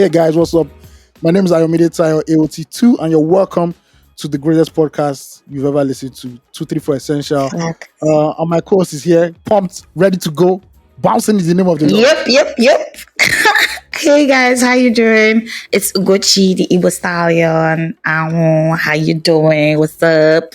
Hey guys, what's up? My name is Ayomide Tayo AOT2, and you're welcome to the greatest podcast you've ever listened to, 234 Essential. Facts. And my co-host is here, pumped, ready to go. Bouncing is the name of the Lord. Yep. Hey guys, how you doing? It's Ugochi, the Igbo Stallion. How you doing? What's up?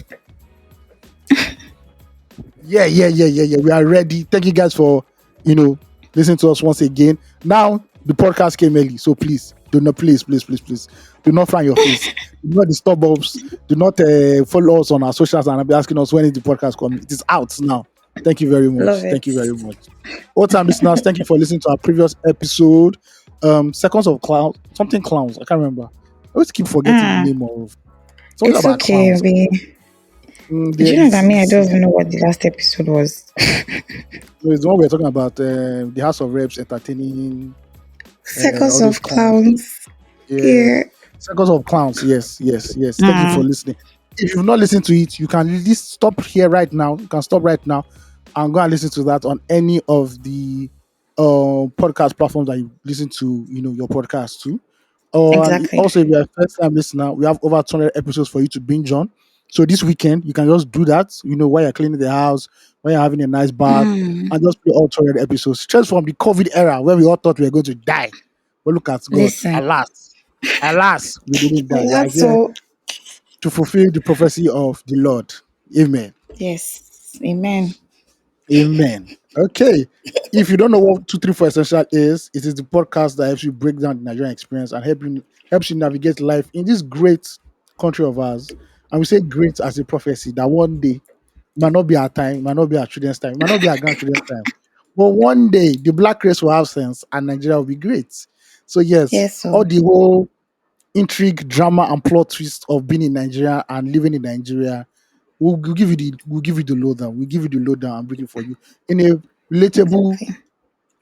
Yeah. We are ready. Thank you guys for, listening to us once again. Now, the podcast came early, so please, do not, please, do not frown your face. Do not disturb us. Do not follow us on our socials and be asking us when is the podcast coming. It is out now. Thank you very much. Love it. Thank you very much. All time listeners, thank you for listening to our previous episode. Seconds of Clout, something clowns. I can't remember. I always keep forgetting the name of. Something It's about okay, clowns. B. Do you know that I don't even know what the last episode was? It's the one we're talking about. The House of Reps entertaining. Seconds all of those clowns. Clowns. Yeah. Seconds of Clowns. Yes. Thank you for listening. If you've not listened to it, you can at least stop here right now. You can stop right now and go and listen to that on any of the podcast platforms that you listen to, your podcast to. Exactly. Also, if you're a first time listener, we have over 200 episodes for you to binge on. So this weekend, you can just do that, while you're cleaning the house, when you're having a nice bath, and just play all 200 episodes. Just from the COVID era where we all thought we were going to die. But look at God. Listen. Alas, we didn't die. We are That's here so. to fulfill the prophecy of the Lord. Amen. Yes. Amen. Okay. If you don't know what 234 Essential is, it is the podcast that helps you break down the Nigerian experience and helps you navigate life in this great country of ours. And we say great as a prophecy that one day might not be our time, might not be our children's time, might not be our grandchildren's time. But one day the black race will have sense and Nigeria will be great. So yes, Yes, all the whole intrigue, drama, and plot twist of being in Nigeria and living in Nigeria, we'll give you the lowdown. We'll give you the lowdown and bring it for you in a relatable,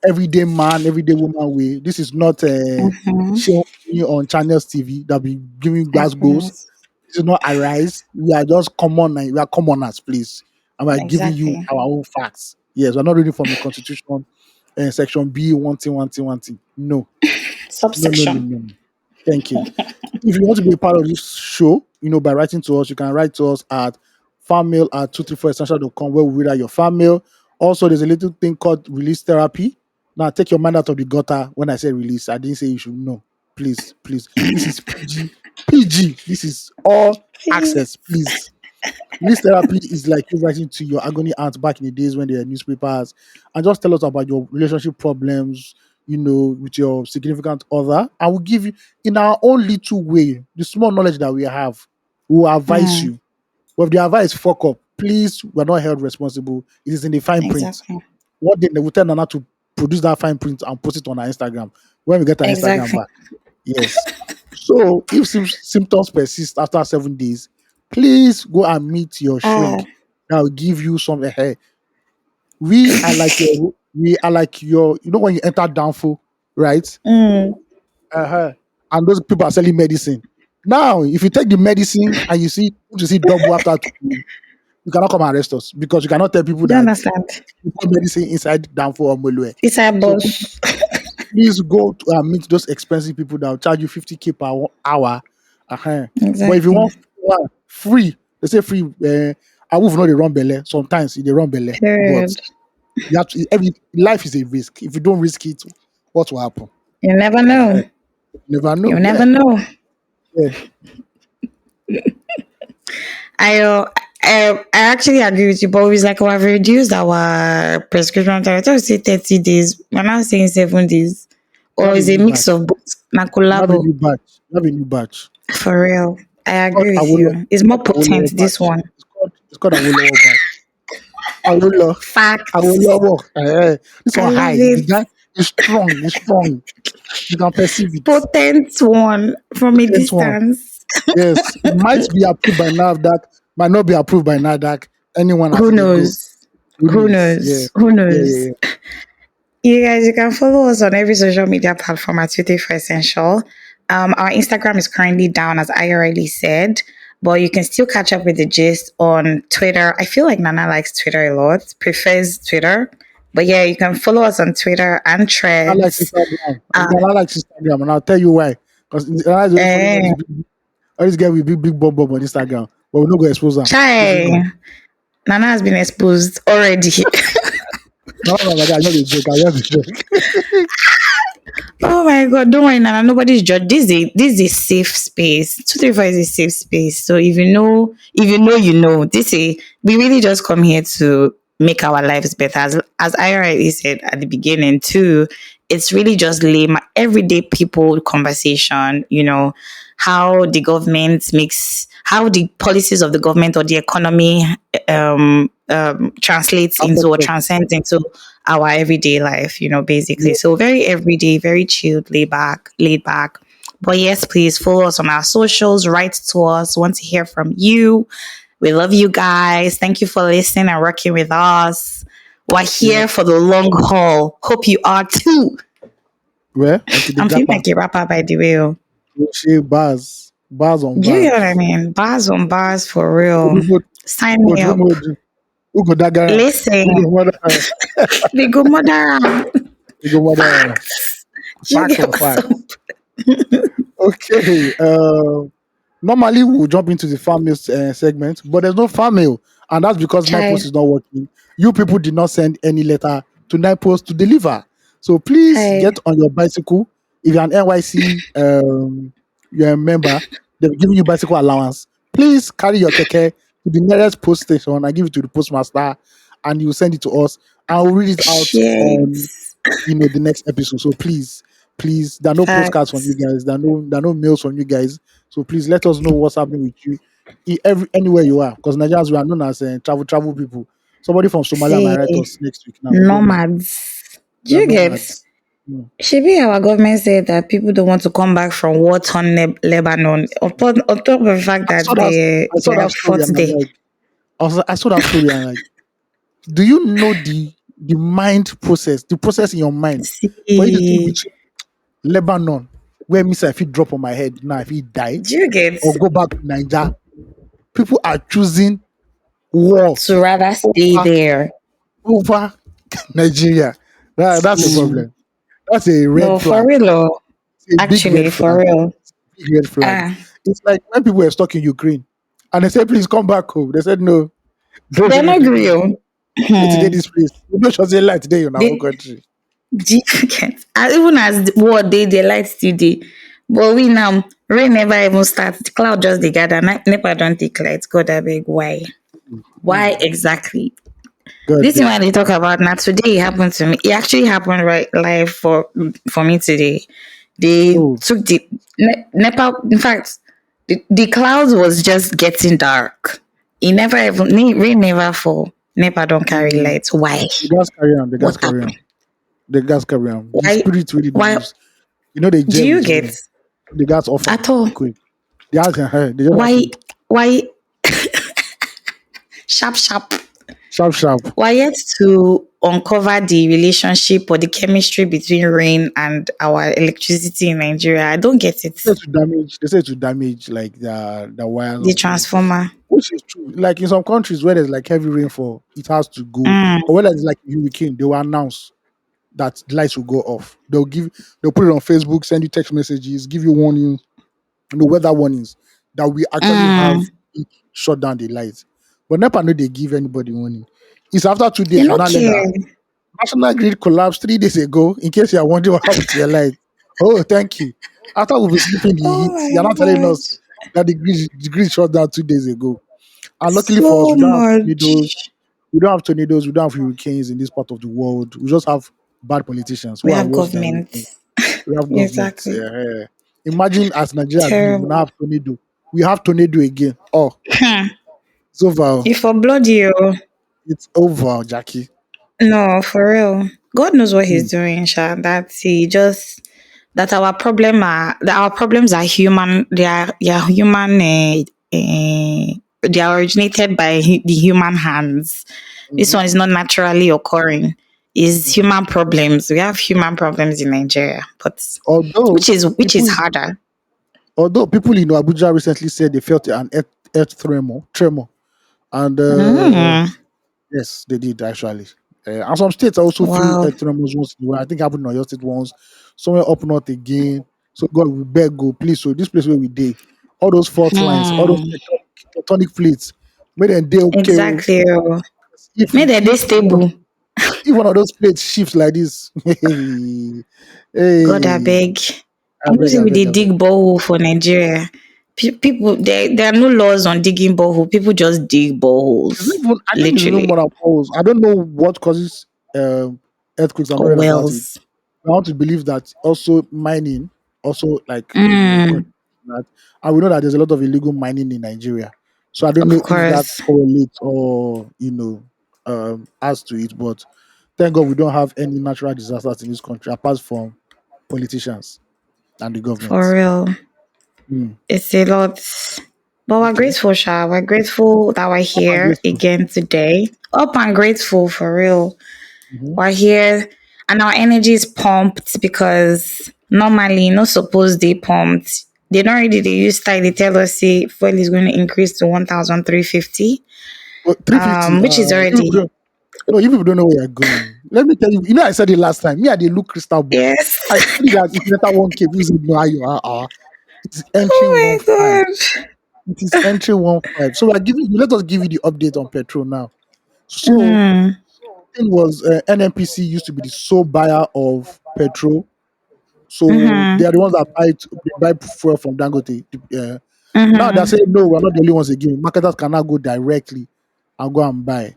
everyday man, everyday woman way. This is not showing you on Channels TV that be giving goals. This is not Arise. We are just common. We are commoners, please, and we are giving you our own facts. Yes, we're not reading from the Constitution, section B, one thing. No. Subsection. No. Thank you. If you want to be a part of this show, by writing to us, you can write to us at fanmail@234essential.com where we read out your fan mail. Also, there's a little thing called release therapy. Now, take your mind out of the gutter when I say release. I didn't say you should know. Please. This is PG. This is all access, please. Release therapy is like you writing to your agony aunt back in the days when there were newspapers and just tell us about your relationship problems, with your significant other. I will give you, in our own little way, the small knowledge that we have, we will advise you. But if the advice fuck up, please, we're not held responsible. It is in the fine print. What day they will tell Nana to produce that fine print and post it on our Instagram when we get our Instagram back. Yes. So if symptoms persist after 7 days, please go and meet your shrink. That will give you some hair. We are like your, when you enter Downfall, right? And those people are selling medicine. Now, if you take the medicine and you see double after 2 days, you cannot come and arrest us because you cannot tell people that you put medicine inside Downfall or Molue. Inside bush. Please go to meet those expensive people that will charge you 50k per hour. Exactly. But if you want free, they say free. I will not the run belly. Sometimes they run belly. But you have to, life is a risk. If you don't risk it, what will happen? You never know. You never know. Yeah. I actually agree with you, but it's like we've reduced our prescription time. I thought we say 30 days. We're now saying 7 days. Or is a mix of both? Have a new batch. For real. I agree with you. It's more potent, this one. It's called a Awolowo batch. Awolowo. Fact. Awolowo. This one high. The guy is strong. You can perceive it. Potent one from a distance. Yes. It might be approved by NAFDAC, might not be approved by NAFDAC. Anyone Who knows? Yeah. You guys, you can follow us on every social media platform at 234 Essential. Our Instagram is currently down, as I already said, but you can still catch up with the gist on Twitter. I feel like Nana likes Twitter a lot, prefers Twitter. But yeah, you can follow us on Twitter and I like Threads. Instagram. Uh, I like Instagram, and I'll tell you why. Because I always follow eh, all these guys with big bomb on Instagram, but we not go expose them. This is Chai, no. Nana has been exposed already. No, no, my guy, not a joke. I just a joke. Oh my god, don't worry, Nana. Nobody's judged. This is a safe space. 234 is a safe space. So if you know. We really just come here to make our lives better. As I already said at the beginning too, it's really just lame everyday people conversation, how the policies of the government or the economy translates into or Affected. transcends into our everyday life, basically. Yeah, So very everyday, very chilled, laid back. But yes, please follow us on our socials, write to us, want to hear from you. We love you guys. Thank you for listening and working with us. We're yeah. here for the long haul. Hope you are too. Where? Until the I'm feeling japa. like a rapper by the way. Oh. She bars on Do you get what I bars. mean? Bars on bars for real. Sign me Modu, up. modu. Who go dagara? Who Listen, go mother? we go mother. Who go mother? Facts. You Facts get on what's up? facts. Okay. Normally we'll jump into the fan mail segment, but there's no fan mail, and that's because Chai. NIPOS is not working. You people did not send any letter to NIPOS to deliver. So please Hi. get on your bicycle. If you're an NYC, you're a member, they've given you bicycle allowance. Please carry your keke to the nearest post station and give it to the postmaster, and you send it to us. And we'll read it out Shit. on the next episode. So please, there are no postcards from you Facts. guys. There are no mails from you guys. So please let us know what's happening with you, anywhere you are. Because Nigerians, we are known as travel people. Somebody from Somalia might See, write us next week. Now we don't know. nomads. Do We are you get? nomads. Mm. Should our government said that people don't want to come back from war-torn Lebanon, on top of the fact I saw that that. I they saw have that story fought and I'm there. like, I saw that story and like, do you know the mind process, the process in your mind for you to think See, between Lebanon, where missile if it drop on my head now if it die, do you get or go back to Nigeria? People are choosing war to rather stay over there? over Nigeria. That's a See, problem. That's a red no, for flag. real. Oh. It's a big Actually, red for flag. real. Big red flag. Ah, It's like when people were stuck in Ukraine and they said, please come back home. They said, no, don't they're leave not this place. real. Today, this place. You know, just a light today in our own They country. do you get even as what they light still dey. But we now rain never even start. The cloud just dey gather. Nepa don't take light. God abeg, why? Why Hmm. exactly? God This thing when damn. they talk about now today it happened to me. It actually happened right live for me today. They Oh, took the Nepa. In fact, the clouds was just getting dark. It never even rain never fall. Nepa don't carry mm, lights. Why? the gas carry on. The gas What carry happened? on. The gas carry on. The Why? spirit really Why? moves. You know, they Do gel you with get rain. The gas offer at all? quick. They ask, they just have Why? to Why? Sharp, sharp. sharp, sharp. We're yet to uncover the relationship or the chemistry between rain and our electricity in Nigeria. I don't get it. They say to damage like the wires The of the transformer. which is true. Like in some countries where there's like heavy rainfall, it has to go. Mm, Or where there's like a hurricane, they will announce that the lights will go off. They'll put it on Facebook, send you text messages, give you warnings, weather warnings that we actually have mm. shut down the lights. But NEPA know they give anybody warning. It's after two They days we don't now learn care. that national grid collapsed 3 days ago. In case you are wondering what happened to your light. Oh, thank you. After we've been sleeping in the Oh heat, my you're not telling god. us that the grid shut down 2 days ago. And luckily for us, So we don't have tornadoes. much. We don't have tornadoes. We don't have hurricanes in this part of the world. We just have bad politicians We who are have worse than government. hurricanes. We have governments. Exactly. Imagine as Nigeria be, we now Terrible. have tornado. We have tornado again. Oh, Hmm. it's over. If for blood you. It's over, Jackie. No, for real. God knows what Hmm. he's doing, Sha. That he just that our problems are human. They are human. They are originated by the human hands. This Mhm. one is not naturally occurring. Is human problems. We have human problems in Nigeria, but Although which is people, harder. although people in Abuja recently said they felt an earth tremor, and Mm. yes, they did actually. And some states also feel Wow. autonomous once in a while. I think it happened in Oyo State once, somewhere up north again. So God, we beg go, please. So this place where we day, all those fault lines, all those Hmm. tectonic plates, make them day okay. Oh. Exactly. Oh. If May they if one of, stable. if one of those plates shifts like this, hey, God, I hey, beg. I I'm not beg, say I we beg, dey I beg. dig borehole for Nigeria. People, there are no laws on digging borehole. People just dig It's boreholes, even, I think it's even literally, more than poles. I don't know what causes earthquakes. I'm not or read about it. wells. I want to believe that also mining also like Mm, that, and we know that there's a lot of illegal mining in Nigeria. So I don't of know if that course, correlates or adds to it. But thank God we don't have any natural disasters in this country apart from politicians and the for government. real. Hmm. It's a lot. But we're Okay, grateful, Sha. We're grateful that we're I'm here grateful. again today. Up and grateful for real. Hmm. We're here and our energy is pumped because normally not supposed they pumped. They don't really they use style, they tell us say fuel is going to increase to 1,350. But 350. Which is You people already don't, no, you people don't know where you're going. Let me tell you. You know, I said it last time. Me, I did look crystal ball. yes. I told you that if you enter 1K, please ignore you are. It is entering Oh one my five. god. It is entering 1 5. So we are giving you. Let us give you the update on petrol now. So Mm-hmm. thing was, NNPC used to be the sole buyer of petrol. So they Mm-hmm. are the ones that buy fuel from Dangote. Now they're saying Mm-hmm. no, we're not the only ones again. Marketers can now go directly and go and buy.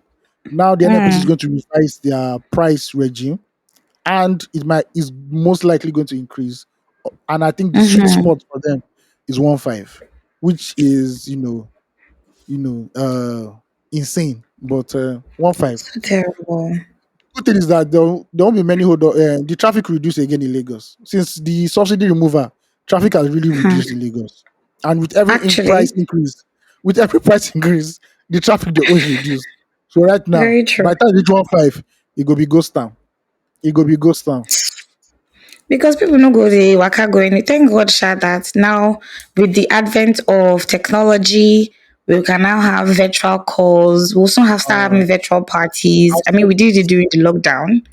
Now the NNPC is Mm-hmm. going to revise their price regime, and it might is most likely going to increase. And I think the sweet Mm-hmm. spot for them is 1 5, which is insane. But 1 5. So terrible. Good thing is that there won't be many hold up. The traffic will reduce again in Lagos since the subsidy remover. Traffic has really Hmm. reduced in Lagos, and with every Actually, price increase, the traffic they always reduce. So right now, very by true. the time you reach 1 5, it go be ghost town. It go be ghost town. Because people no go the waka going. Thank God, Sha, that now with the advent of technology, we can now have virtual calls. We also have start Uh, having virtual parties. I'll I mean, stop we did it it. during the lockdown.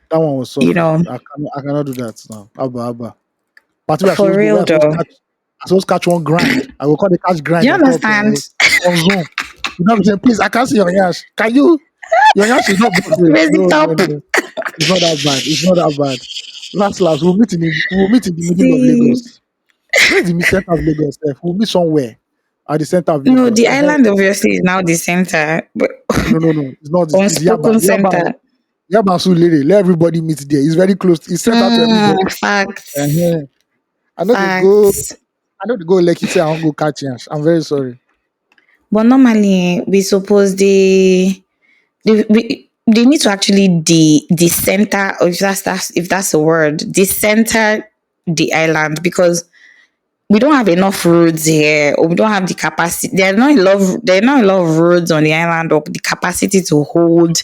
That one was You suffering. know, I cannot do that now. Abba, abba. Party where I for supposed go, where real though. I supposed catch one grind. I will call the catch grind You on top understand? on Zoom. You know what I'm saying? Please, I can't see your yash. Can you? Your yash is not bothering. Basic No, no, top. no. It's not that bad. It's not that bad. Last, we'll meet in the middle of See, Lagos. Where is the center of Lagos? Sef? We'll meet somewhere at the center of no, Lagos. the island obviously is now the center, but No, no, no. It's not. It's Yaba. unspoken center. Yaba Sulere. Let everybody meet there. It's very close. It's central to everybody. Facts. Uh-huh. I know they go. Facts. I know they go Lekki say I won't go catch yash. I'm very sorry. But normally we suppose they need to actually the center, or if that's a word, the center the island, because we don't have enough roads here, or we don't have the capacity. There are not a lot of roads on the island, or the capacity to hold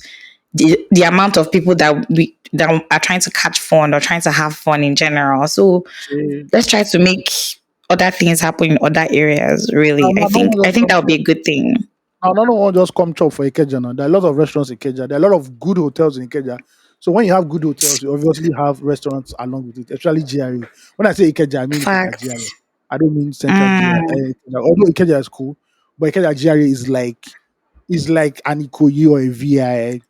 the amount of people that are trying to catch fun or trying to have fun in general. So See, let's try to make other things happen in other areas. now, Really, I now, no think one I just think come that would be chop. a good thing. Now, no one just come chop for Ikeja now. There are a lot of restaurants in Ikeja. There are a lot of good hotels in Ikeja. So when you have good hotels, you obviously have restaurants along with it, especially GRA. When I say Ikeja, I mean Ikeja GRA. Facts. I don't mean Central GRA. Mm. Ikeja. Although Ikeja is cool, but Ikeja GRA is like an Ikoyi or a VI,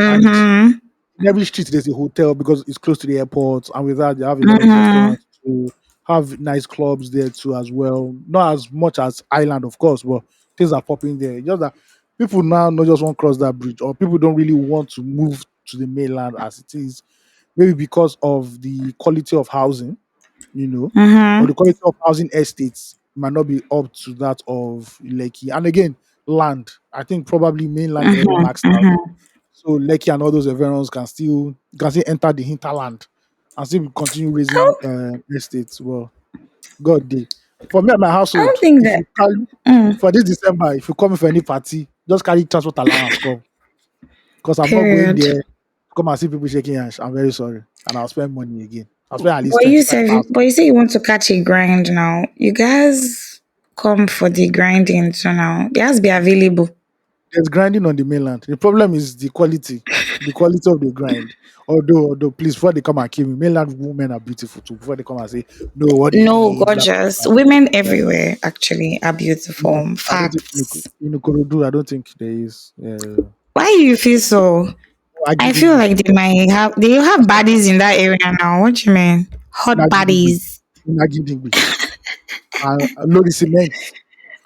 and Mm-hmm. in every street there's a hotel because it's close to the airport, and with that they have a lot of Mm-hmm. restaurants to have nice clubs there too as well. Not as much as Island, of course, but things are popping there. Just that people now not just want to cross that bridge, or people don't really want to move to the mainland as it is, maybe because of the quality of housing, or the Mm-hmm. quality of housing estates might not be up to that of Lekki. And again, land. I think probably mainland is already Mm-hmm. maxed out, Mm-hmm. so Lekki and all those environs can still enter the hinterland and still continue raising estates. Well, God day. For me and my I don't household, think if that. you carry Mm, for this December, if you come for any party, just carry transport allowance come. Because I'm not going period. there to come and see people shaking hands. I'm very sorry. And I'll spend money again. I'll spend at least But you said, 25,000. but you say you want to catch a grind now. You guys come for the grinding too now. It has to be available. There's grinding on the mainland. The problem is the quality. the quality of the grind. Although, please, before they come and kill me, mainland women are beautiful too. Before they come and say, no, what they No, need, blah, gorgeous. blah, Women blah. everywhere actually are No, beautiful. I don't think Facts. in Ikorodu, I don't think there is. Why do you feel so? I feel Agidingbi. like they have bodies in that area now. What do you mean? In Hot Agidingbi. bodies. In Agidingbi. Lori Cement.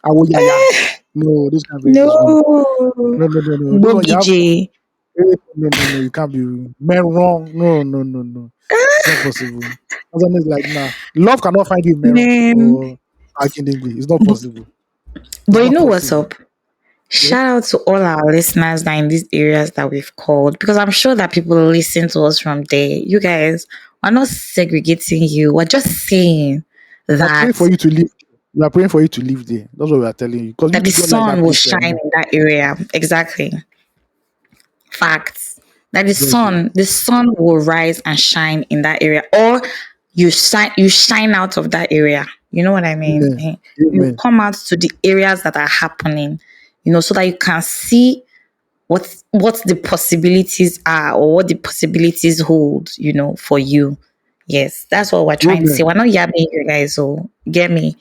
Awoyaya. No, those kind of No. places, no. No, no, no, no. Those one you Boogie have. J. No, no, no. You can't be men wrong. No, no, no, no. It's not possible. Husband is like, nah. Love cannot find you in Meron Man. or Akindingui. It's not possible. It's But you not know what's possible. up? Yeah. Shout out to all our listeners that are in these areas that we've called because I'm sure that people listen to us from there. You guys, we're not segregating you. We're just saying We are praying that for you to live. We are praying for you to live there. That's what we are telling you. Because you the don't like sun that will place you are shine in. in that area. Exactly. Facts. That Seriously. the sun will rise and shine in that area. Or you shine out of that area. You know what I mean? Amen. You Amen. come out to the areas that are happening, so that you can see what the possibilities are or what the possibilities hold, for you. Yes, that's what we're trying to say. Amen. We're not yabbing you guys, so get me.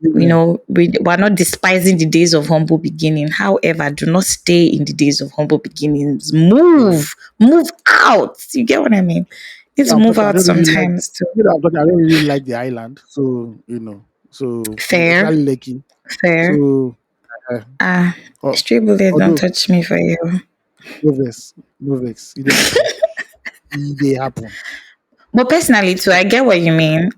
Amen. We're not despising the days of humble beginning. However, do not stay in the days of humble beginnings. Yeah. Move out. You get what I mean? Need to I'm move talking. I out don't really like. sometimes too. I'm talking. I don't really like the island. So Fair, especially Lekki. fair. So uh, Ah, al- stray bullet, don't although touch me for you. no vex, no vex, it dey happen. It dey happen. But personally, too, I get what you mean.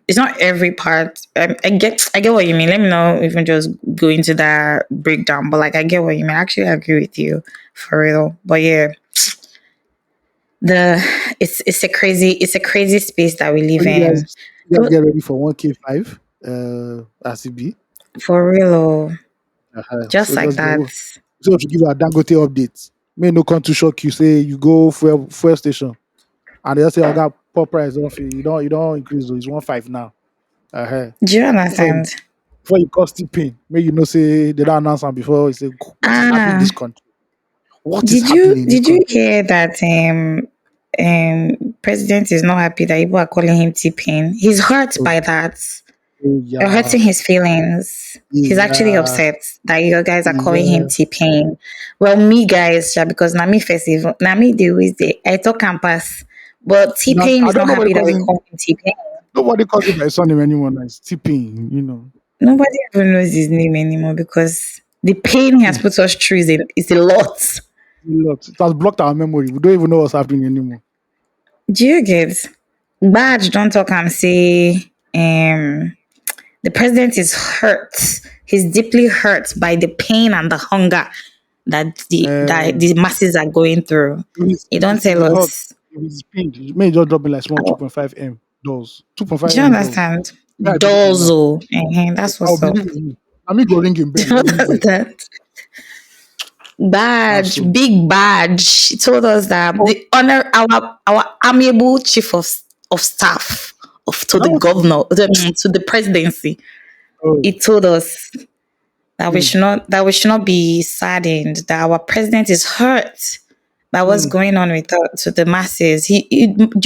It's not every part. I get what you mean. Let me know if we just go into that breakdown. But like, I get what you mean. I actually agree with you for real. But yeah, the it's a crazy space that we So live in. you guys But get ready for 1K5 RCB. for real, oh, So just like just get that. so to give you a Dangote update. May no come to shock you. Say you go fuel station and they just say, "I got pop price off. You don't increase. Though. It's 1.5 now." Do you Before you understand? before you cost the pain, may you know say they don't announce am before. You say, "What is happening in this Ah, country? What is happening in this did you country?" hear that president is not happy that people are calling him T-Pain? He's hurt Oh, by that. oh, You're hurting yeah, his feelings. He's actually yeah, upset that you guys are calling him yeah. T-Pain. Well, me guys, yeah, because Nami festival, Nami the always day. I talk campus, but Now, T-Pain I is don't not nobody happy that calls we him call him T-Pain. nobody calls him by his surname anymore. Now it's tipping. Nobody even knows his name anymore because the pain he has Hmm, put us through is a lot. a lot. It has blocked our memory. We don't even know what's happening anymore. Do you get? Badge don't talk and say the president is hurt. He's deeply hurt by the pain and the hunger that Uh, the masses are going through. You don't if tell it's hot, us. if it's pink, it may just drop in like small Oh, 2.5 M doors. do 2.5 you M doors. understand? Yeah, I believe in now. Dozo. That's I'll what's up. believe in you. I mean, go ring in Do bell you everywhere. understand? That's Badge, so. big badge. He told us that Oh, the honor our amiable chief of staff to that the was it. governor to the presidency. Oh, He told us mm, that we should not be saddened that our president is hurt by what's mm, going on to the masses. Do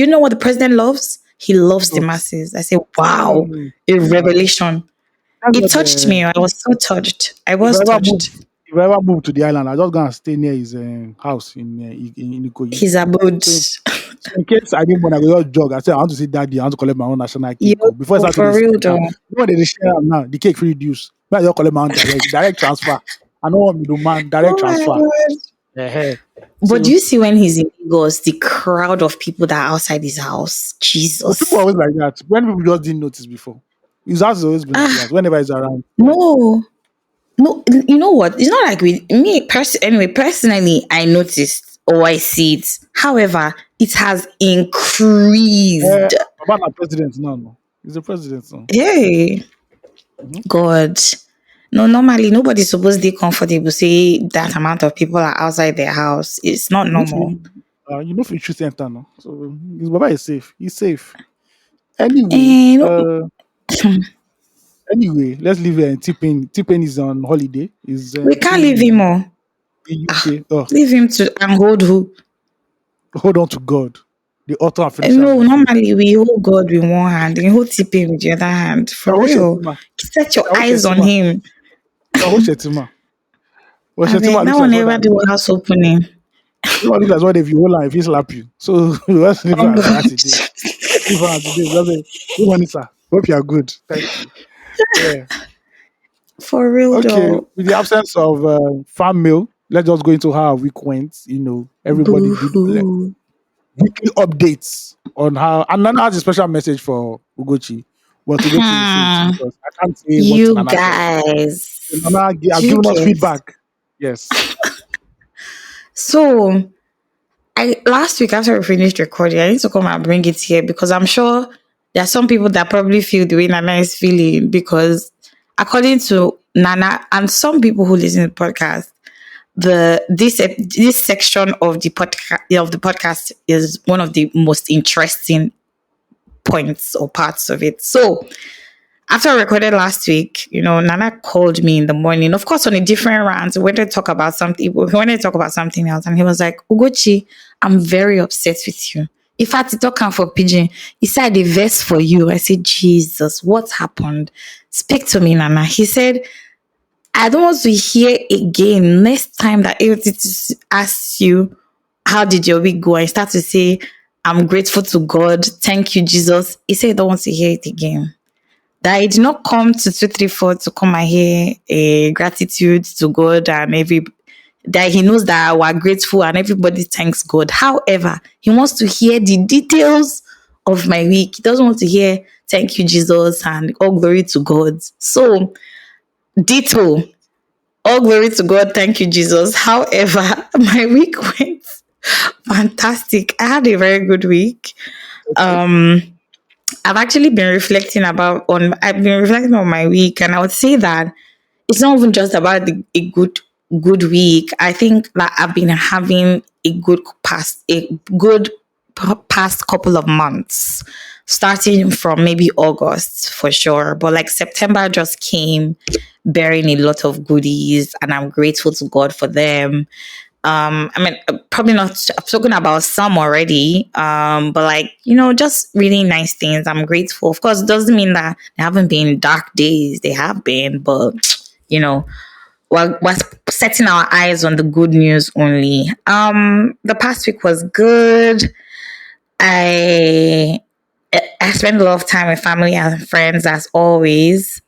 you know what the president loves? He loves the what? masses. I say, wow, Mm, a uh, revelation. that's It what touched me. I was so touched. I if was I ever move, touched. if I ever move to the island, I just gonna stay near his house in Ikoyi. His abode. So, so in case I didn't want to go just jog, I said I want to see daddy. I want to collect my own national cake. Yo, Oh. Before I start to for this real now, though. before they share am now, the cake free reduce. But I just collect my own direct transfer. I don't want middleman, direct Oh my transfer. god. uh But do So you see when he's in Lagos, the crowd of people that are outside his house? but people are Jesus. always like that. When people just didn't notice before, his house has always been like Ah, that. Whenever he's around, no. No, you know what? It's not like with me anyway, personally, I noticed or I see it. However, it has increased. about my president now, no, he's the president now. Hey, Mm-hmm. God. No, normally nobody's supposed to be comfortable. Say that amount of people are outside their house. It's not You know, if normal. if you choose enter now, so his baba is safe. He's safe. Anyway, And let's leave it. T-Pain is on holiday. Is we can't leave him staying all. in Ah, UK. Oh, leave him to and hold who? hold on to God, the author and finisher of No, your faith. normally we hold God with one hand and hold TP with the other hand. For Ìyàwó real. Shetima, Set your ìyàwó eyes on Shetima, him. ìyàwó Shetima. Well, I Shetima mean, that looks one like someone never that do house opening. Shetima looks like someone if you hold her, if he slap you. So let's leave Oh her God. like that today. Let's leave her today. Just say, good morning, sir. Hope you are good. Thank you. Yeah. For real Okay. though. With the absence of fan mail, let's just go into how our week went. Everybody Boo did hoo. weekly updates on how, and Nana has a special message for Ugochi. But Ugochi will say it Hmm. because I can't say what You Nana said. So guys. Nana has You given us get. feedback. Yes. So I last week after we finished recording, I need to come and bring it here because I'm sure there are some people that probably feel the way Nana is feeling because according to Nana and some people who listen to the podcast, this section of the podcast is one of the most interesting points or parts of it. So after I recorded last week, Nana called me in the morning, of course, on a different rant. We wanted to talk about something. We wanted to talk about something else. And he was like, Ugochi, I'm very upset with you. In fact, he talking for pigeon. He said, a verse for you. I said, Jesus, what happened? Speak to me, Nana. He said, I don't want to hear again next time that AOT asks you, how did your week go? And you start to say, I'm grateful to God. Thank you, Jesus. He said, I don't want to hear it again, that I did not come to 234 to come and hear a gratitude to God and that he knows that we're grateful and everybody thanks God. However, he wants to hear the details of my week. He doesn't want to hear thank you, Jesus, and all glory to God. So, ditto, all glory to God, thank you, Jesus. However, my week went fantastic. I had a very good week. Okay. Um, I've actually been I've been reflecting on my week, and I would say that it's not even just about a good week. I think that I've been having a good past couple of months, starting from maybe August for sure. But like September just came bearing a lot of goodies, and I'm grateful to God for them. I mean, probably not, I've spoken about some already, but like, just really nice things. I'm grateful. Of course, it doesn't mean that there haven't been dark days. They have been, but, you know, we're setting our eyes on the good news only. The past week was good. I, I spent a lot of time with family and friends as always.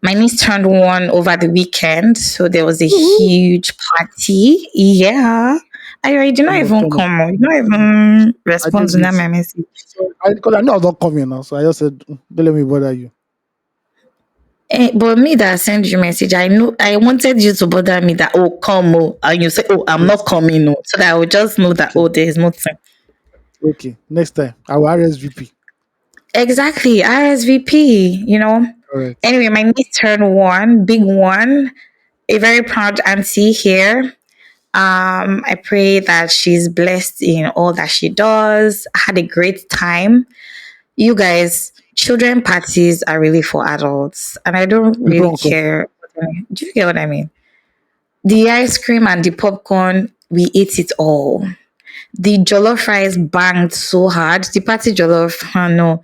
My niece turned one over the weekend, so there was a Woo-hoo. huge party. Yeah. I did not Turn up, even turn up. come. You not even I respond did to that it. my message. So because I know I was not coming now, so I just said, don't let me bother you. But me that sent you message, I know I wanted you to bother me that come and you say I'm Yes. not coming so that I would just know that Okay. there is nothing. Okay. Next time I will RSVP. Exactly, RSVP. All right. Anyway, my niece turned one, big one, a very proud auntie here. I pray that she's blessed in all that she does. I had a great time. You guys, children parties are really for adults, and I don't People really don't come. care. Do you get what I mean? The ice cream and the popcorn, we ate it all. The jollof rice banged so hard. The party jollof, no.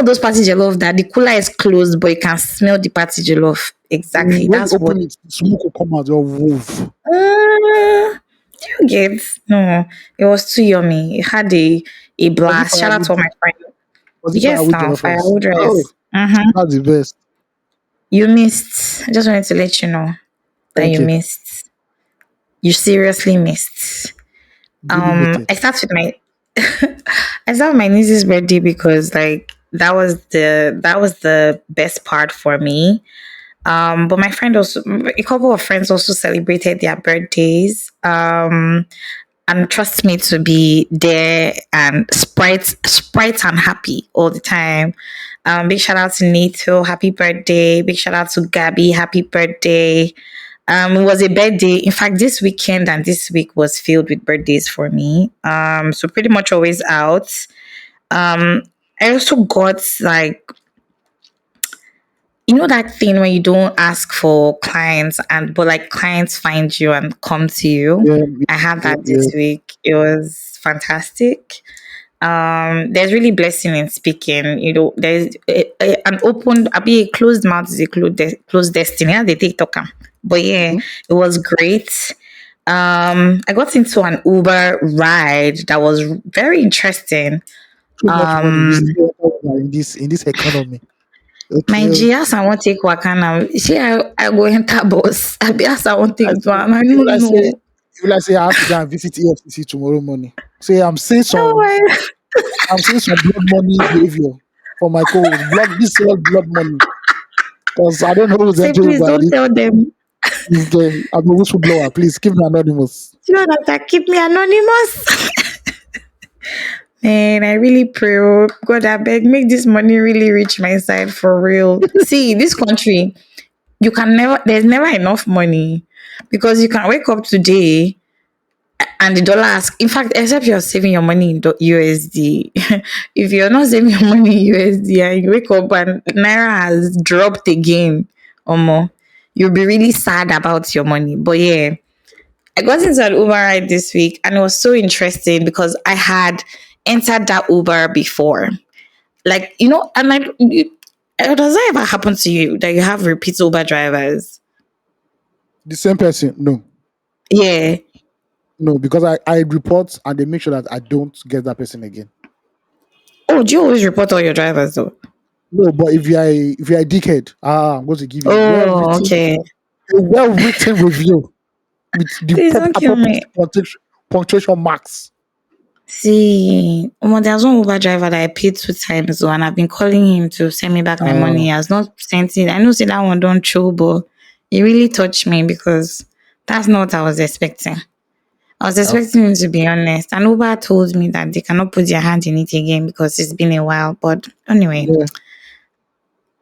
Those party jollof that the cooler is closed, but you can smell the party jollof. Exactly. When you That's what. open it, smoke will come out. Your wolf. Mm, do you get? No, it was too yummy. It had a Was it blast. Shout out firewood? to all my friend. Was it Yes, firewood now jollof rice? firewood Oh, rice. Mm-hmm. that's the best. You missed. I just wanted to let you know that Thank you you. missed. You seriously missed. Duly noted. I start with my I start with my niece's birthday because like that was the best part for me. But my friend also, a couple of friends also celebrated their birthdays. And trust me to be there and sprite and happy all the time. Big shout out to Nato, happy birthday. Big shout out to Gabby, happy birthday. It was a birthday. In fact, this weekend and this week was filled with birthdays for me. So pretty much always out. Um, I also got like You know that thing when you don't ask for clients and but like clients find you and come to you. Yeah, I had yeah, that yeah. this week. It was fantastic. There's really blessing in speaking. You know, there's an open, I be a closed mouth is a closed destiny. How they take talk am. But yeah, Mhm. it was great. I got into an Uber ride that was very interesting. Too much money. You Um, still in this economy. my Okay. G, as I want take wakana. See, I go enter bus. I be as I want I take say, one. I if don't I say, know. if I say I have to go and visit EFCC tomorrow morning, say Oh my. I'm seeing some blood money behavior for my co-host. This is all blood money because I don't know who's Say, entering please by don't this. tell them. Is the I'm a whistleblower. Please keep me anonymous. You know that keep me anonymous. And I really pray, oh, God, I beg, make this money really reach my side for real. See, this country, you can never, there's never enough money because you can wake up today and the dollar ask, in fact, except you're saving your money in USD. If you're not saving your money in USD and you wake up and Naira has dropped again or more, you'll be really sad about your money. But yeah, I got into an Uber ride this week and it was so interesting because I had entered that Uber before. Like, you know, and like, does that ever happen to you that you have repeat Uber drivers? The same person? No, Yeah. no, because I report and they make sure that I don't get that person again. Oh, do you always report all your drivers though? No, but if you're a dickhead, I'm going to give you Oh, okay. a well written review with the Please don't kill appropriate me. punctuation marks. See, there's one Uber driver that I paid 2 times, though, and I've been calling him to send me back my money. He Uh, has not sent it. I know, say that one don't show, but it really touched me because that's not what I was expecting. I was yeah, expecting him to be honest. And Uber told me that they cannot put their hand in it again because it's been a while. But anyway, yeah.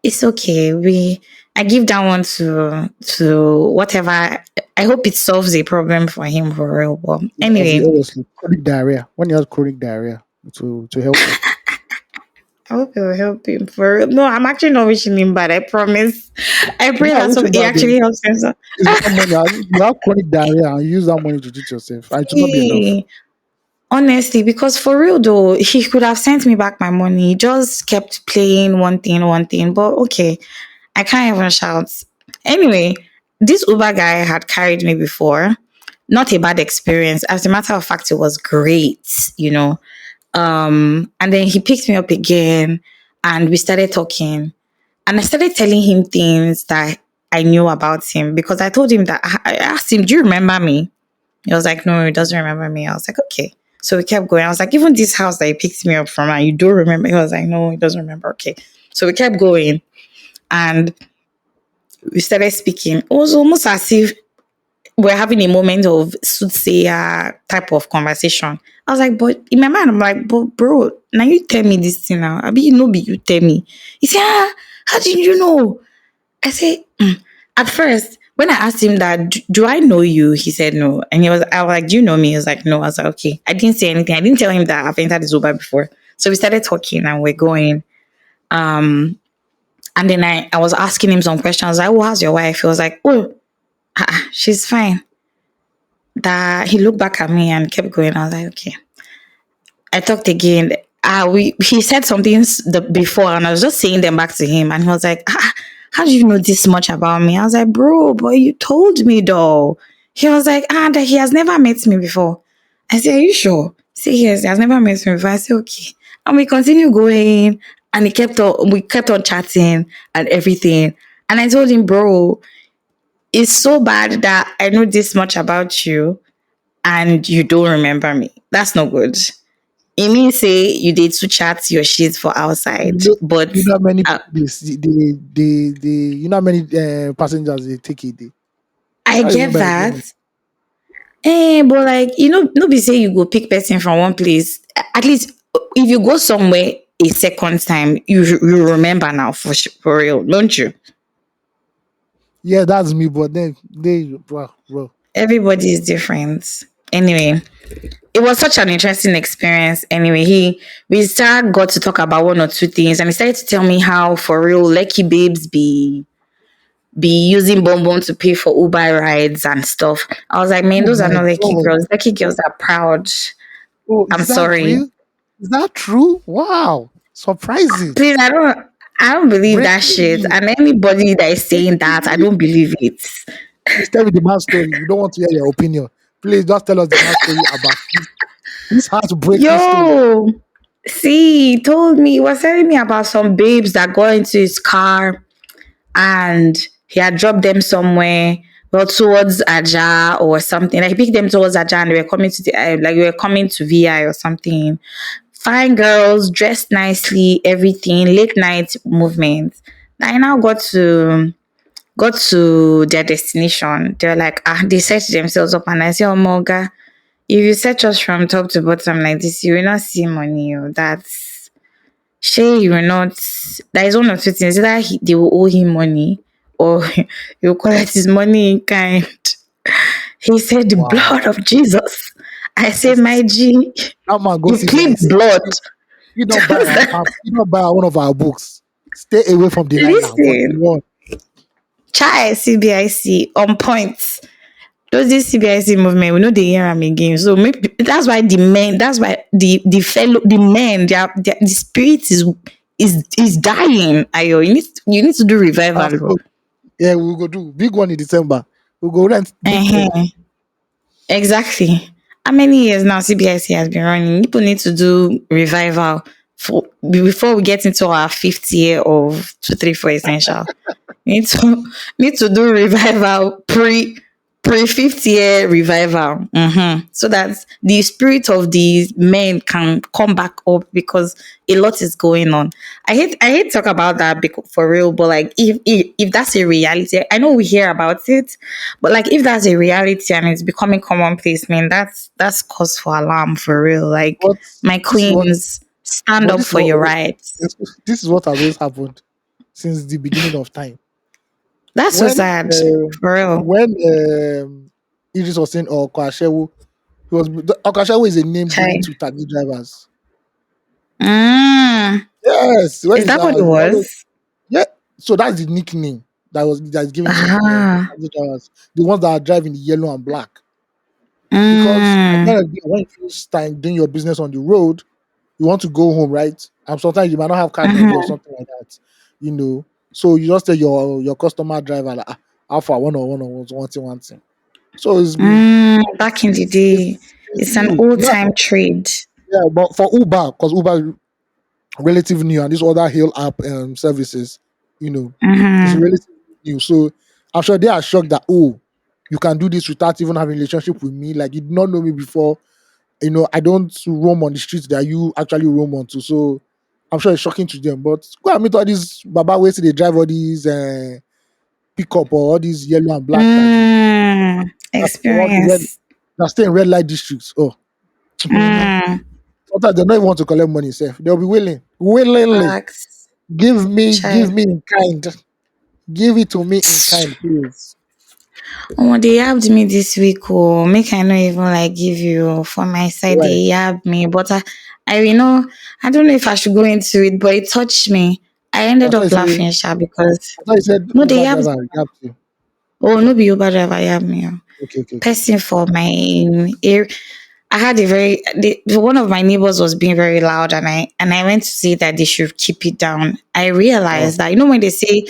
it's okay. I give that one to whatever. I hope it solves a problem for him for real. But anyway, Obviously, chronic diarrhea. When you have chronic diarrhea, to help you. I hope it will help him for real. No, I'm actually not wishing him bad. I promise. I pray Yeah, that which it about the actually helps him. So. is one money. You have chronic diarrhea and you use that money to treat yourself. And it will not be enough. See, honestly, because for real though, he could have sent me back my money. He just kept playing one thing. But okay, I can't even shout. Anyway, this Uber guy had carried me before. Not a bad experience. As a matter of fact, it was great, you know. And then he picked me up again and we started talking. And I started telling him things that I knew about him because I told him that I asked him, do you remember me? He was like, no, he doesn't remember me. I was like, okay. So we kept going. I was like, even this house that he picked me up from, and you do remember? He was like, no, he doesn't remember. Okay. So we kept going and we started speaking. It was almost as if we're having a moment of soothsayer type of conversation. I was like, but in my mind, I'm like, but bro, now you tell me this thing now. I mean, you know, be you tell me. He said, how did you know? I said, at first, when I asked him that, do I know you? He said no. And I was like, do you know me? He was like, no. I was like, okay. I didn't say anything. I didn't tell him that I've entered this Uber before. So we started talking and we're going. Um, and then I was asking him some questions. Like, oh, how's your wife? He was like, oh, she's fine. That he looked back at me and kept going. I was like, okay. I talked again. He said some things before, and I was just saying them back to him, and he was like, "How do you know this much about me?" I was like, "Bro, but you told me though." He was like, that he has never met me before. I said, "Are you sure?" He said, "Yes, he has never met me before." I said, "Okay," and we continued going, and we kept on chatting and everything. And I told him, "Bro, it's so bad that I know this much about you, and you don't remember me. That's not good." It means say you did to chat your shit for outside, but You know how many uh, you know how many passengers they take a day. I I get remember again. that. But like no be say you go pick person from one place. At least if you go somewhere a second time, you remember now for real, don't you? Yeah, that's me. But then bro. Everybody is different. Anyway, it was such an interesting experience. Anyway, we started got to talk about one or two things, and he started to tell me how for real lucky babes be using bonbon to pay for Uber rides and stuff. I was like, man, Oh those are my not lucky god. girls. Lucky girls are proud. Oh, I'm is that sorry. real? Is that true? Wow. Surprising. Please, I don't believe that Breaking shit. news. And anybody that is saying Breaking that, I news. don't believe it. Please tell me the man's story. We don't want to hear your opinion. Please just tell us the man's story about this heartbreaking story. Yo, see, he told me, he was telling me about some babes that got into his car and he had dropped them somewhere, well, towards Aja or something. Like he picked them towards Aja and they were coming to the like we were coming to VI or something. Fine girls, dressed nicely, everything, late night movement. I now got to their destination. They're like, they searched themselves up and I say, oh Morga, if you search us from top to bottom like this, you will not see money. Oh, that's Shay, you will not. That is one of two things. Either they will owe him money or he will collect his money in kind. He said, the Wow. blood of Jesus. I say, my G, That man go you plead CBIC. blood. You don't buy Just our that, pap. You don't buy one of our books. Stay away from Delilah. What listen, you want? Chai CBIC on point. Those this CBIC movement, we know they hear them again. So maybe that's why the men, that's why the men, the spirit is dying. Ayo, you need to do revival. Bro. So, yeah, we'll go do big one in December. We'll go rent big place. Uh-huh. Exactly. How many years now CBIC has been running? People need to do revival for before we get into our fifth year of 234 essential. Need to need to do revival pre 50th year revival, so that the spirit of these men can come back up because a lot is going on. I hate talk about that for real, but like if that's a reality, I know we hear about it, but like if that's a reality and it's becoming commonplace, man, that's cause for alarm for real. Like But my this is what. queens, stand But up this is for your what. rights. This is what has always happened since the beginning of time. That's so When sad for real. when Idris was saying Okashewu, Okashewu is a name given Chai. to taxi drivers. Mm. Yes, when Is it's that what it always, was? yeah. So that's the nickname that's given to Ah. taxi drivers, the ones that are driving the yellow and black. Because at the Mm. end of the day, when you finish time doing your business on the road, you want to go home, right? And sometimes you might not have cash on you or Mhm. something like that, you know. So you just tell your customer driver like, Alpha one or one thing. So it's been Back in the it's day, it's, it's it's an new. old Yeah, time trade. yeah. But for Uber, because Uber is relatively new and these other hail app services, you know, it's Mm-hmm. relatively new. So I'm sure they are shocked that you can do this without even having a relationship with me. Like you did not know me before. I don't roam on the streets that you actually roam onto. So I'm sure it's shocking to them. But go and meet all these Baba ways they drive all these pickup or all these yellow and black taxis. All the red Experience. that stay in red light districts. Oh, Mm. sometimes they don't even want to collect money, safe. They'll be willingly. Facts. Give Child. me in kind. Give it to me in kind, please. Oh, they yabbed me this week. Oh, make I not even like give you for my side. Right. They yabbed me, but I don't know if I should go into it, but it touched me. I I ended thought you up said laughing, Sha, because I thought you said no, they Uber yabbed. driver you have to. Oh, no, be Uber driver yabbed me. Oh. Okay. Person for my area. I had one of my neighbors was being very loud, and I went to say that they should keep it down. I Oh, realized that when they say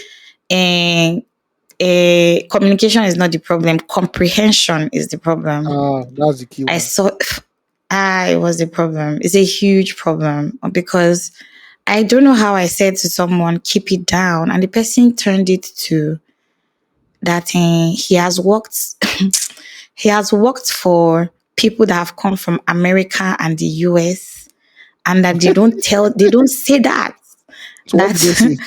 eh, communication is not the problem, comprehension is the problem. that's the key I one. saw it was the problem. It's a huge problem because I don't know how I said to someone keep it down, and the person turned it to that he has worked he has worked for people that have come from America and the US, and that they don't say that So what did they that say?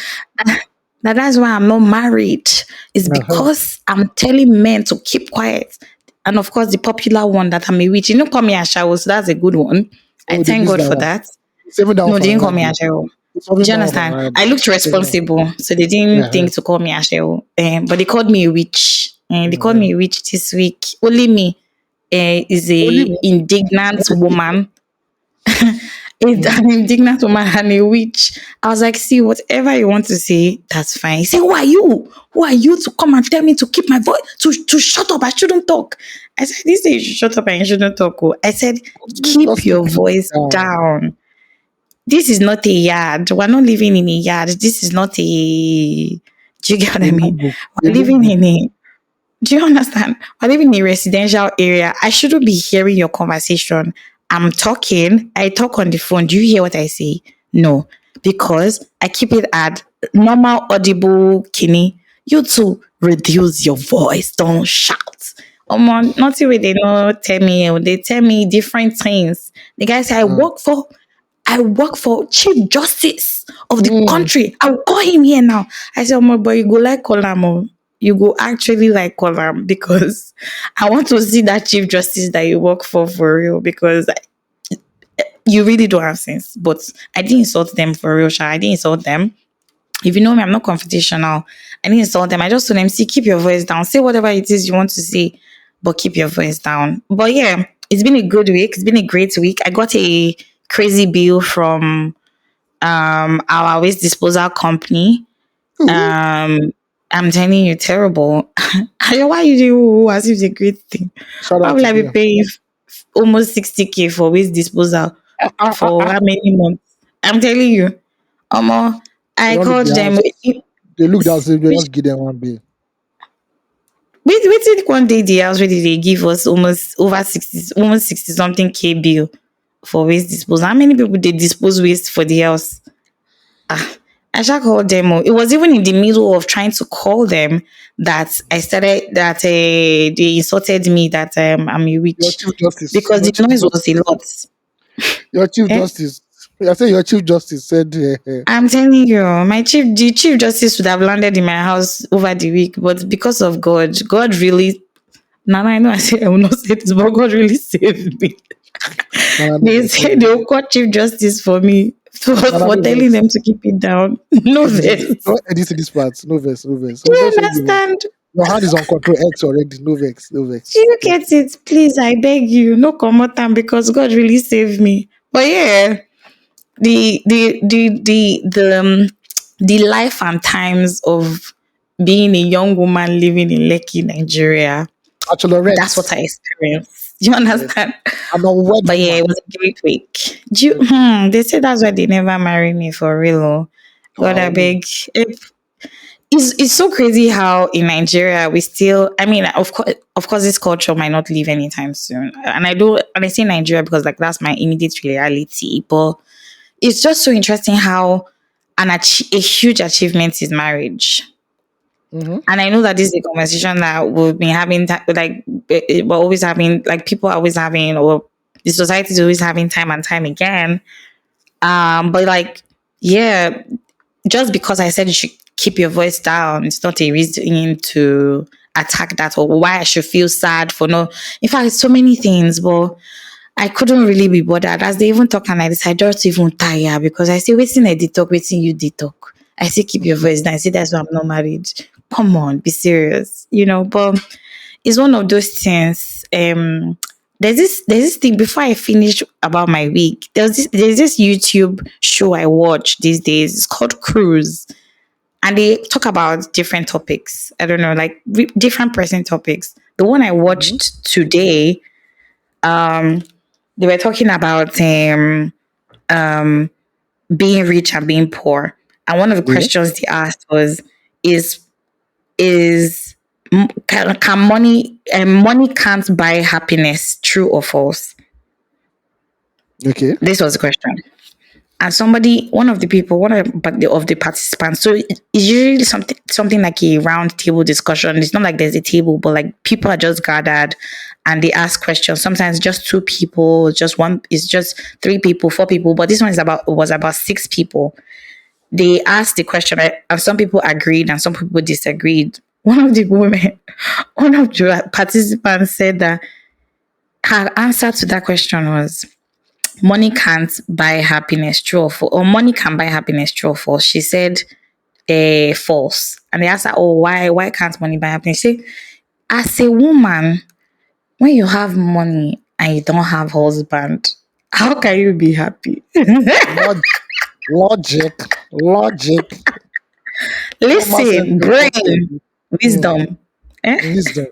that's why I'm not married. It's Uh-huh. because I'm telling men to keep quiet. And of course the popular one that I'm a witch. You know, call me Ashawo, so that's a good one. I Oh, they thank missed God that for one. that. Saving that one No, they for didn't call another me day. Ashewo. Saving Do you that one for understand? another I day. looked Saving that one. responsible, so they didn't Yeah. think to call me Ashewo. But they called me a witch. And they called Uh-huh. me a witch this week. Only me. is Only a indignant one. woman. It's Mm-hmm. an indignant woman and a witch. I was like, see, whatever you want to say, that's fine. He said, who are you? Who are you to come and tell me to keep my voice, to shut up? I shouldn't talk. I said, this say you should shut up and you shouldn't talk. Oh. I said, keep Just to your keep it voice down. down. This is not a yard. We're not living in a yard. This is not a, do you get what A I mean? lookbook. A We're living lookbook. in a, do you understand? I live in a residential area. I shouldn't be hearing your conversation. I'm talking. I talk on the phone. Do you hear what I say? No, because I keep it at normal audible kini. You too reduce your voice. Don't shout. Nothing where they know tell me. They tell me different things. The guy say Mm. I work for Chief Justice of the Mm. country. I will call him here now. I said, oh my boy, you go like call him. Oh. You go actually like call him because I want to see that Chief Justice that you work for real because you really don't have sense. But I didn't insult them for real, Sha. I didn't insult them. If you know me, I'm not confrontational. I didn't insult them. I just told them, see, keep your voice down. Say whatever it is you want to say, but keep your voice down. But yeah, it's been a good week. It's been a great week. I got a crazy bill from our waste disposal company. Ooh. Um I'm telling you, terrible. Why you do as if it's a great thing? Shout Why out will to I be them. paying almost 60K for waste disposal Ah, ah, ah, for ah. how many months? I'm telling you. Um, They I don't look called the them. house. They look down, so they Which just give them one bill. wait, one day the house where they give us almost 60 something K bill for waste disposal. How many people they dispose waste for the house? Ah, I shall call them. Oh. It was even in the middle of trying to call them that I started that they insulted me that I'm a Your witch chief justice. because Your the chief noise was a justice. lot. Your chief Eh? justice. I say your chief justice said. I'm telling you, the chief justice would have landed in my house over the week, but because of God really. Now I know I said I will not say this, but God really saved me. Nana no They vex, no said vex. they'll call chief justice for me Nana for no telling vex. them to keep it down. No verse. Don't edit this part. No vex, no vex. Do No you vex when understand? your hand is on control X already. No vex, no Do vex. you Don't get it? Please, I beg you. No come out time because God really saved me. But yeah, the life and times of being a young woman living in Lekki, Nigeria. That's what bachelorette. I experienced. You Yes. understand? An unwed But yeah, woman. it was a great week. Mm. They say that's why they never marry me for real. Oh. God, I Wow. beg. It's so crazy how in Nigeria we still. I mean, of course, this culture might not leave anytime soon. And I say Nigeria because like that's my immediate reality. But it's just so interesting how a huge achievement is marriage. Mm-hmm. And I know that this is a conversation that we've been having, we're always having, like people are always having, or the society is always having time and time again. But like, yeah, just because I said you should keep your voice down, it's not a reason to attack that or why I should feel sad for no. In fact, so many things, but I couldn't really be bothered. As they even talk and I decided just even tire because I say, waiting I did talk, waiting you did talk. I say keep your voice down. I say that's why I'm not married. Come on, be serious. But it's one of those things. There's this thing before I finish about my week. There's this YouTube show I watch these days. It's called Cruise. And they talk about different topics. I don't know, like different person topics. The one I Mm-hmm. watched today, um, they were talking about um, being rich and being poor. And one of the Yeah. questions they asked was, is is can money can't buy happiness, true or false? Okay. This was the question. And one of the people, one of the participants, so it's usually something like a round table discussion. It's not like there's a table, but like people are just gathered and they ask questions. Sometimes just two people, just one, it's just three people, four people, but this one was about six people. They asked the question, and some people agreed and some people disagreed. One of the participants said that her answer to that question was money can't buy happiness, true or false, or money can buy happiness, true or false. She said false. And they asked her, oh, why can't money buy happiness? She said, as a woman, when you have money and you don't have husband, how can you be happy? Log- logic, logic. Mama sent Listen, a photo. brain, Mm, wisdom. Eh? wisdom.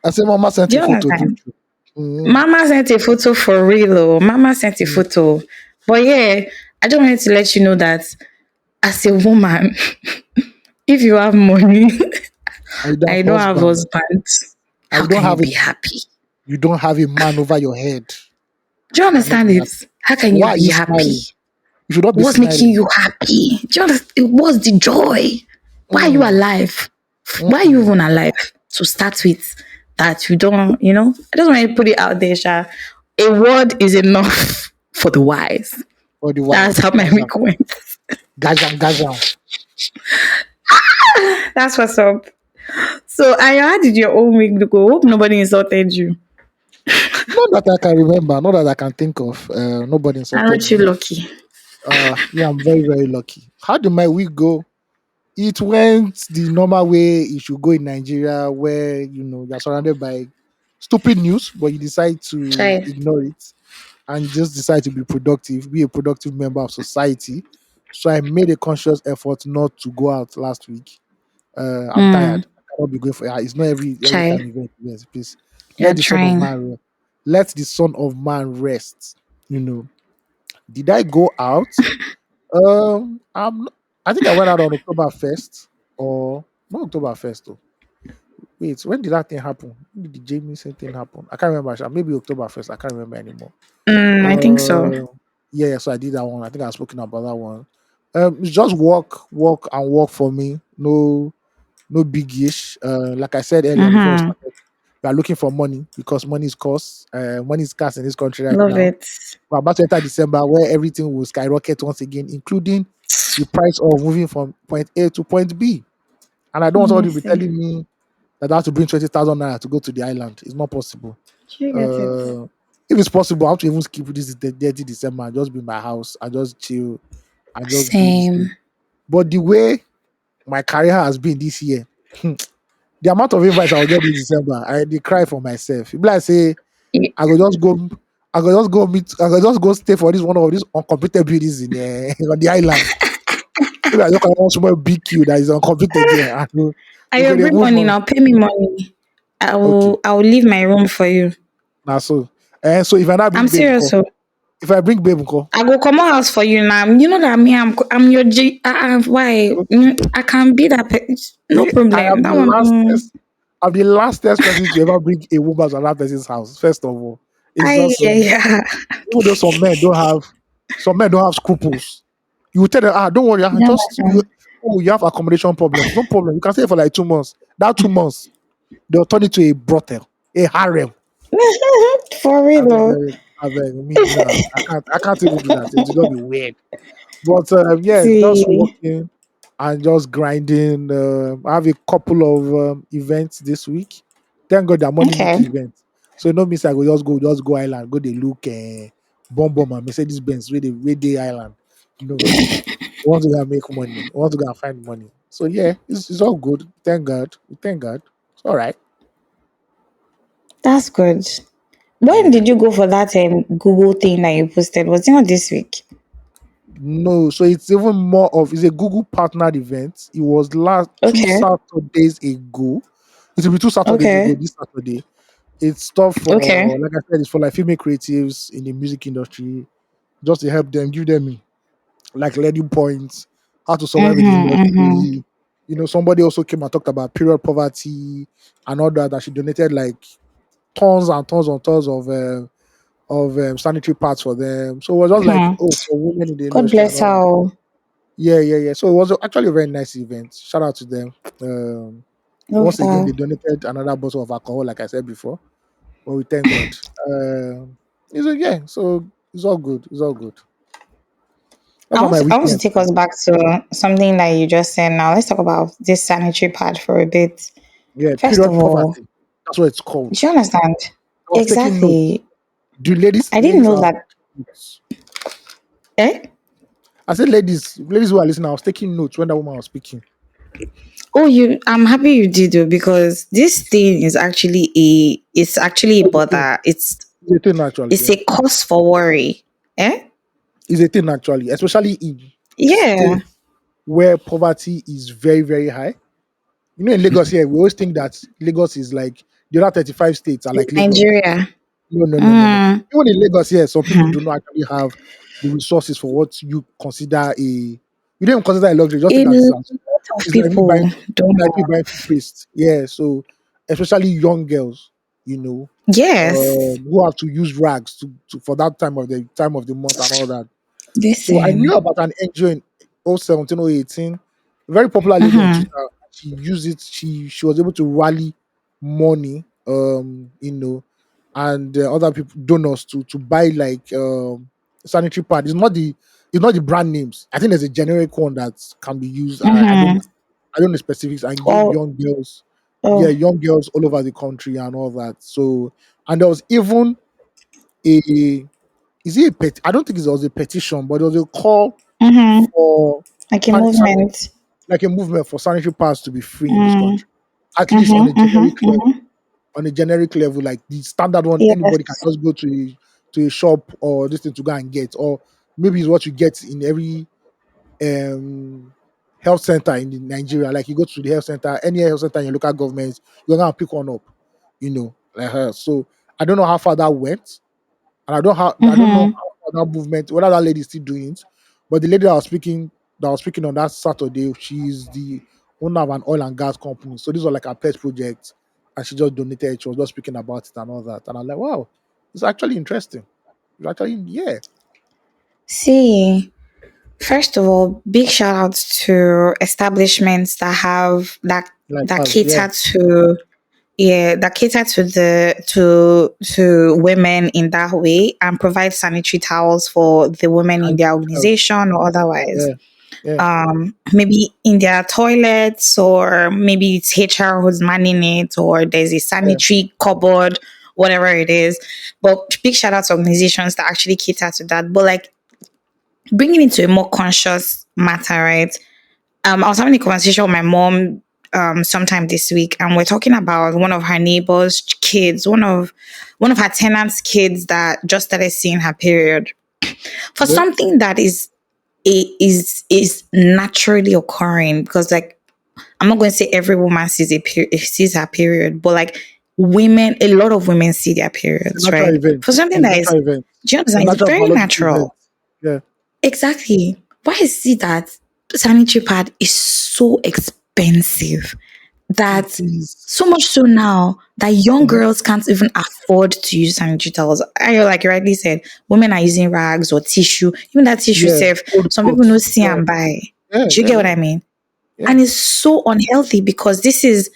I say Mama sent Do a you photo. True, understand? true. Mm, Mama sent a photo for real. Oh. Mama sent a mm. photo. But yeah, I just wanted to let you know that as a woman, if you have money And you don't and have you don't have husband. husband, And how you don't can you have a be happy? you don't have a man over your head. Do you You cannot understand be it? happy. How can you Why are be you happy? smiling? You should not be What's making smiling. you happy? Do you understand? What's the joy? Why are you Mm, alive? Why are you mm-mm. even alive to start with? That you don't, I just want to put it out there, Sha. A word is enough for the wise. For the That's wise. how my week went. Gajam, gajam. That's what's up. So, Aya, how did your own week go? Hope nobody insulted you. Not that I can remember, not that I can think of. Nobody insulted Aren't you me. lucky? Yeah, I'm very, very lucky. How did my week go? It went the normal way it should go in Nigeria, where you're surrounded by stupid news, but you decide to Try. ignore it and just decide to be productive, be a productive member of society. So I made a conscious effort not to go out last week. I'm Mm, tired. I cannot be going for it's not every try. time event. Yes, please You're let the son of trying. man let the son of man rest. Did I go out? I think I went out on October 1st or not October 1st though. Wait, when did that thing happen? When did the Jameson thing happen? I can't remember. Maybe October 1st. I can't remember anymore. I think so. Yeah, so I did that one. I think I've spoken about that one. It's just walk and walk for me. No big-ish. Like I said earlier before we Mm-hmm. started, we are looking for money because money is cost. Money is scarce in this country right Love now. it. We're about to enter December where everything will skyrocket once again, including the price of moving from point A to point B. And I don't want somebody to be Honestly. telling me that I have to bring 20,000 naira to go to the island. It's not possible. You get it. Uh, if it's possible, I have to even skip this 30 December and just be in my house and just chill and just do this thing. Same. But the way my career has been this year, the amount of invites I will get this December, I dey cry for myself. If like say Y- I go just go, I go just go stay for this one of these uncompleted buildings in on the island. Maybe I just can one small BQ that is uncompleted there. And I we go dey agree move money on. now. Pay me money. I Okay, will I will leave my room for you. now so. And so if I not I'm bring babe, serious. nko, So if I bring babe, nko, I go come out house for you now. You know that me, I'm your G. Why? I can be that. No I problem. am That the one. I'm the lastest person to ever bring a woman to another person's house. First of all, it's I just yeah, yeah. even though some men don't have scruples. You will tell them, don't worry, You understand? you have accommodation problems. No problem. You can stay for like 2 months. That 2 months, they'll turn it to a brothel, a harem. For I real. beg, Oh. I beg me, nah, I can't even do that. It will just be weird. But yeah, just See. working and just grinding. I have a couple of events this week. Thank God they're morning Okay. week events. So no means I go just go island, go they look bomb and Mercedes Benz where they island. No. We want to go and make money. We want to go and find money. So yeah, it's all good. Thank God. Thank God. It's all right. That's good. When Yeah. did you go for that Google thing that you posted? Was it not this week? No, so it's even more of it's a Google partnered event. It was last two Okay. Saturdays ago. It will be 2 Saturdays ago Okay. this Saturday. It's stuff Okay. for like I said, it's for like female creatives in the music industry, just to help them, give them like learning points, how to survive in the Mm-hmm. Mm-hmm. industry. Somebody also came and talked about period poverty and all that. That she donated like tons and tons and tons of sanitary pads for them. So it was just like, Hmm. oh, for women in the God industry and bless all her. that. Oh. Yeah, yeah, yeah. So it was actually a very nice event. Shout out to them. Love Once again, that. they donated another bottle of alcohol, like I said before. But we thank God. Yeah, so it's all good. It's all good. That's how my I week want to went. take us back to something that you just said now. Let's talk about this sanitary pad for a bit. Yeah, First of period all, poverty. That's what it's do called. you understand? I was taking notes. Exactly. Do ladies, I didn't ladies, know I was that. taking notes. Eh? I said, ladies who are listening, I was taking notes when that woman was speaking. Oh, you. I'm happy you did though, because this thing is actually a. It's actually a It's a thing. bother. It's a thing actually. It's Yeah, a cause for worry. Eh? it's a thing actually, especially in Yeah. states where poverty is very very high. You know, in Lagos here, we always think that Lagos is like the other 35 states are like Lagos. Nigeria. No, no, no, no, no. Mm. Even in Lagos here, some people Hmm. do not actually have the resources for what you consider a. You don't even consider a luxury. Just A think that lot it's of it's like me buying people don't like me have. buying toothpaste. Yeah, so especially young girls, Yes. who have to use rags for that time of the month and all that. So I knew Listen. about an NGO in 017, 018, a very popular lady on Mm-hmm. Twitter. She used it. She was able to rally money, and other people donors to buy like sanitary pad. It's not the brand names. I think there's a generic one that can be used. Mm-hmm. I don't know specifics, and give Oh, young girls, yeah, oh. young girls all over the country and all that. So, and there was even a is it a pet? I don't think it was a petition, but it was a call Mm-hmm. for Like a pan- san- movement. like a movement for sanitary pads to be free in this Mm. country, at least on a Mm-hmm. generic Mm-hmm. level. Mm-hmm. On a generic level, like the standard one, anybody can Yes. just go to a shop or this thing to go and get, or maybe it's what you get in every um health center in Nigeria. Like you go to the health center, any health center in your local government, you're gonna pick one up, like her. So I don't know how far that went, and I don't know Mm-hmm. how that movement, whether that lady is still doing it. But the lady that was speaking on that Saturday, she's the owner of an oil and gas company. So this was like a pet project, and she just donated. She was just speaking about it and all that. And I'm like, wow, it's actually interesting. It's actually, yeah, See, first of all, big shout outs to establishments that have like that us, yeah, cater to, yeah, that cater to women in that way and provide sanitary towels for the women in and their uh, organization or otherwise. yeah, yeah, Maybe in their toilets, or maybe it's HR who's manning it, or there's a yeah. sanitary cupboard, whatever it is. But big shout out to organizations that actually cater to that. But like, bringing it to a more conscious matter, right? I was having a conversation with my mom sometime this week, and we're talking about one of her neighbors' kids, one of her tenants' kids that just started seeing her period for Yeah. something that is naturally occurring. Because like, I'm not going to say every woman sees her period, but like, women, a lot of women see their It's a periods, natural right? event. For something It's a that is, natural event. do you It's a understand? It's natural very biological event. natural. Yeah. Exactly. Why is it that sanitary pad is so expensive, It that is. so much so now that young Mhm. girls can't even afford to use sanitary towels? I, like you rightly said, women are using rags or tissue. Even that tissue Yeah. safe, Old some people no clothes. see Yeah. and buy. Yeah. Do you Yeah. get what Yeah. I mean? Yeah. And it's so unhealthy, because this is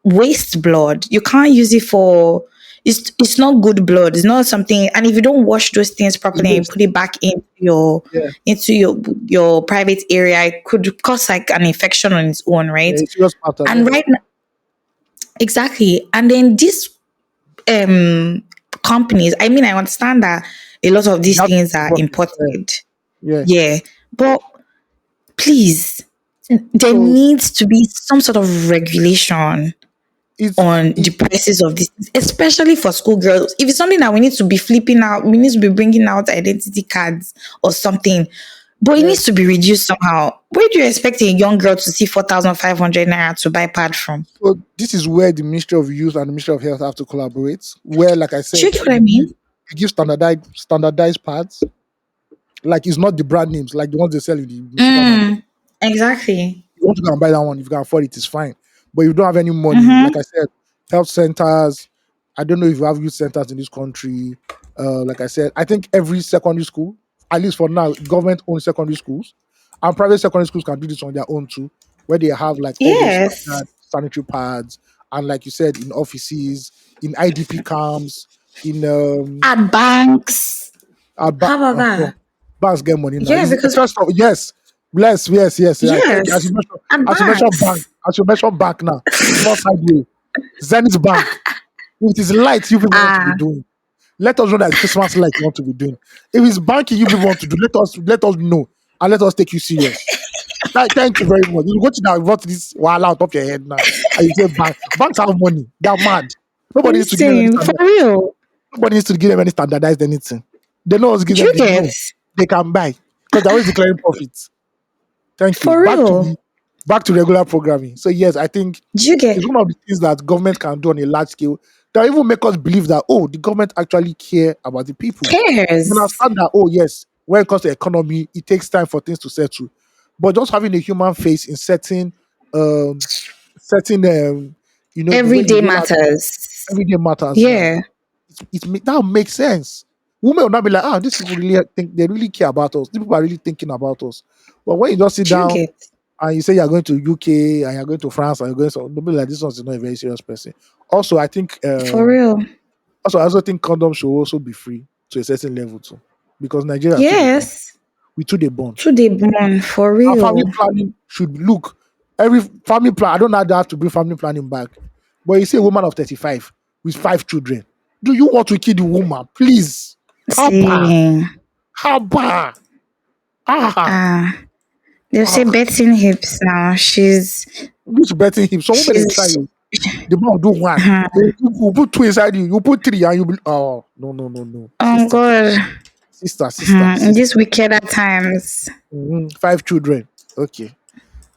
waste blood. You can't use it for, it's not good blood. It's not something. And if you don't wash those things It's properly and put waste. it back into your Yeah. into your your private area, it could cause like an infection on its own, Yeah. right? It's serious pattern. And Yeah. right now, exactly. And then these um companies, I mean, I understand that a lot of You these have to things are import it. Yeah. imported. Yeah. Yeah. But please, there So needs to be some sort of regulation it's on the it. prices of this, especially for schoolgirls. If it's something that we need to be flipping out, we need to be bringing out identity cards or something, but it Yeah. needs to be reduced somehow. Where do you expect a young girl to see 4,500 naira to buy pad from? So this is where the Ministry of Youth and the Ministry of Health have to collaborate. Where, like I Do you said, get what I mean? you give standardized pads. Like it's not the brand names, like the ones they sell in the supermarket. Mm, exactly. You want to go and buy that one, if you can afford it, it's fine. But if you don't have any money, like Mm-hmm. I said, health centers. I don't know if you have youth centers in this country. Like I said, I think every secondary school, at least for now, government-owned secondary schools and private secondary schools can do this on their own too, where they have like all those Yes. standard sanitary pads, and like you said, in offices, in IDP camps, in At banks. How about well, that? banks get money now. Yeah, Is because first of yes, bless, yes, yes. Yeah. Thank you. yes, at As you mentioned bank, banks. as you mentioned bank now, small sideway, Zenith Bank. If it is light you people want to be Ah, doing, let us know that it's Christmas light you want to be doing. If it's banking you people want to do, let us know and let us take you serious. Thank you very much. You go to now what this while out of your head now. And you say banks have money. They're mad. Nobody I'm needs to give them any saying for standard. real. Nobody needs to give them any standardized anything. They know what to give Do them. you They get know they can buy because they're always declaring profits. Thank you. for real? Back to regular programming. So yes, I think Do you get it's one of the things that government can do on a large scale that even make us believe that the government actually care about the people. We cares? understand that yes, when it comes to economy, it takes time for things to settle. But just having a human face in um certain the way you Every day roll out matters. everyday matters now. Yeah. That makes sense. Women will not be like, these people really think they really care about us. These people are really thinking about us. But when you just sit Do you down get and you say you're going to UK and you're going to France and you're going to they'll be like this one's not a very serious person. Also, I think for real? I also think condoms should also be free to a certain level too. Because Nigeria too they born. Yes. We too they born. To the bone for Our family real. planning should look every family plan. I don't know how to bring family planning back. But you see a woman of 35 with 5 children. Do you want to kill the woman? Please. Haba. See, Haba. Ah. ah, they'll say Ah. betting hips now. This betting him. Some women they try She's you. The man will do one. You put two inside you. You put three and you be no. oh God. In Sister. these wickeder times. 5 children. Okay.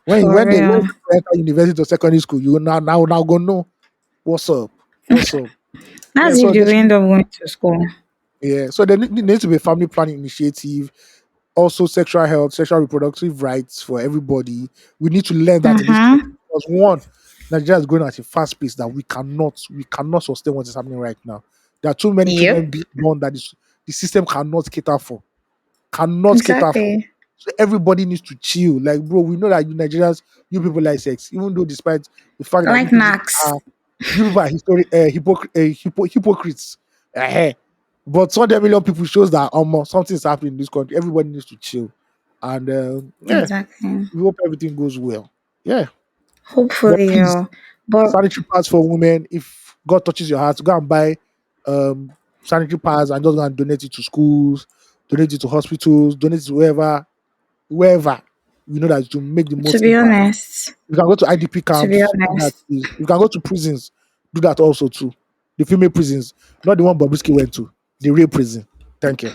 For When real. you enter university or secondary school, you now go know what's up. What's up? Yeah, That's if so they this will end up going to school. yeah, so there needs to be a family planning initiative, also sexual health, sexual reproductive rights for everybody. We need to learn that in this country Mm-hmm. because one, Nigeria is going at a fast pace that we cannot sustain what is happening right now. There are too many children Yep. being born that the system cannot cater for. Cannot cater for. Exactly. So everybody needs to chill. Like, bro, we know that you Nigerians, you people like sex, even though despite the fact that Like Max. you people are hypocrites. Eh. But 200 million people shows that something is happening in this country. Everybody needs to chill. And yeah, Exactly. we hope everything goes well. Yeah. But Hopefully, please, but sanitary pads for women. If God touches your heart, go and buy um sanitary pads and just go and donate it to schools, donate it to hospitals, donate it to wherever you know that to make the to most be impact. honest, You can go to IDP to be camps, do that honest, please. You can go to prisons, do that also too. The female prisons, not the one Bobrisky went to, the real prison. Thank you.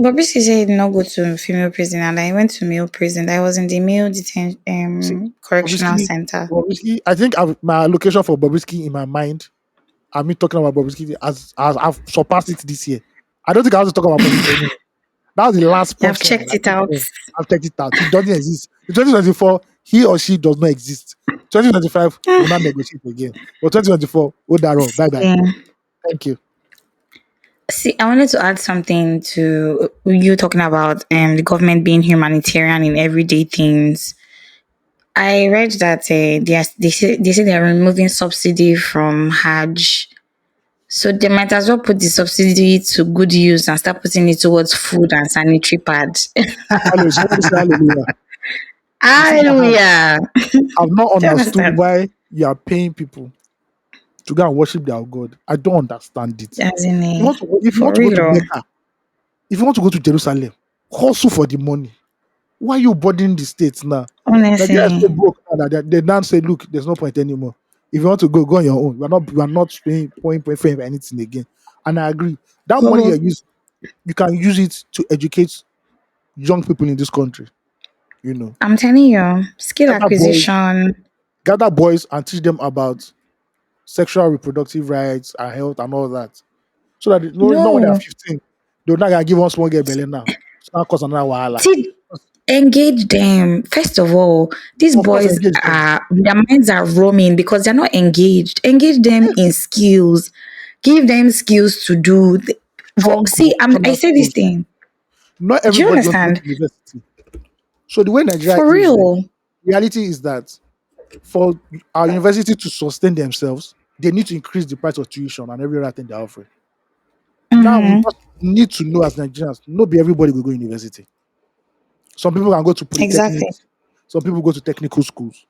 Bobrisky said he did not go to female prison and I went to male prison. I was in the male detention See, correctional Bobrisky, center. I think my allocation for Bobrisky in my mind, I mean talking about Bobrisky as I've surpassed it this year. I don't think I have to talk about politics anymore. That was the last You have punchline. checked it out. I've checked it out. It doesn't exist. In 2024, he or she does not exist. 2025, we'll not negotiate again. But 2024, Odaro, bye bye. Yeah. Thank you. See, I wanted to add something to you talking about the government being humanitarian in everyday things. I read that they say they are removing subsidy from Hajj. So they might as well put the subsidy to good use and start putting it towards food and sanitary pads. Hallelujah. Somebody say hallelujah. You see, Hallelujah. I've not Do you understood understand? why you are paying people to go and worship their God. I don't understand it. As in, If you for want to go to real. Mecca, if you want to go to Jerusalem, hustle for the money. Why are you burdening the states now? Nigeria is so Honestly, broke now that they now say, look, there's no point anymore. If you want to go on your own. We are not paying point for anything again. And I agree. That money oh, you can use it to educate young people in this country. You know, I'm telling you, skill gather boys, acquisition. gather boys and teach them about sexual reproductive rights and health and all that. So that not when they're No, 15, they're not gonna give one small girl belly now. It's not cause another wahala. see, engage them. First of all, these Of course, boys engage them. are their minds are roaming because they're not engaged. Engage them in Yes, skills. Give them skills to do. strong See, I vocational say this skills. thing. Not Do you everybody wants to go to understand? university. So the way Nigeria For is, real. reality is that for our university to sustain themselves, they need to increase the price of tuition and every other thing they're offering. Now we Mm-hmm. just need to know as Nigerians, not be everybody will go university. Some people can go to Exactly. polytechnics, some people go to technical schools.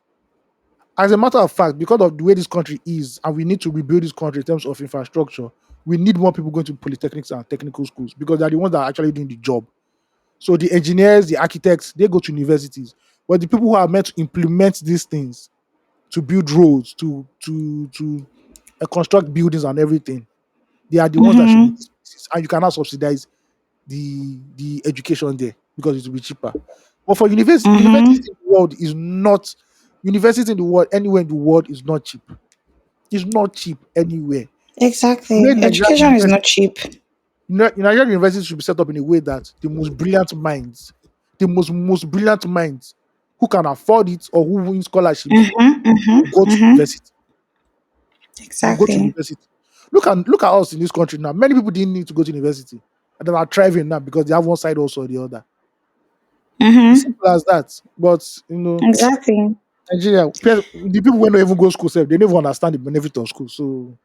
As a matter of fact, because of the way this country is, and we need to rebuild this country in terms of infrastructure, we need more people going to polytechnics and technical schools because they're the ones that are actually doing the job. So the engineers, the architects, they go to universities. But the people who are meant to implement these things, to build roads, to construct buildings and everything, they are the ones that should be Mm-hmm. these places. And you cannot subsidize the education there because it will be cheaper. But for universities Mm-hmm. in the world is not universities in the world anywhere in the world is not cheap. It's not cheap anywhere. The way Exactly. Nigerian Education is university, not cheap. Nigerian universities should be set up in a way that the most brilliant minds, the most brilliant minds who can afford it or who win scholarships Mm-hmm. will go Mm-hmm. to Mm-hmm. university. Will go to Exactly. university. Look at us in this country now. Many people didn't need to go to university and they are thriving now because they have one side also or the other. It's Mm-hmm. simple as that. But Exactly. Nigeria, the people who don't even go school, they don't even understand the benefit of school. So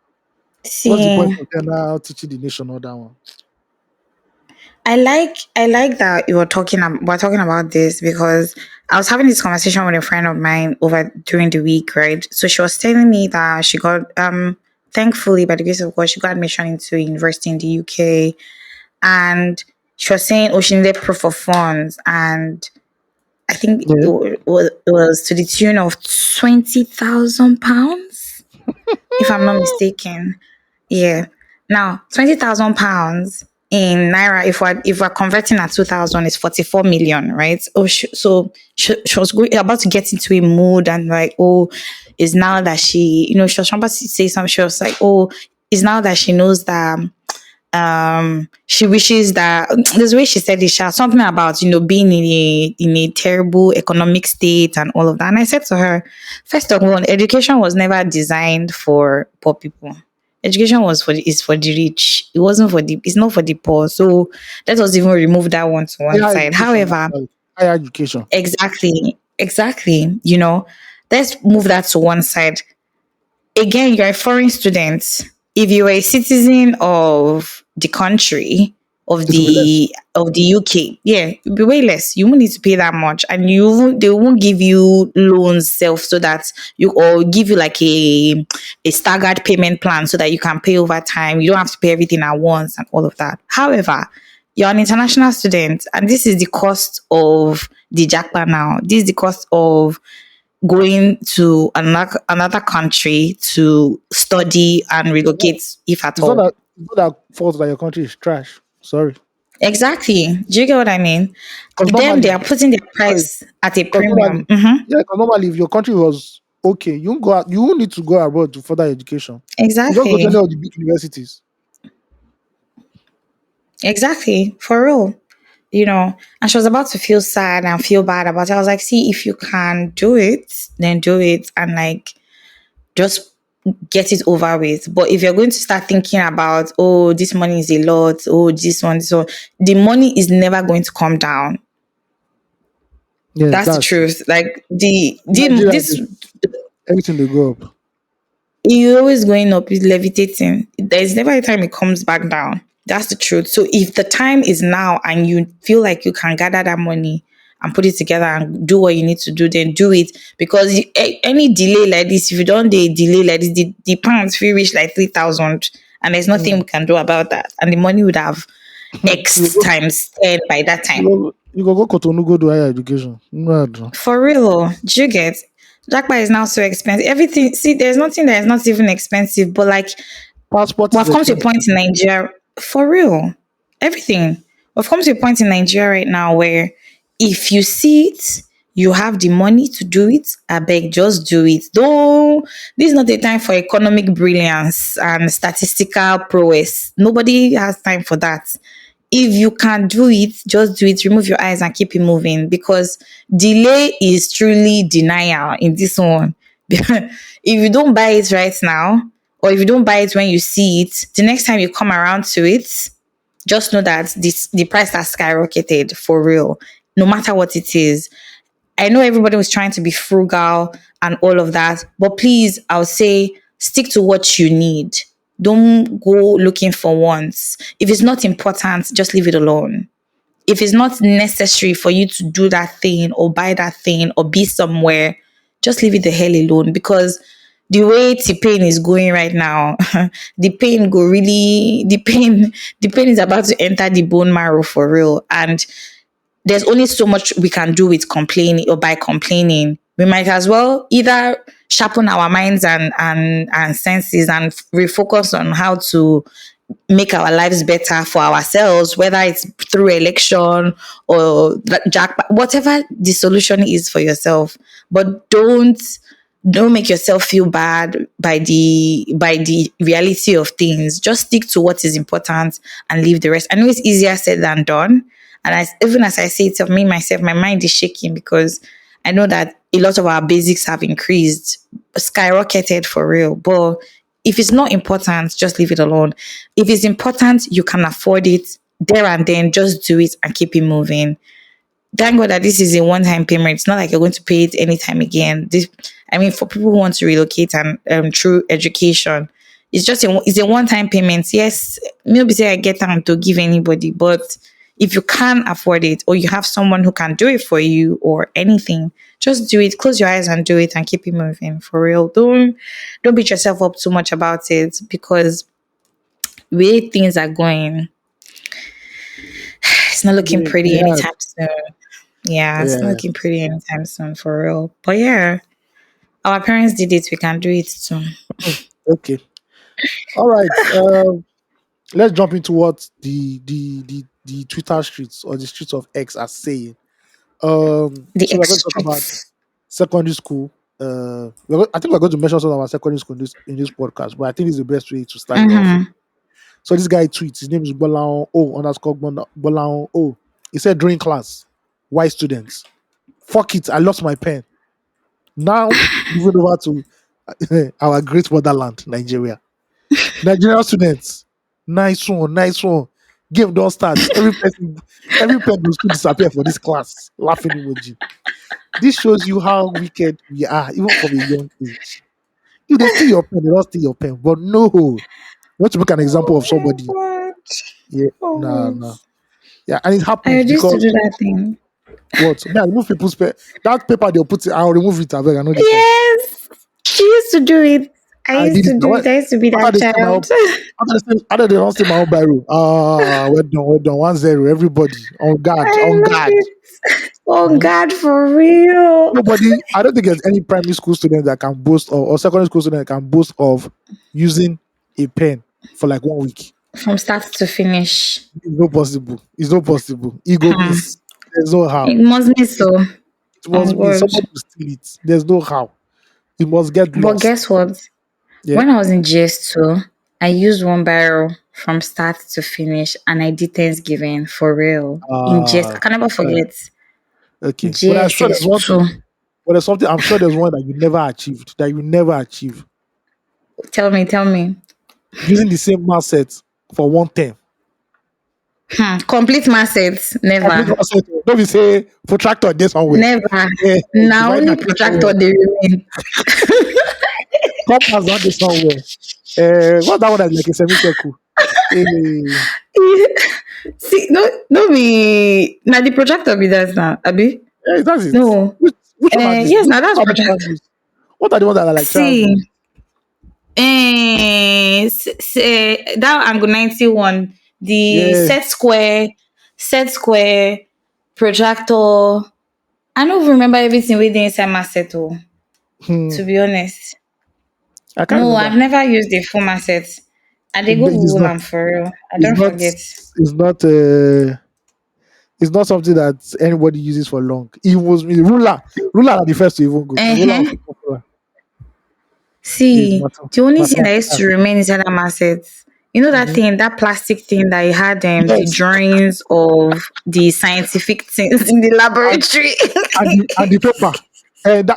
what's the point See, of them now teaching the nation all that one? I like that we're talking about this because I was having this conversation with a friend of mine over during the week, right? So she was telling me that she got thankfully by the grace of God she got admission into a university in the UK, and she was saying, oh, she needed proof of funds, and I think Yeah. it was to the tune of £20,000, if I'm not mistaken. Yeah. Now, £20,000 in naira, if we're converting at 2,000, is 44 million, right? Oh, she was about to get into a mood and like, oh, is now that she was about to say something. She was like, oh, is now that she knows that she wishes that there's a way she said it, something about being in a terrible economic state and all of that. And I said to her, first of all, education was never designed for poor people. Education is for the rich. It's not for the poor. So let us even remove that one to one Higher side. education, However, actually. Higher education. exactly, let's move that to one side. Again, you're a foreign student. If you were a citizen of the country, of It will be less. the UK, yeah, it'll be way less. You won't need to pay that much, and they won't give you loans self so that you or give you like a staggered payment plan so that you can pay over time. You don't have to pay everything at once and all of that. However, you're an international student, and this is the cost of the jackpot now. This is the cost of going to another country to study and It's not, relocate, if at it's not all. that it's not that fault that your country is trash. Sorry. Exactly. Do you get what I mean? Because Them, they normally, are putting their sorry, price at a because premium. normally, yeah, because normally if your country was okay, you won't go out, you won't need to go abroad to further education. You just go to any Exactly. of the big universities. Exactly. For real. And she was about to feel sad and feel bad about it. I was like, see, if you can do it, then do it. And like, just get it over with. But if you're going to start thinking about, oh, this money is a lot, oh, this one, the money is never going to come down. Yeah, That's the that's true. truth. Like the Nigeria, this everything they go up. is always going up, is levitating. There's never a time it comes back down. That's the truth. So if the time is now and you feel like you can gather that money and put it together and do what you need to do, then do it. Because any delay like this, if you don't delay like this, the pounds will reach like 3,000, and there's nothing we Mm. can do about that. And the money would have You X go, times 10 by that you time. go, you go Cotonou, go do higher education. Mad. For real, do you get? Jackpot is now so expensive. Everything, see, there's nothing that is not even expensive, but like Passport is we've come to a expensive. point in Nigeria, for real, everything. We've come to a point in Nigeria right now where if you see it, you have the money to do it, I beg, just do it. Though this is not a time for economic brilliance and statistical prowess. Nobody has time for that. If you can do it, just do it. Remove your eyes and keep it moving, because delay is truly denial in this one. If you don't buy it right now, or if you don't buy it when you see it, the next time you come around to it, just know that the price has skyrocketed for real, no matter what it is. I know everybody was trying to be frugal and all of that, but please, I'll say stick to what you need. Don't go looking for wants. If it's not important, just leave it alone. If it's not necessary for you to do that thing or buy that thing or be somewhere, just leave it the hell alone, because the way T-Pain is going right now, the pain is about to enter the bone marrow for real. And there's only so much we can do with complaining or by complaining. We might as well either sharpen our minds and senses and refocus on how to make our lives better for ourselves, whether it's through election or jack, whatever the solution is for yourself. But don't make yourself feel bad by the reality of things. Just stick to what is important and leave the rest. I know it's easier said than done. And even as I say it of me myself, my mind is shaking because I know that a lot of our basics have increased, skyrocketed for real. But if it's not important, just leave it alone. If it's important, you can afford it there and then, just do it and keep it moving. Thank God that this is a one-time payment. It's not like you're going to pay it anytime again. I mean, for people who want to relocate and through education, it's a one-time payment. Yes, maybe say I get time to give anybody, but if you can't afford it or you have someone who can do it for you or anything, just do it. Close your eyes and do it and keep it moving for real. Don't beat yourself up too much about it because the way things are going, it's not looking pretty Yeah, anytime soon. Yeah, it's not yeah. looking pretty anytime soon for real. But yeah, our parents did it. We can do it too. Okay. All right. Let's jump into what the Twitter streets or the streets of X are saying. The So we're going to talk about extremes. secondary school. I think we're going to mention some of our secondary school in this podcast, but I think it's the best way to start it off. Mm-hmm. So this guy tweets. His name is Bolao O underscore Bolao O. He said during class, "Why students? Fuck it, I lost my pen. Now moving over to our great motherland, Nigeria. Nigerian students, nice one, nice one. Game don't start. Every pen will still disappear for this class. Laughing emoji. This shows you how wicked we are, even from a young age. If they steal your pen, they don't steal your pen. But no, you want to make an example of Oh somebody. my god. Yeah, nah, Oh. nah. Yeah, and it I happens used to do because that thing. what? Me, I remove people's pen. That paper they'll put it, I'll remove it. I beg, I know this one. Yes. She used to do it. I I used did it. to Now, do it. I used to be after that they steal my own, child. after they don't steal my own biro. Well done. 1-0. Everybody on guard, I on love guard. it. Oh Mhm. God, for real. Nobody, I don't think there's any primary school student that can boast or secondary school student that can boast of using a pen for like 1 week. From start to finish. It's not possible. It's not possible. Ego Hmm. miss. There's no how. It must be so. It On must be God. somebody will steal it. There's no how. It must get But lost. guess what? Yeah. When I was in GS2, I used one barrel from start to finish and I did Thanksgiving for real. In GS, I can never Right. forget. Okay. But I'm sure there's one GSS2. thing. But there's something I'm sure there's one that you never achieved. That you never achieve. Tell me. Using the same math set for one term. Complete math sets. Complete Never. math set. Don't be say protractor there somewhere. Never. Yeah, Now divider only there somewhere. protractor they remain. Compass not there somewhere. What's that one that's like a semicircle? Eh, See, no be now the protractor be that now, Abi. that's it. No. Which one are these? Yes, Which now that's one are the protractor. triangles? What are the ones that are like See, triangles? that angle 91, the Yeah. set square, protractor. I don't remember everything within inside my set, oh, Hmm. to be honest. I can't No, I've remember. never used the full set. I they go It's Google not. am for real. I It's don't not. forget. It's not. It's not something that anybody uses for long. It was me. Ruler. Ruler are the first to even go. Ruler was Uh-huh. so popular. Is See, the only thing that used mathematical. to remain inside that market, you know that Mhm. thing, that plastic thing that you had the Yes, drawings of the scientific things in the and laboratory the paper. That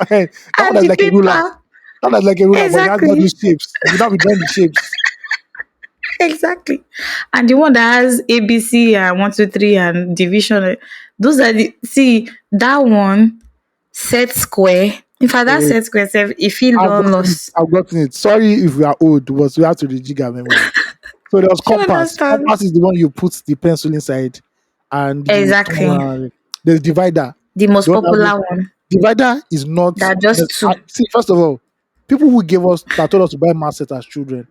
one and is the like a ruler. paper. That one is like a ruler, but it has all Exactly. these shapes. You now be drawing the shapes. Exactly. And the one that has ABC and 1, 2, 3 and division. Those are the see that one set square. In fact, that Eh, set square self, if you I've don't gotten it. lost. I've gotten it. Sorry if we are old, but we have to rejig our memory. So there was Do you compass. understand? Compass is the one you put the pencil inside, and you turn Exactly. around. There's divider. The most The one that popular one. divider is not. That just two. See, first of all, people who gave us that told us to buy math set as children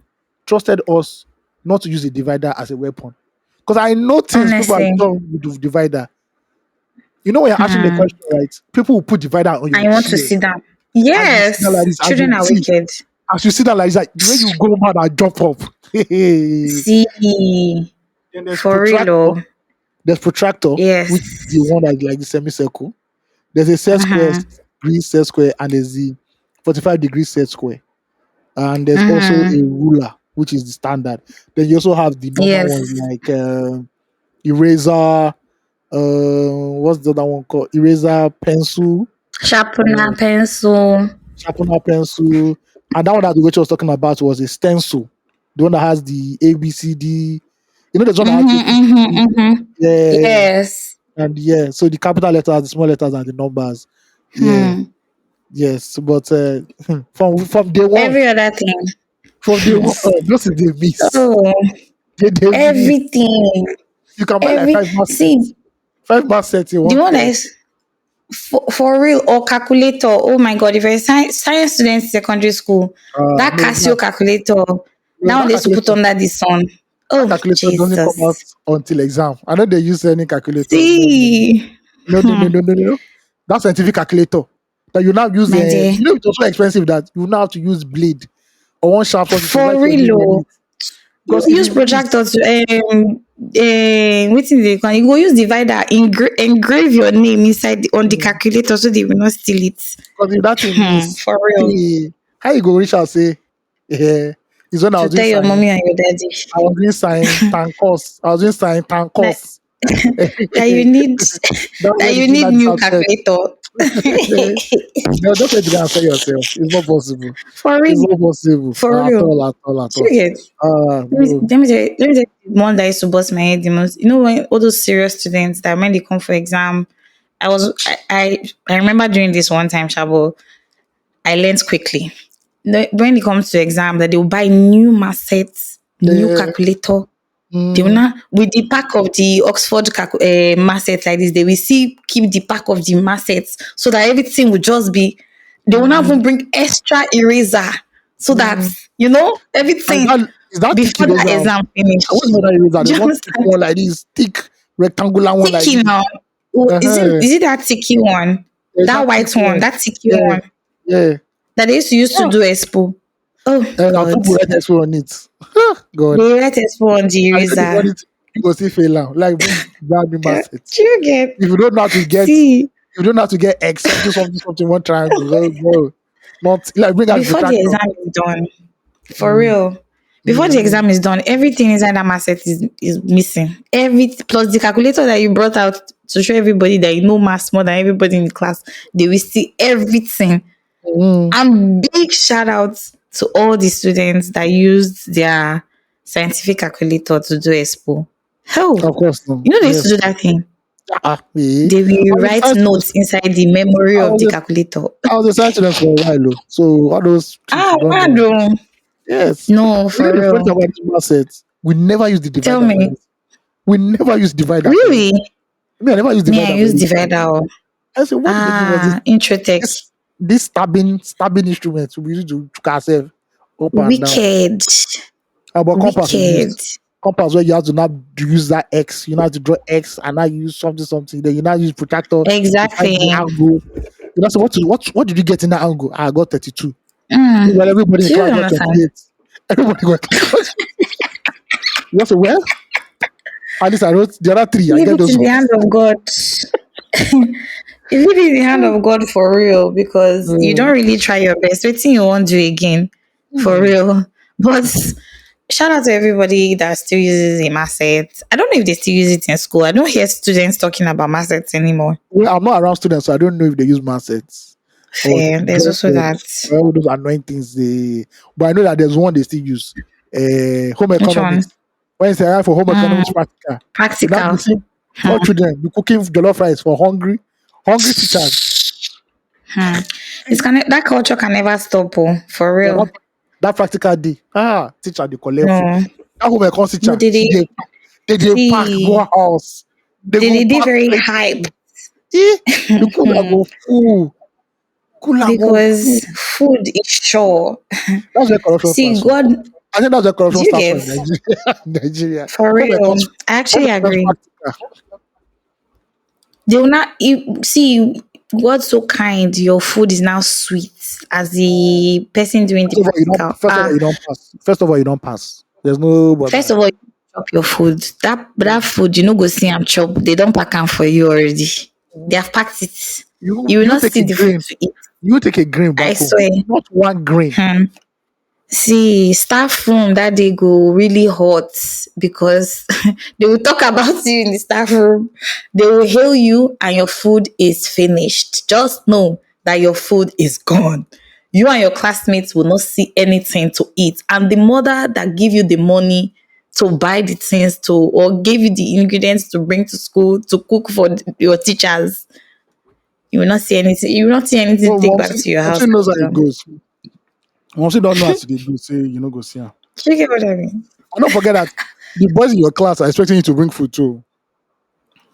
trusted us not to use a divider as a weapon. Because I noticed people are Honestly. done with the divider. You know when you're answering the Hmm. question, right? People will put divider on your I want to chair. sit down. As you sit down like Yes, this, as children you are see, wicked. as you sit down like this, like the way you go mad and jump up. Then See, there's for real. protractor. Oh. There's protractor, which is the Yes. one that's like the semicircle. There's a set square, Mm-hmm. 6 degree set square, and there's the 45-degree set square. And there's also a Mm-hmm. ruler, which is the standard. Then you also have the normal ones Yes. like eraser. What's the other one called? Eraser, pencil, Sharpener, uh, pencil. sharpener, pencil. And that one that Rachel was talking about was a stencil, the one that has the A B C D. You know, there's one that has Mm-hmm, mm-hmm, mm-hmm. yeah, Yes. and yeah. So the capital letters, the small letters, and the numbers. Yeah, Hmm. yes. But from day one, Every other thing. from day one, this is the miss. Oh, They miss. everything. You can buy like Every 5 mass sets. see 5 mass sets in the one one that time. is for real or calculator. Oh my god! If you're a science student in secondary school, that No, Casio calculator, no, that one they used to put under the sun. that Oh calculator doesn't come out Jesus! until exam. I know they use any calculator. No, no, See, no, no, no, no, no, no. That scientific calculator that you now use. my dear, It's also expensive that you now have to use blade or one sharp something to for write your name real. on Oh, it. Because if use you projector miss, to wetin dey call you go use divider engrave your name inside on the calculator so they will not steal it. because if that thing miss, For real. hey, how you go reach out say, yeah, it's when I To was doing tell your sign. mommy and your daddy I was doing sign tankos. I was doing sign that tankos. that you need That's that when the you thing need that new disappeared. calculator. No, don't try to go and sell yourself. It's not possible. For It's real. not possible. For At real. all, at all, at all. You get No. let me tell you the one that used to bust my head the most. You know when all those serious students that when they come for exam, I remember doing this one time, Shabo. I learned quickly. When it comes to exam, that they will buy new math sets, new Uh, calculator. They will mm, not with the pack of the Oxford math sets like this. They will see keep the pack of the math sets so that everything will just be. They will not mm, even bring extra eraser so that mm. And everything is that thick before that eraser? exam I finish. always know that eraser. Do There's you one thick understand? one like this, thick rectangular one like Ticky this. now. Oh, Uh-huh. is it that ticky one? There's That that thick white one, one. that ticky Yeah, one yeah. that they used to use to Ah, do expo. Oh and I God. put red expo on it. God. They write expo on the I said the eraser. money to go see fail now. Like bring brand new Do mass. you get If you don't know how to get, see you don't know how to get X something something something one triangle. Oh, bro. Not like bring out before the protractor. exam is done? For Mm, real. Before the mm, exam is done, everything inside that math set is missing. Every plus the calculator that you brought out to show everybody that you know maths more than everybody in the class. They will see everything. mm. And big shout out to all the students that used their scientific calculator to do expo. Hell, Of course, no. they used to Yes. do that thing. Eh. They will I was a write science student. notes inside the memory I of was the a, calculator. I was a science student for a while, though. So all those trips Ah, we don't know. Wado. Yes. No, You know for the funny thing real. about this math set, we never use the Tell divider for me. anything. We never use divider for Really? anything. I mean, I never use Me, I divider for use anything. divider. Oh. I said, what did they give us Ah, Introtech. this stabbing instrument we use to chook ourselves up and down? Wicked. About compass we Wicked. use. Compass where you have to now use that X, you know how to draw X and now use something. Then you now use protractor to find Exactly. the angle. You know, so what did you get in that angle? I got 32. Well, Mm. everybody in Do the you class got understand? 28. Everybody got you say, well, at least I wrote the other three. I Leave get it those in the ones. hand of God. You leave it in the hand of God for real because you don't Mm, really try your best. Waiting you won't do again for mm. real. But shout out to everybody that still uses a masset. I don't know if they still use it in school. I don't hear students talking about massets anymore. Well, I'm not around students, so I don't know if they use math sets or Fair. There's also drafted that. or all those annoying things. But I know that there's one they still use. Home Which one? economics. When it's for home Mm, economics practical, you now be practical. seeing all Hmm. children be cooking jollof rice for hungry teachers. Hmm. That culture can never stop. Oh, for Yeah, real. that practical day. Teacher they collect food. No. That home econ No, teacher, they pack go see house. They go they pack very hype. plenty. Eh, the cooler go full. Cooler go full. Because food is sure. That's where corruption See, starts from. God, I think that's where do corruption you starts from get in Nigeria. Nigeria. for Home real? econs I home actually econs agree. practical. They will not you, see what's so kind. Your food is now sweet as the person doing the practical. First of all, you don't pass. First of all, you don't pass. There's no First bother. of all, you chop your food. That food, you know, go see and chop. They don't pack am for you already. They have packed it. You will You not take see a the food grain. to eat. You take a grain I back home. swear. Not one grain. See, staff room that day go really hot because they will talk about you in the staff room. They will hail you and your food is finished. Just know that your food is gone. You and your classmates will not see anything to eat. And the mother that give you the money to buy the things to or gave you the ingredients to bring to school to cook for your teachers, you will not see anything. You will not see anything to Oh, take back to your Momsy house. knows how it goes. Momsy don't know how to do. Say you know go see her. Do you get what I mean? And don't forget that the boys in your class are expecting you to bring food too.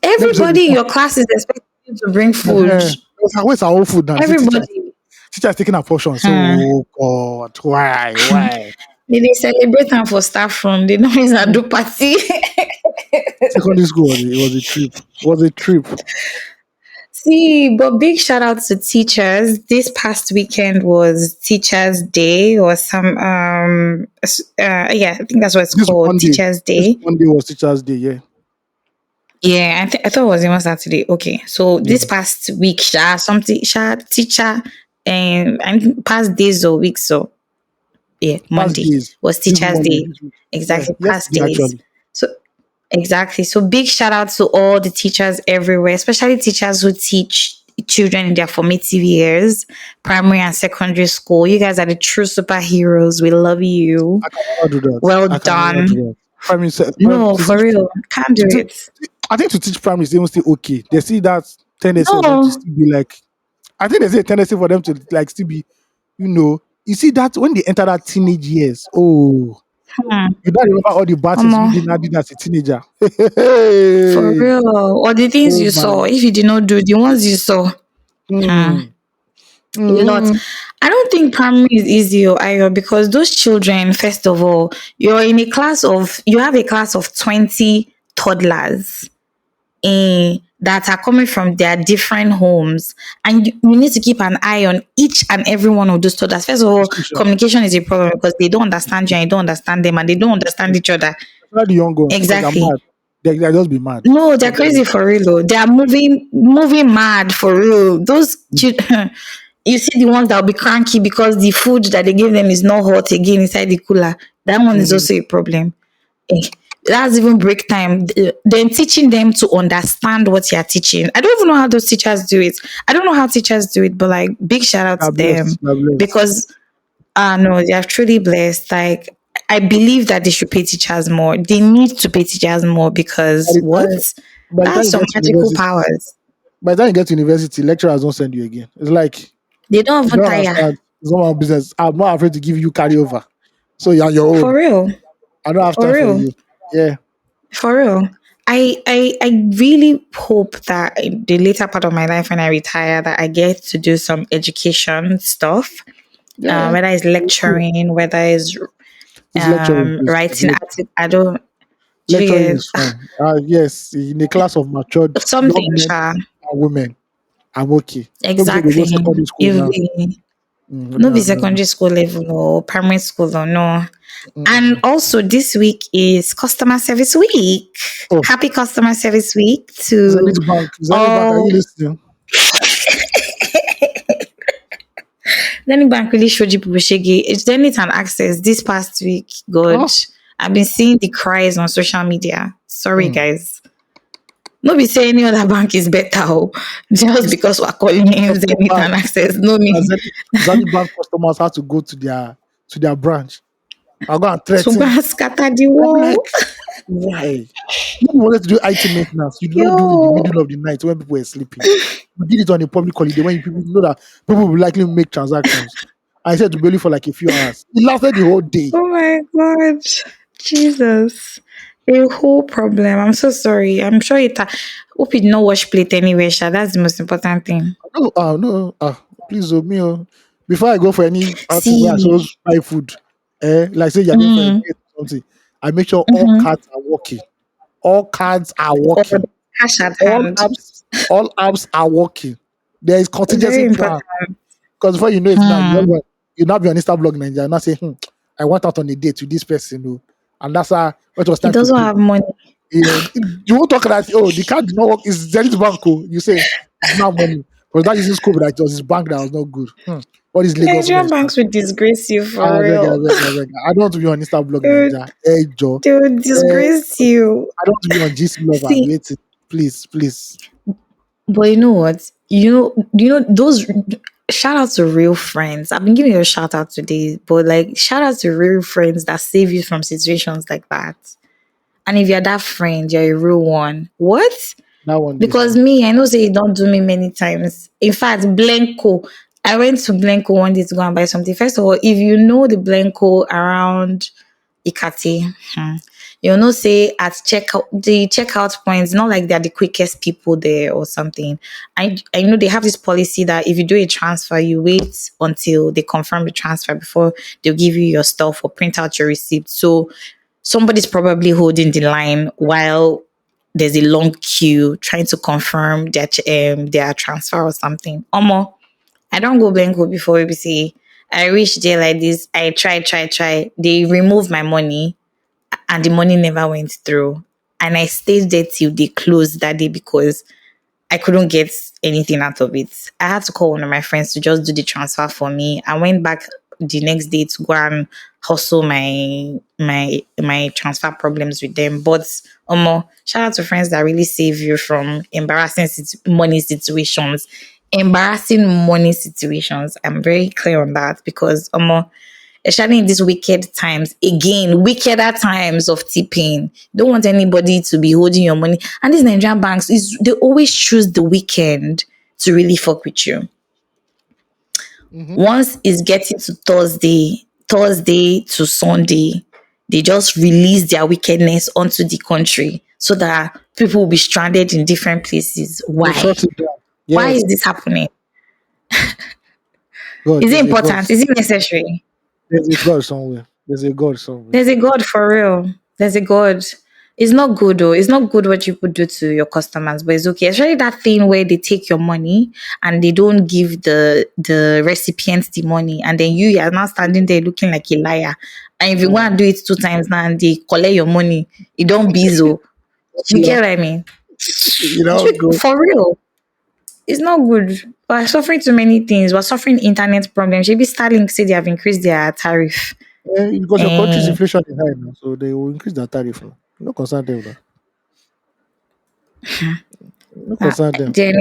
Never say Everybody in your class is expecting you to bring food. where's our own food now? See, Everybody. teacher is taking a portion. Say, Hmm. oh God, why? They celebrate them for staff room. They don't use a do party. Secondary school was a trip. Was a trip. See, but big shout out to teachers. This past weekend was Teachers Day or some yeah, I think that's what it's This called, Monday, Teachers this Day. Monday was Teachers' Day. Yeah, Yeah, I thought it was even Saturday. Okay, so yeah. this past week, something, teacher, and I think past days or weeks, so yeah, Past Monday days. was This Teachers Monday, Day. this week. Yeah, Exactly, past yesterday days. actually. So exactly. So big shout out to all the teachers everywhere, especially teachers who teach children in their formative years, primary and secondary school. You guys are the true superheroes. We love you. I can never do that. Well I can never do done. that. No, To for teach, real. Can't do to, it. I think to teach primary is even still okay. They see that tendency of them to No. still be like. I think there's a tendency for them to like still be, you see that when they enter that teenage years, oh, Hmm. you don't remember all the bad things you Omo. did as a teenager. For Hey, real. Or the things oh you my, saw. If you did not do the ones you saw. Hmm. mm, A lot. mm, I don't think primary is easy or either because those children, first of all, you have a class of 20 toddlers that are coming from their different homes, and you need to keep an eye on each and every one of those toddlers. First of all, especially, communication is a problem because they don't understand you and you don't understand them and they don't understand each other. especially the young ones because they're Exactly. mad. They just be mad. No, they're I tell you. crazy for real. Though. They are moving mad for real. Those children, you see the ones that will be cranky because the food that they give them is not hot again inside the cooler. That one is Mhm. also a problem. Eh, That's even break time. Then teaching them to understand what you're teaching. I don't even know how those teachers do it. I don't know how teachers do it, but like big shout out to They're blessed. them They're blessed. because no, they are truly blessed. Like I believe that they should pay teachers more. They need to pay teachers more By because the what? time, by the time That's you some get to magical university, powers. lecturers don't send you again. It's like They don't you even don't tire. understand. It's not my business. I'm not afraid to give you carryover. So you're on your For own. real. I don't have For time for real. you. Yeah. For real. I really hope that in the later part of my life when I retire that I get to do some education stuff. Yeah. Whether it's It's cool. lecturing, whether it's It's lecturing, please. writing articles. I don't do you Lecturing get is fine. Yes, in a class of matured young something, men Sha. and women, I'm okay. Don't be say they go Exactly. secondary school If now. we no be No, no, no. secondary school level or primary school or no. And Mm-mm. also this week is customer service week. Oh, Happy customer service week Zenith to Bank. Zenith Bank, are you all. listening? Zenith Bank really showed you people shaggy. It's Zenith and Access this past week. God, Oh, I've been seeing the cries on social media. Sorry, mm. guys. No be say any other bank is better oh, just It's because we're calling him so Zenith bad. and Access. No That me Zenith Bank customers have to go to their branch. I'll go and to go threaten. and scatter the I'm wall. like, why? When you wanted to do IT maintenance, you did not do it in the Yo, middle of the night when people were sleeping. You did it on a public holiday when people know that people will likely make transactions. I said to Bailey for like a few hours. It lasted the whole day. oh my god, Jesus, a whole problem. I'm so sorry. I'm sure it. Hope you did not wash plate anyway, Sha. That's the most important thing. No, no, please, me, oh. Before I go for any outing where I See, suppose buy food, like say you're going for a mm, date or something, I make sure all mm-hmm. cards are working. All cards are working. cash at All hand. apps, all apps are working. There is Very contingency important. plan. Because before you know it now, Hmm. you now be on Insta blog Nigeria and now say, I went out on a date with this person, and that's how when it was He time to doesn't pay. have money. You won't talk that the card did not work. It's Zenith Bank. You say it's not money. But that using scope that it was his bank that was not good. What is Lagos Nigerian government? banks would disgrace you I for beg, I real. beg, I beg. I don't want to be on Insta blog They would, Nigeria. Hey Joe. they would disgrace you. I don't want to be on GC Love and See, waiting. Please, please. but you know what? Those. Shout out to real friends. I've been giving you a shout out today, but like shout out to real friends that save you from situations like that. And if you're that friend, you're a real one. What? That one day, Because sha. me, I know say you don't do me many times. In fact, Blanco, I went to Blanco one day to go and buy something. First of all, if you know the Blanco around Ikati, you'll know say at checkout the checkout points, not like they're the quickest people there or something. I know they have this policy that if you do a transfer, you wait until they confirm the transfer before they'll give you your stuff or print out your receipt. So somebody's probably holding the line while there's a long queue trying to confirm their transfer or something. Omo, I don't go Blanco before we say I reach there like this. I try. They remove my money and the money never went through. And I stayed there till they closed that day because I couldn't get anything out of it. I had to call one of my friends to just do the transfer for me. I went back the next day to go and hustle my transfer problems with them. But shout out to friends that really save you from money situations. Embarrassing money situations. I'm very clear on that because especially in these wicked times, again, wickeder times of tipping. Don't want anybody to be holding your money. And these Nigerian banks they always choose the weekend to really fuck with you. Mm-hmm. Once it's getting to Thursday to Sunday, they just release their wickedness onto the country so that people will be stranded in different places. They Why? shut it down. Why is Yes. this happening? God, Is it there's a God. important? Is it necessary? There's a God somewhere. There's a God somewhere. There's a God for real. There's a God. It's not good though. It's not good what you could do to your customers, but it's okay. Especially that thing where they take your money and they don't give the recipients the money, and then you are now standing there looking like a liar. And if you go and do it two times now and they collect your money, you don't be so. You Yeah. get what I mean? Go. For real. It's not good. We're suffering too many things. We're suffering internet problems. Maybe Starlink say they have increased their tariff. Because your country's Eh, inflation is high now, so they will increase their tariff now. No concern them now. No concern them. then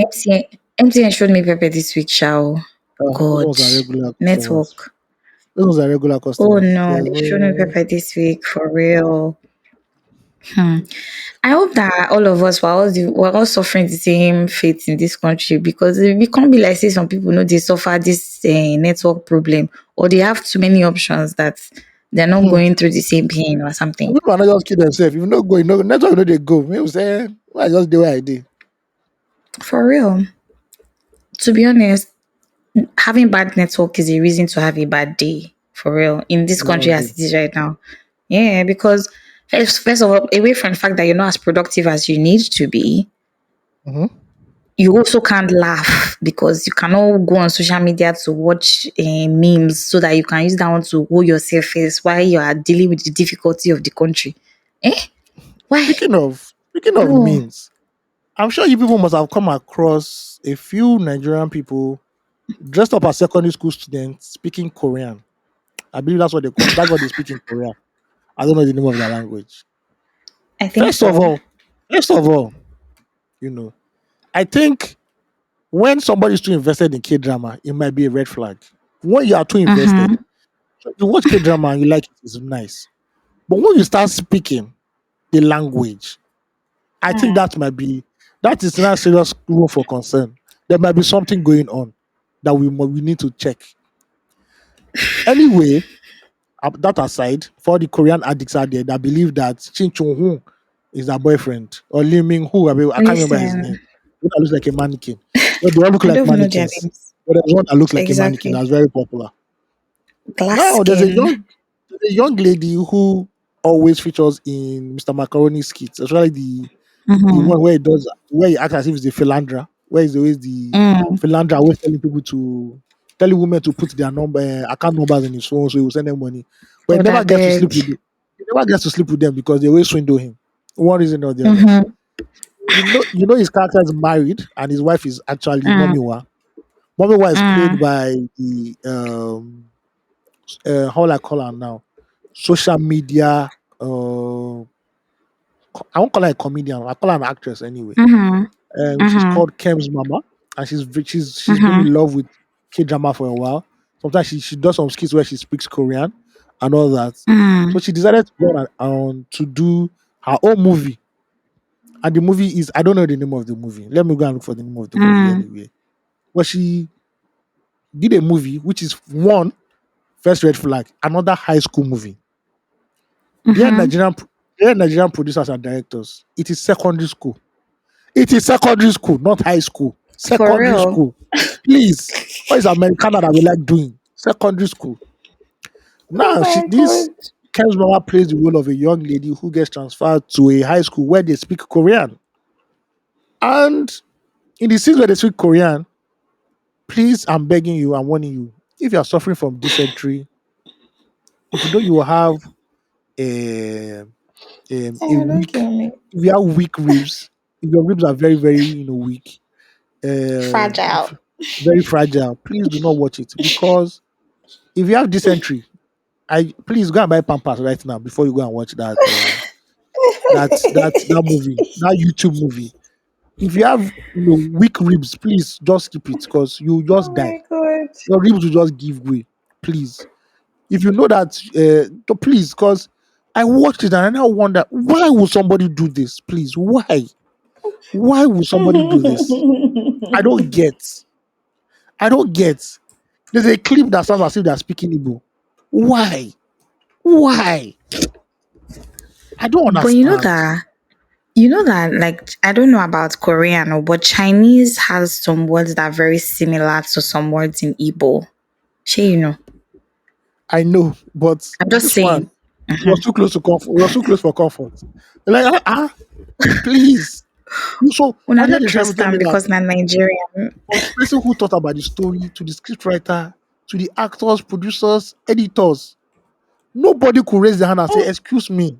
MTN showed me Pepe this week, shall Those God. ones are regular customers. Network. Those ones are regular Oh customers. no, There's they showed me no. Pepe this week for real. I hope that all of us we're all suffering the same fate in this country because it can't be like say some people know they suffer this network problem or they have too many options that they're not Hmm. going through the same pain or something. People are not just kill themselves. If you not go, no network, no they go. Me will say, "Why I just do what I did." For real. To be honest, having bad network is a reason to have a bad day. For real. In this No, country as do. it is right now. Yeah, because first of all, away from the fact that you're not as productive as you need to be, Mm-hmm. you also can't laugh because you cannot go on social media to watch memes so that you can use that one to hold yourself first while you are dealing with the difficulty of the country. Eh? Why? Speaking of No. memes, I'm sure you people must have come across a few Nigerian people dressed up as secondary school students speaking Korean. I believe that's what they call. That's what they speak in Korea. I don't know the name of their language. I think First of so. all, first of all, you know, I think when somebody's too invested in K drama, it might be a red flag. When you are too invested, Mm-hmm. you watch K drama and you like it, it's nice. But when you start speaking the language, I think that is not serious room for concern. There might be something going on that we need to check. Anyway, that aside, for the Korean addicts out there that believe that Shin Chung Hoon is their boyfriend or Lee Ming Hu, I can't remember his name. Listen, The one that looks like a mannequin. Well, they all look I like don't even know their mannequins. names. But there's one that looks like a mannequin Exactly. that's very popular. Glass Now skin. there's a young lady who always features in Mr. Macaroni skits, especially the The Mm-hmm. one where he does where he acts as if he's a philanderer, where he's always the Mm. philanderer, always telling women to put their account numbers in his phone so he will send them money. But he God, I never gets to sleep beg. with them. He never gets to sleep with them because they always swindle him. One reason or the other. Mm-hmm. You know his character is married and his wife is actually Mm. Momiwa. Momiwa is played Mm. by the how will I call her now? Social media I won't call her a comedian, I call her an actress anyway. Mm-hmm. Which is Mm-hmm. called Kem's Mama, and she's been Mm-hmm. in love with K drama for a while. Sometimes she does some skits where she speaks Korean and all that. So Mm. she decided to go on to do her own movie, and the movie is I don't know the name of the movie. Let me go and look for the name of the movie Mm. anyway. But she did a movie which is one first red flag, another high school movie. Dear Mm-hmm. Nigerian, dear Nigerian producers and directors, it is secondary school. It is secondary school, not high school. For Secondary real. school. Please. What is Americana that we like doing? Secondary school. Oh Now, my this god. Ken's mama plays the role of a young lady who gets transferred to a high school where they speak Korean. And in the scenes where they speak Korean, please, I'm begging you, I'm warning you, if you are suffering from dysentery, if you know you will have a, a Oh, don't weak, kill me. if you have weak ribs, if your ribs are very, very, weak, Fragile. very fragile, please do not watch it because if you have dysentery, I please go and buy Pampers right now before you go and watch that movie, that YouTube movie. If you have weak ribs, please just skip it because you Oh just die. my god. Your ribs will just give way. Please, if you know that, please, because I watched it and I now wonder why would somebody do this? Please, why? Why would somebody do this? I don't get. I don't get. There's a clip that sounds as if they're speaking Igbo. Why? Why? I don't But understand. like I don't know about Korean, but Chinese has some words that are very similar to some words in Igbo. Sure, I know, but I'm just this one saying. was too close to comfort. It was too close for comfort. Like, please. So Una I no did trying to trust tell me them that because na Nigerian. from the person who thought about the story to the scriptwriter to the actors, producers, editors, nobody could raise their hand and say, excuse me.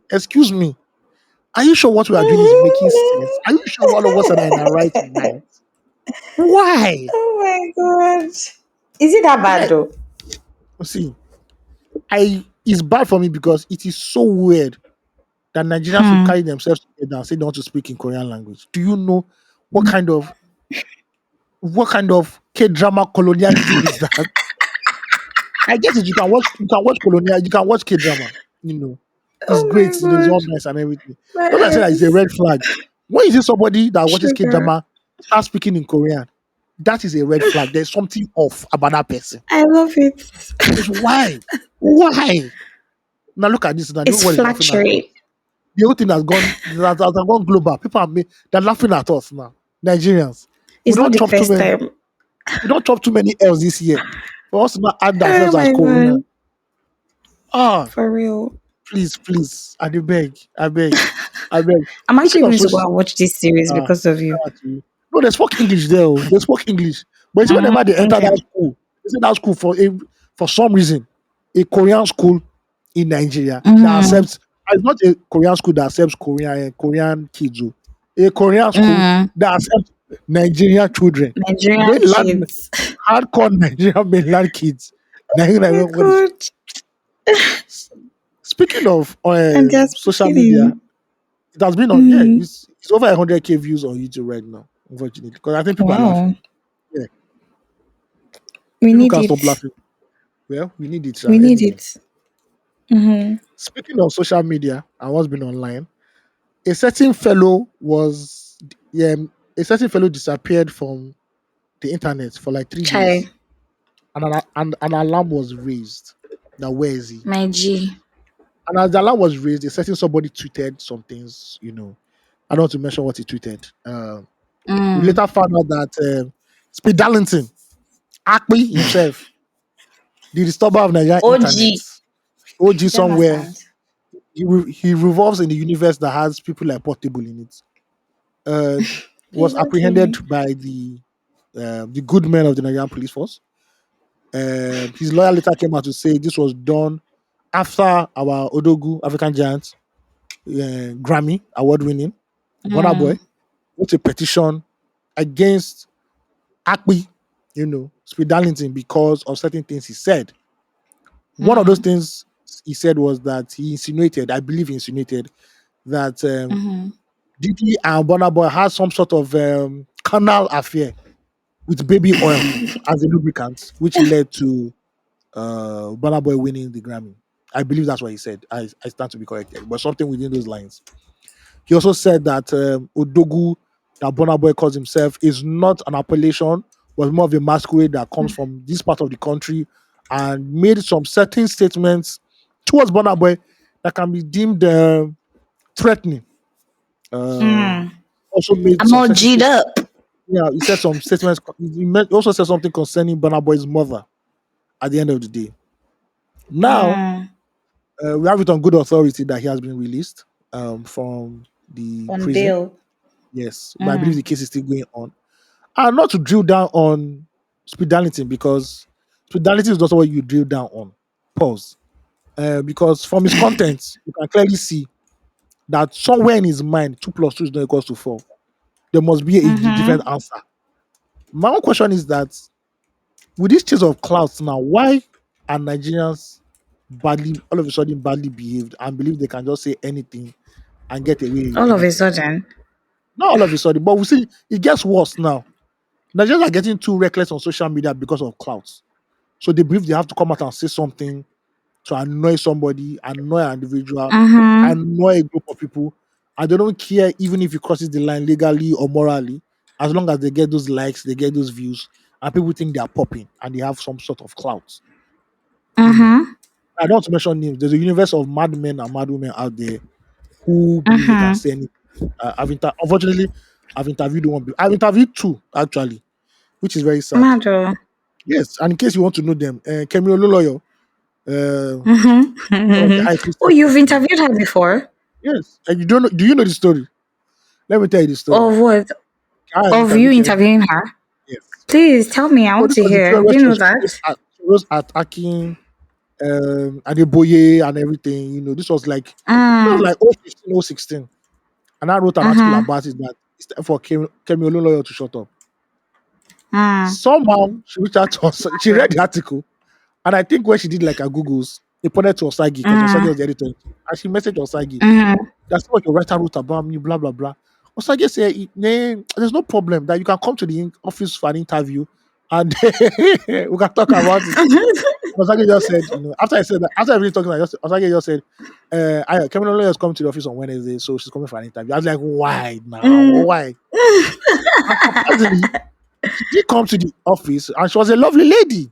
Are you sure what we are doing is making sense? Are you sure all of us are in our right mind? Why? Oh my god. Is it that bad Like, though? see, it's bad for me because it is so weird that Nigerians will Hmm. carry themselves together and say they want to speak in Korean language. Do you know what kind of K drama colonialism is that? I guess it. You can watch colonial, you can watch K drama. It's Oh great, my it's god. all nice and everything. My Don't I say that it's a eyes. red flag? When you see somebody that watches K Sugar. drama start speaking in Korean, that is a red flag. There's something off about that person. I love it. Because why? Why? Now look at this now. The It's whole world is laughing at us. fluctuate. The whole thing has gone global. People they're laughing at us now. Nigerians. We It's not don't the chop too first many. time. We don't chop too many L's this year. For us to not add Oh ourselves as my Korean. god. Ah, For real. please. I beg. I'm actually Speaking of going to go social, and watch this series ah, because of you. no, they spoke English there. Oh. They spoke English. But you see, Mhm. whenever they enter Okay. that school, they say that school for some reason, a Korean school in Nigeria that Mm. accepts. It's not a Korean school that accepts Korean kids. Oh. A Korean school Mm. that accepts Nigerian children, Nigerian mainland kids. hardcore Nigerian mainland kids. Oh my What is god. speaking of And they're social speaking media, in. it has been on Mm. it's over 100K views on YouTube right now, unfortunately, because I think people are Wow. laughing. Yeah, We people need can't stop it. laughing. Well, we need it, sir. We need Anyway, it. Mm-hmm. speaking of social media and what's been online, a certain fellow was a certain fellow disappeared from the internet for like 3 days, Chai. and an alarm was raised. Now where is he? My G. And as the alarm was raised, a certain somebody tweeted some things. I don't want to mention what he tweeted. We Mm. later found out that Speed Darlington, Akpi himself, the disturber of Nigerian internet, OG. OG You don't somewhere, understand. he revolves in the universe that has people like Portable in it. uh, was Please, don't kill apprehended me. by the good men of the Nigerian police force. His lawyer later came out to say this was done after our Odogu African Giants Grammy award winning Burna Boy Mm, wrote a petition against Akpi, Speed Darlington because of certain things he said. One of those mm, things he said was that he insinuated, I believe he insinuated, that mm-hmm, Diddy and Burna Boy had some sort of carnal affair with baby oil as a lubricant, which led to Burna Boy winning the Grammy. I believe that's what he said. I stand to be corrected, but something within those lines. He also said that Odogu, that Burna Boy calls himself, is not an appellation, but more of a masquerade that comes from this part of the country, and made some certain statements towards Burna Boy that can be deemed threatening. Uh, mm. Also made I'm some all certain G'd statements. up. Yeah, he said some statements. Also said something concerning Burna Boy's mother at the end of the day. Now, Mm. we have it on good authority that he has been released from the On prison. bail. Yes, but I believe Mm. the case is still going on. And not to drill down on speedality because speedality is not what you drill down on. Pause. Because from his contents, you can clearly see that somewhere in his mind, 2 plus 2 is not equal to 4. There must be a different Mm-hmm. answer. My own question is that with this chase of clouds now, why are Nigerians badly all of a sudden badly behaved and believe they can just say anything and get away with All of a anything? sudden. Not all of a sudden, but we see it gets worse now. Nigerians are getting too reckless on social media because of clouds. So they believe they have to come out and say something to annoy somebody, annoy an individual, Mm-hmm. annoy a group of people. And they don't care even if it crosses the line legally or morally, as long as they get those likes, they get those views, and people think they are popping and they have some sort of clout. You know. Mm-hmm. I don't want to mention names. There's a universe of madmen and madwomen out there who believe they can Mm-hmm. say anything. Unfortunately, I've interviewed one. I've interviewed two actually, which is very sad. Mado. Yes, and in case you want to know them, Kemi Ololoyo, one of the Mm-hmm. high Oh, priestess of you've interviewed her before? yes, and you don't know, do you know the story? Let me tell you the story. Of what? I Of you interviewed Kemi. interviewing her? Yes. Please tell me. I So want this to was the hear. period where Do you know that? she was attacking Adeboye and everything. This was like Mm. 015, 016. And I wrote an article Mm-hmm. about it that it's time for Kemi Ololoyo to shut up. Mm. Somehow she reached out to us. She read the article, and I think when she did like her Googles, they pointed to Osagi because Osagi Mm. was the editor, and she messaged Osagi. Mm-hmm. That's what your writer wrote about me, blah blah blah. Osage said, there's no problem that you can come to the office for an interview and we can talk about it. Osage just said, after I said that, after everything talking, Osage just said, Kevin Only has come to the office on Wednesday, so she's coming for an interview. I was like, why now? Mm. Why? And surprisingly, she did come to the office and she was a lovely lady.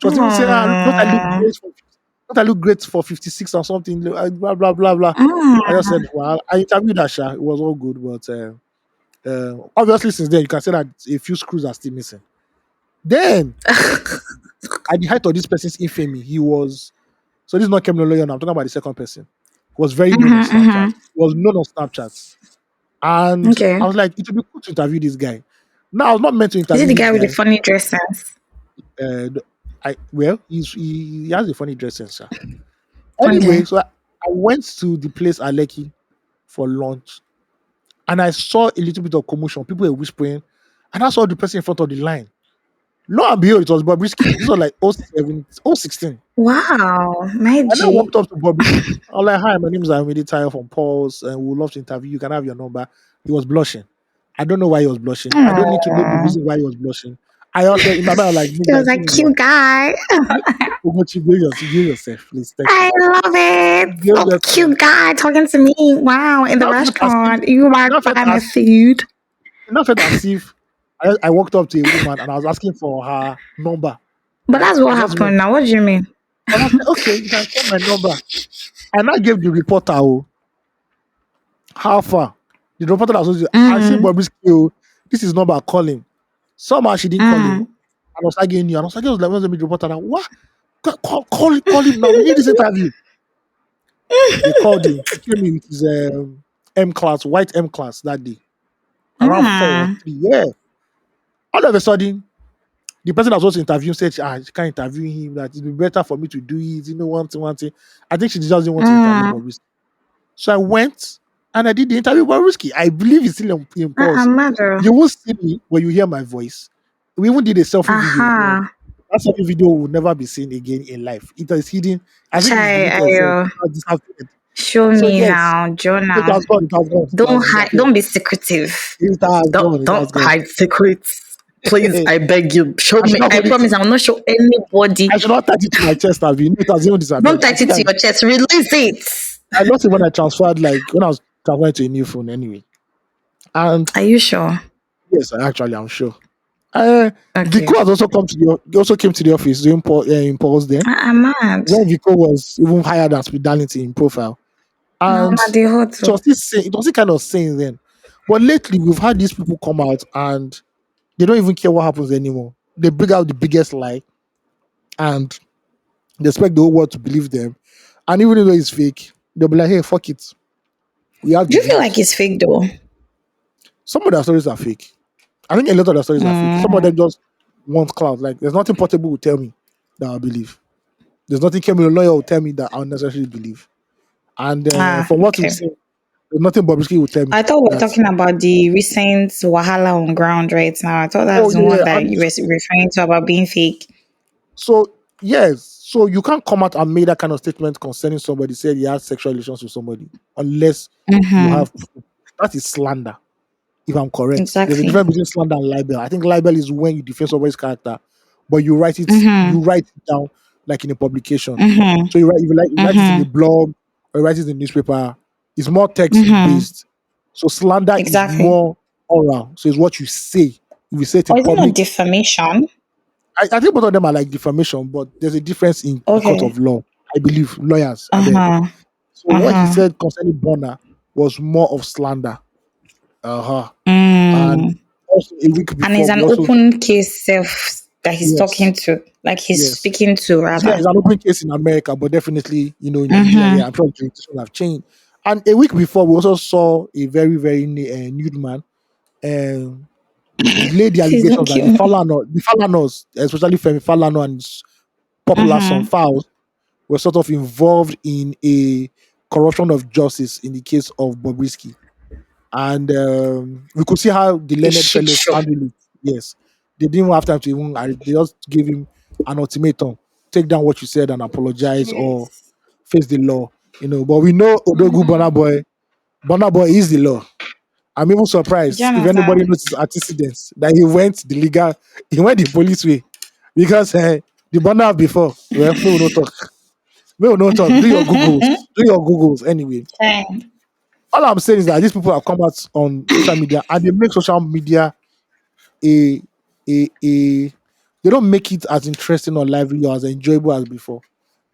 She was even saying, don't I look Mm. great for don't I look great for 56 or something? Blah blah blah blah. I just Mm. said, well, I interviewed Asha. It was all good, but obviously since then you can say that a few screws are still missing. Then at the height of this person's infamy, he was so this is not Kemlo Lawyer now. I'm talking about the second person. He was very known on Mm-hmm, Snapchat. mm-hmm. He was known on Snapchat. And I Okay. was like, it would be cool to interview this guy. Now I was not meant to Is it interview the this guy with the guy. funny dress sense? He has a funny dress sense. Sha. Okay. Anyway, so I went to the place Aleki for lunch and I saw a little bit of commotion. People were whispering, and I saw the person in front of the line. Lo and behold, it was Bobrisky. This was like 07, 016. Wow, my And I G. walked up to Bobrisky. I was like, hi, my name is Amidi Tayo from Pulse, and we would love to interview you. Can I have your number? He was blushing. I don't know why he was blushing. I don't need to know the Aww. reason why he was blushing. I also, in my mind, I was like, move He on, was see a me more. cute guy. Behave yourself, please. Thank I you. love it. Behave A yourself. cute guy talking to me. Wow, in It the now felt as if, restaurant. You it might now felt buy my as food. It now felt as if I walked up to a woman and I was asking for her number. But that's what I just went. happened now. What do you mean? I was like, okay, you can call my number. And I gave the reporter how far. The reporter that was I see Mm, Bobrisky, this is number, call him. Somehow she didn't call him. mm. And I was again new. And I was like, what's the reporter now? What? Call him now. We need this interview. They called him. He came in with his M class, white M class that day. around 4 or Mm. 3. Yeah. All of a sudden, the person that was supposed to interview said, she can't interview him, that it'd be better for me to do it, one thing. I think she just didn't want to interview Mm. Bobrisky. So I went and I did the interview with Bobrisky. I believe it's still in pause. Mother. You won't see me when you hear my voice. We even did a selfie video, but Aha. that selfie video will never be seen again in life. It is hidden. I think it's Chai, deleted. So I, it has disappeared. show So me yes, now, it Jonah. has gone. It has gone. It has Don't hide. disappeared. Don't be secretive. It has gone. It has Don't gone. hide secrets. Please, I I beg you. Show should me. not I hold it. promise I will not show anybody. I should not touch it to my chest. Have you? It has even Don't disappeared. I touch it think to your chest. Release it. I lost it when I transferred, like when I was transferring to a new phone anyway. And Are you sure? yes, I'm sure. Okay. Vico has also come to the also came to the office doing impulse there. I'm mad. When Vico was even higher than Speed Darlington in profile. No, And not the hot. it was still kind of saying then. But lately we've had these people come out and they don't even care what happens anymore. They bring out the biggest lie and they expect the whole world to believe them. And even though it's fake, they'll be like, hey, fuck it. We have Do the you feel like views. it's fake though? Some of their stories are fake. I think a lot of their stories are fake. Some of Mm. them just want clout. Like there's nothing Portable will tell me that I believe. There's nothing Kemi lawyer will tell me that I unnecessarily believe. And from what we've Okay. seen, there's nothing Bobrisky will tell me I thought we were that. talking about the recent Wahala on ground right now. I thought Oh that's the yeah, one yeah. that And you were referring to about being fake. so yes, so you can't come out and make that kind of statement concerning somebody said he has sexual relations with somebody unless you Mm-hmm. have proof. That is slander. If I'm correct, there's a Exactly. difference between slander and libel. I think libel is when you defend somebody's character, but you Mm-hmm. write it down like in a publication. Mm-hmm. So you write it in a Mm-hmm. blog or you write it in the newspaper. It's more text Mm-hmm. based. So slander is Exactly. more oral. So it's what you say. If you say it in Or is it not public, defamation? I think both of them are like defamation, but there's a difference in the court of Okay. law. I believe lawyers, I beg. Uh-huh. So what he Uh-huh. said concerning Burna was more of slander. Uh-huh. And Mm. also a week And it's before, we an also open case self that he's yes, talking to, like he's yes, speaking to yeah, rather. it's an open case in America, but definitely, in Nigeria, Mm-hmm. yeah, I'm sure the jurisdiction have changed. And a week before, we also saw a very, very nude man um, lay the Please don't allegations that kill me. The Falanos, especially Femi Falana and his popular son Mm-hmm. Fowles, were sort of involved in a corruption of justice in the case of Bobrisky. And we could see how the A learned shit fellows show. handled it. Yes, they didn't have time to even. They just gave him an ultimatum: take down what you said and apologize, or Yes. face the law. But we know Odogu Mm-hmm. Burna Boy is the law. I'm even Do you surprised if anybody understand? knows his antecedents that he went the police way because the Burna before. Well, we will not talk. We will not talk. Do your googles. Do your googles anyway. Fine. All I'm saying is that these people have come out on social media and they make social media a a they don't make it as interesting or lively or as enjoyable as before.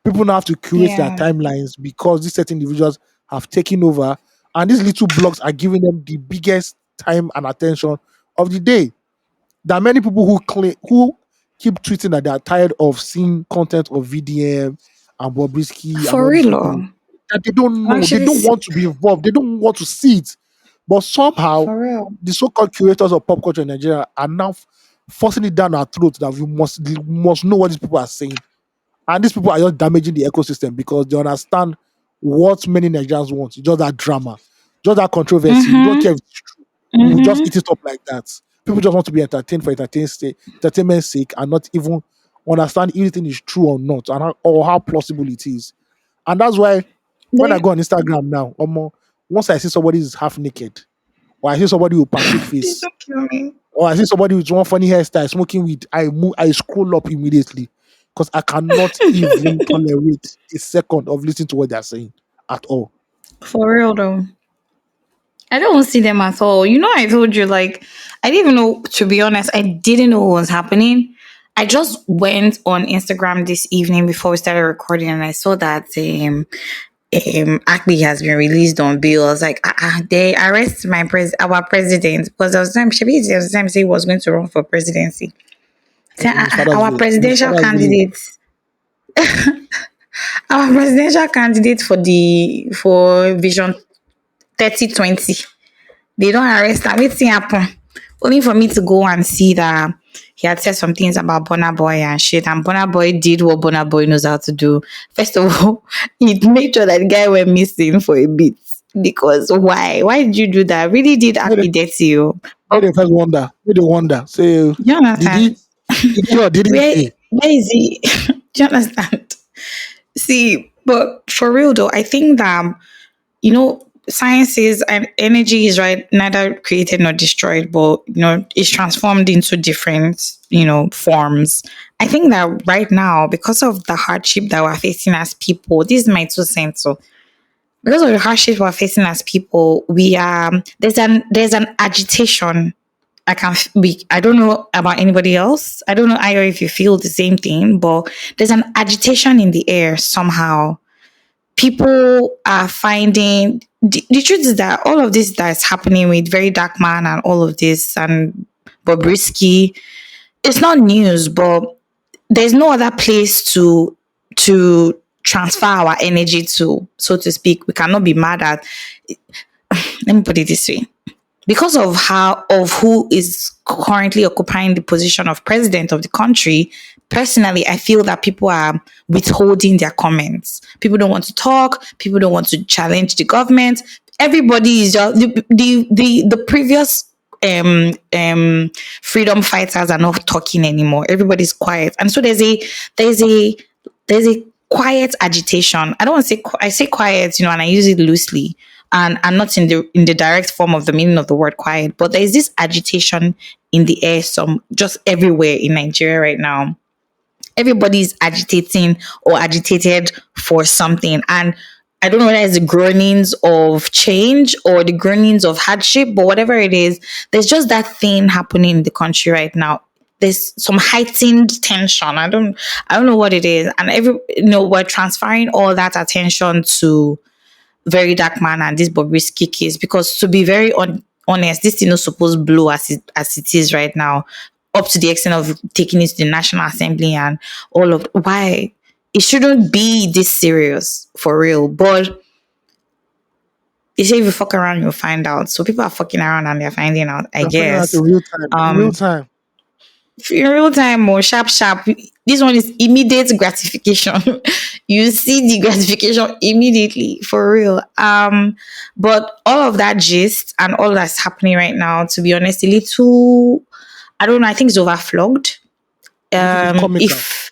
People now have to curate their Yeah. timelines because these certain individuals have taken over and these little blogs are giving them the biggest time and attention of the day. There are many people who keep tweeting that they are tired of seeing content of VDM and Bobrisky and For all these real. people Oh. that they don't I'm know. They actually don't sick. want to be involved. They don't want to see it. But somehow, For real. the so-called curators of pop culture in Nigeria are now forcing it down our throats that we must know what these people are saying. And these people are just damaging the ecosystem because they understand what many Nigerians want. It's just that drama, just that controversy. We don't care Mm-hmm. if it's true. We will just Mm-hmm. eat it up like that. People just want to be entertained for entertainment's sake and not even understand if anything is true or not or how plausible it is. And that's why when I They, go on Instagram now, once I see somebody is half naked, or I see somebody with pancake please face, don't kill me. or I see somebody with one funny hairstyle smoking weed, I scroll up immediately because I cannot even tolerate a second of listening to what they're saying at all. For real though. I don't see them at all. You know, I told you, like, I didn't even know, to be honest, I didn't know what was happening. I just went on Instagram this evening before we started recording and I saw that Akbi has been released on bail. I was like, they arrest our president because there was time, there was time say he was going to run for presidency. Say, In his father's our village. In his presidential father's village. candidate, our presidential candidate for Vision 3020. They don't arrest him. Wetin happen? Only for me to go and see that he had said some things about Burna Boy and shit. And Burna Boy did what Burna Boy knows how to do. First of all, he made sure that the guy went missing for a bit. Because why? Why did you do that? Really did Where actually dirty you. where they first wonder, where they wonder. Say, Do you did understand? he or didn't Where he? where is he? Do you understand? See, but for real though, I think that science is and energy is right neither created nor destroyed, but it's transformed into different forms. I think that right now, because of the hardship that we're facing as people, this is my 2 cents. So because of the hardship we're facing as people, we are there's an agitation. I don't know about anybody else. I don't know either if you feel the same thing, but there's an agitation in the air somehow. People are finding the truth is that all of this that's happening with Very Dark Man and all of this and Bobrisky, it's not news, but there's no other place to transfer our energy to, so to speak. We cannot be mad at. Let me put it this way: because of who is currently occupying the position of president of the country, personally I feel that people are withholding their comments. People don't want to talk, people don't want to challenge the government. Everybody is just the previous freedom fighters are not talking anymore. Everybody's quiet, and so there's a there's a quiet agitation. I don't want to say I say quiet, and I use it loosely, and not in the direct form of the meaning of the word quiet, but there is this agitation in the air, some just everywhere in Nigeria right now. Everybody's agitating or agitated for something, and I don't know whether it's the groanings of change or the groanings of hardship, but whatever it is, there's just that thing happening in the country right now. There's some heightened tension. I don't know what it is, and we're transferring all that attention to Very Dark Man and this Bobrisky case, because to be very honest, this thing not supposed to blow as it is right now, up to the extent of taking it to the National Assembly and all of why it shouldn't be this serious for real. But you say if you fuck around, you'll find out. So people are fucking around and they're finding out, I They're finding out guess. in real time. In real Um, time. in real time or sharp sharp, this one is immediate gratification. You see the gratification immediately for real. But all of that gist and all that's happening right now, to be honest, a little, I don't know, I think it's overflogged. A little bit comical. If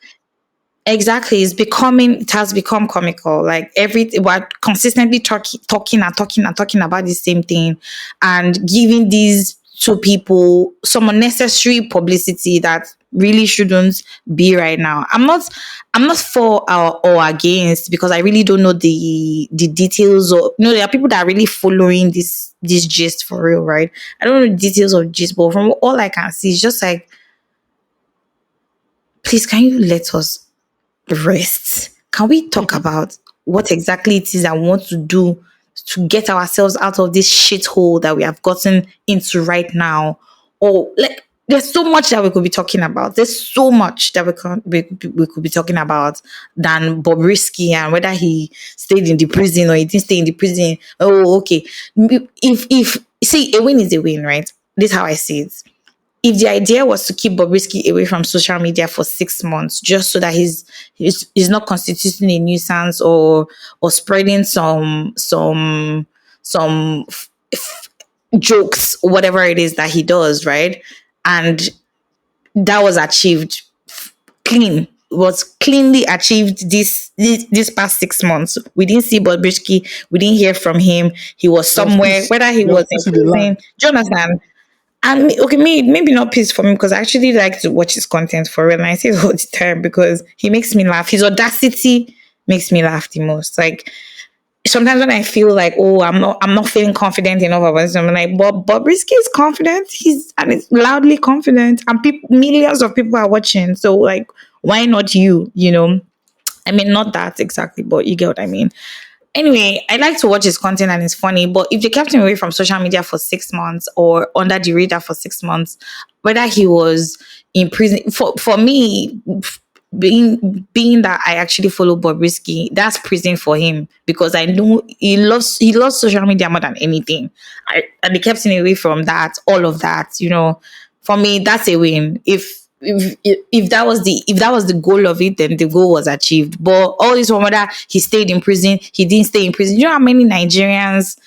Exactly, it has become comical. Like we're consistently talking and talking and talking about the same thing, and giving these two people some unnecessary publicity that really shouldn't be right now. I'm not for or against, because I really don't know the details. Or there are people that are really following this gist for real, right? I don't know the details of gist, but from all I can see, it's just like, please, can you let us rest? Can we talk about what exactly it is I want to do to get ourselves out of this shithole that we have gotten into right now? Or like, there's so much that we could be talking about. There's so much that we could be talking about than Bobrisky and whether he stayed in the prison or he didn't stay in the prison. Oh, okay. If see, a win is a win, right? This is how I see it. If the idea was to keep Bobrisky away from social media for 6 months, just so that he's not constituting a nuisance or spreading some jokes, whatever it is that he does, right? And that was achieved clean, was cleanly achieved this past 6 months. We didn't see Bobrisky, we didn't hear from him. He was There was somewhere, peace. whether he There was was in peace in the prison. land. Do you understand? And okay, maybe not peace for me, because I actually like to watch his content for real. And I say it all the time because he makes me laugh. His audacity makes me laugh the most. Like sometimes when I feel like, oh, I'm not feeling confident enough about something, I'm like, but Bobrisky is confident. He's loudly confident, and millions of people are watching. So like, why not you? I mean, not that exactly, but you get what I mean. Anyway, I like to watch his content and it's funny, but if they kept him away from social media for 6 months or under the radar for 6 months, whether he was in prison, for me, being that I actually follow Bobrisky, that's prison for him because I know he loves social media more than anything. And they kept him away from that, all of that. For me, that's a win. If that was the goal of it, then the goal was achieved. But all this one, whether he stayed in prison, he didn't stay in prison. You know how many Nigerians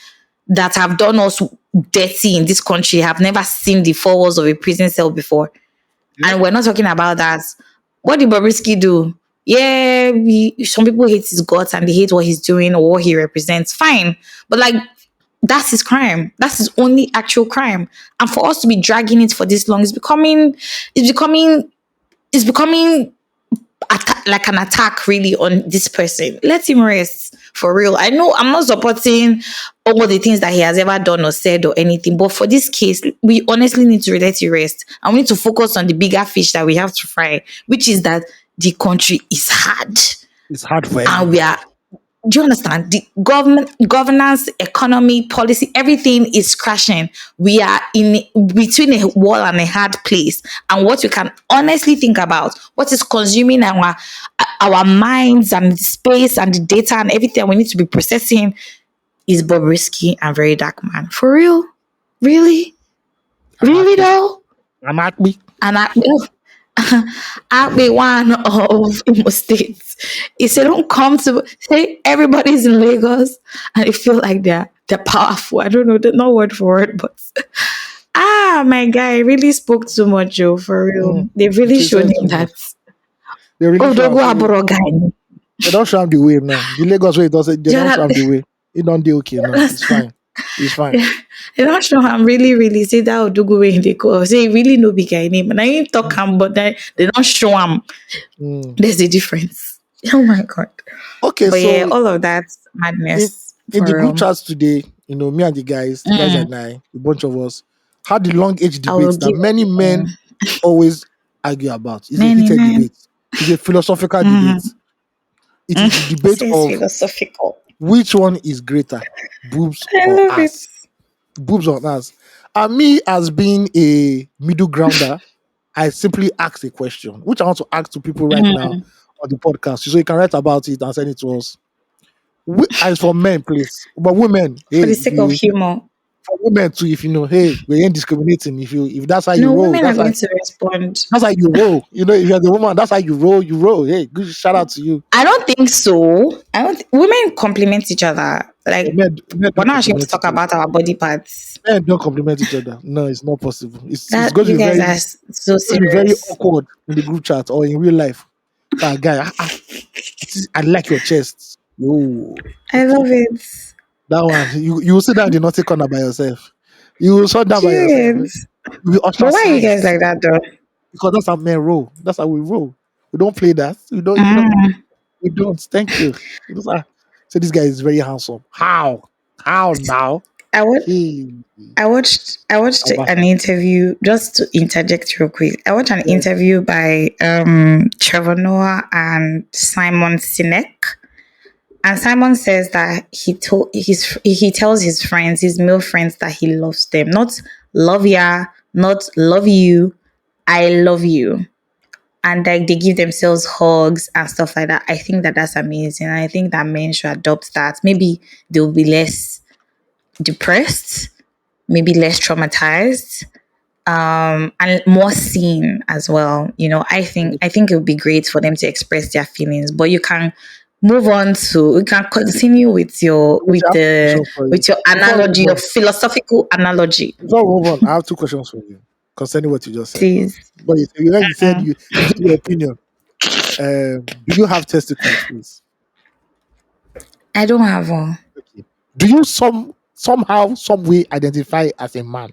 that have done us dirty in this country have never seen the four walls of a prison cell before? Yep. And we're not talking about that. What did Bobrisky do? Yeah, some people hate his guts and they hate what he's doing or what he represents. Fine. But like, that's his crime. That's his only actual crime. And for us to be dragging it for this long it's becoming like an attack really on this person. Let him rest for real. I know I'm not supporting all the things that he has ever done or said or anything, but for this case, we honestly need to let it rest and we need to focus on the bigger fish that we have to fry, which is that the country is hard It's hard for and everyone. we are. Do you understand? The governance, economy, policy, everything is crashing. We are in between a wall and a hard place. And what we can honestly think about, what is consuming our minds and the space and the data and everything we need to be processing is Bobrisky and Very Dark Man. For real? Really? Really though? I'm happy. And I be one of Imo State. He said, don't come to say everybody's in Lagos and they feel like they're powerful. I don't know, not word for word, but my guy really spoke too much, Joe, for real. They've really She shown said him too that. much. They really Oh, show don't go am say abroad, guy. they don't show am the way now. The Lagos way doesn't. They You don't know, show am the way. It don't do okay now. It's fine. It's fine. they don't show him really, really say that Odugu way they go. Say really no big guy name. And I ain't talk him, but they don't show him. Mm. There's a difference. Oh my god. Okay, But yeah, so all of that in madness in the for group real. chats today, me and the guys Mm, and I, a bunch of us, had the long age I will debates that give many men always argue about. It's a many heated men. debate. It's a philosophical debate. Mm, It is the debate says of philosophical. which one is greater, boobs I or love it. ass. Boobs or ass. And me, as being a middle grounder, I simply ask a question, which I want to ask to people right now Mm, on the podcast. So you can write about it and send it to us. As for men, please. But women, for hey, the if sake of you humor. for women too, if hey, we ain't discriminating. If that's how you No, roll, women are going to respond. that's how you roll. If you're the woman, that's how you roll. Hey, good shout out to you. I don't think so. I don't. Women compliment each other. But Like men we're don't not actually going to compliment talk each other. about our body parts. Men don't compliment each other. No, it's not possible. It's That going to you be guys very are so it's going to be very serious. awkward in the group chat or in real life. Guy, I like your chest. Oh, I okay. love it. That one. You will sit down in the naughty corner by yourself. You will sit down by yourself. Period. You'll be But why are you guys ostracized like that though? because that's how men roll. That's how we roll. We don't play that. We don't. Mm. We don't. Thank you. So this guy is very handsome. How? How now? I would Hey, I watched an Abasa. interview just to interject real quick. I watched an Yeah. interview by Trevor Noah and Simon Sinek. And Simon says that he tells his friends, his male friends, that he loves them. Not love ya, not love you, I love you. And like they give themselves hugs and stuff like that. I think that that's amazing. I think that men should adopt that. Maybe they'll be less depressed, maybe less traumatized, and more seen as well. I think it would be great for them to express their feelings, but you can you can continue with your Wait, I have two questions for you. with your Before we analogy, move your on, philosophical analogy, I have two questions for you concerning what you just said. please. But you said Mm. you gave your opinion. Do you have testicles, please? I don't have one. Okay. Do you somehow, some way identify as a man?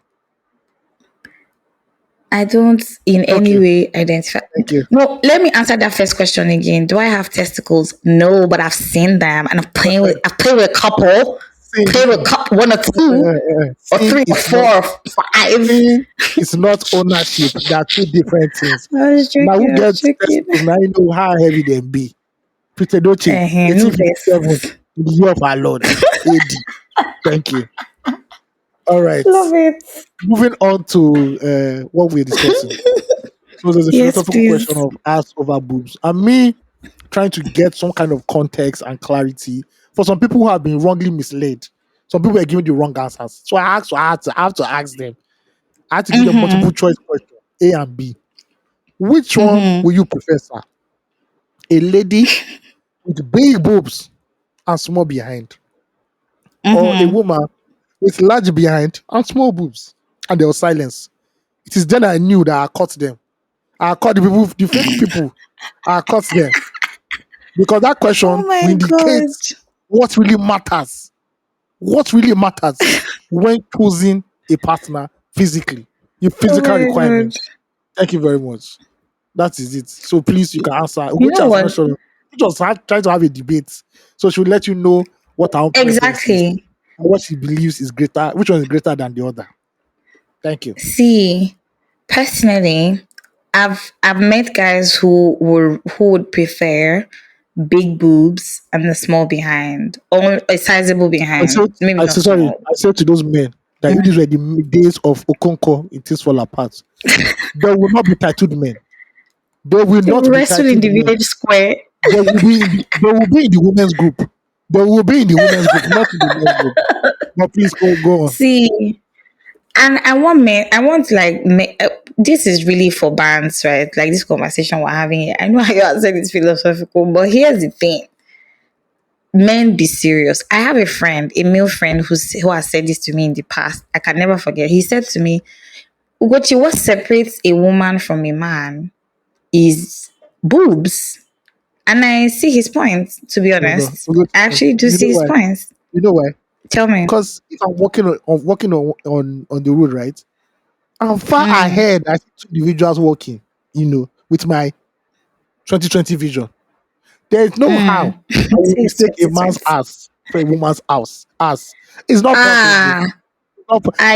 I don't in any Okay, way identify. thank you. No, let me answer that first question again. Do I have testicles? No, but I've seen them and I've played with a couple. Seeing, Played with a couple, one or two, or seeing three or is four not or five. seeing is not ownership. They are two different things. I was Now joking. who I was gets joking. testicles? Now you know how heavy they be. Peter Doce, No 1857, vex. in the year of our Lord, AD. Thank you. All right. Love it. Moving on to what we're discussing. So there's a Yes, philosophical question please. of ass over boobs. And me trying to get some kind of context and clarity for some people who have been wrongly misled. Some people are giving the wrong answers. So I have to ask them. I had to give them multiple Mm-hmm. choice questions, A and B. Which one Mm-hmm. will you prefer, sir? A lady with big boobs and small behind, or a Mm-hmm. woman with large behind and small boobs? And there was silence. It is then I knew that I caught them. I caught the people, the fake people. I caught them because that Oh question will my god. indicate what really matters. What really matters when choosing a partner physically, your Oh physical my god. requirements. Thank you very much. That is it. So please, you can answer. You Which know has what? mentioned, which was trying to have a debate. So she will let you know what our own preference is Exactly. and what she believes is greater. Which one is greater than the other? Thank you. See, personally, I've met guys who would prefer big boobs and a small behind, or a sizable I said, behind, maybe I not said, sorry. small. I said to those men that if these were the days of Okonko in Things Fall Apart, there will not be tattooed men. There will They will not be wrestle in tattooed the men. village square. They will be in the women's group. They will be in the women's group, not in the men's group. But please go on. See, and I want men. I want like this is really for bands, right? Like this conversation we're having here. I know how you are saying it's philosophical, but here's the thing: men, be serious. I have a friend, a male friend, who has said this to me in the past. I can never forget. He said to me, "Ugochi, what separates a woman from a man is boobs." And I see his point. To be No, no. honest, I actually do You know see his why? points. You know why? Tell me. Because if I'm walking on the road, right? I'm far Mm. ahead. I see two individuals walking, with my 2020 vision. There is no how I will Say it's mistake a man's 2020. ass for a woman's house ass. It's not possible. Ah,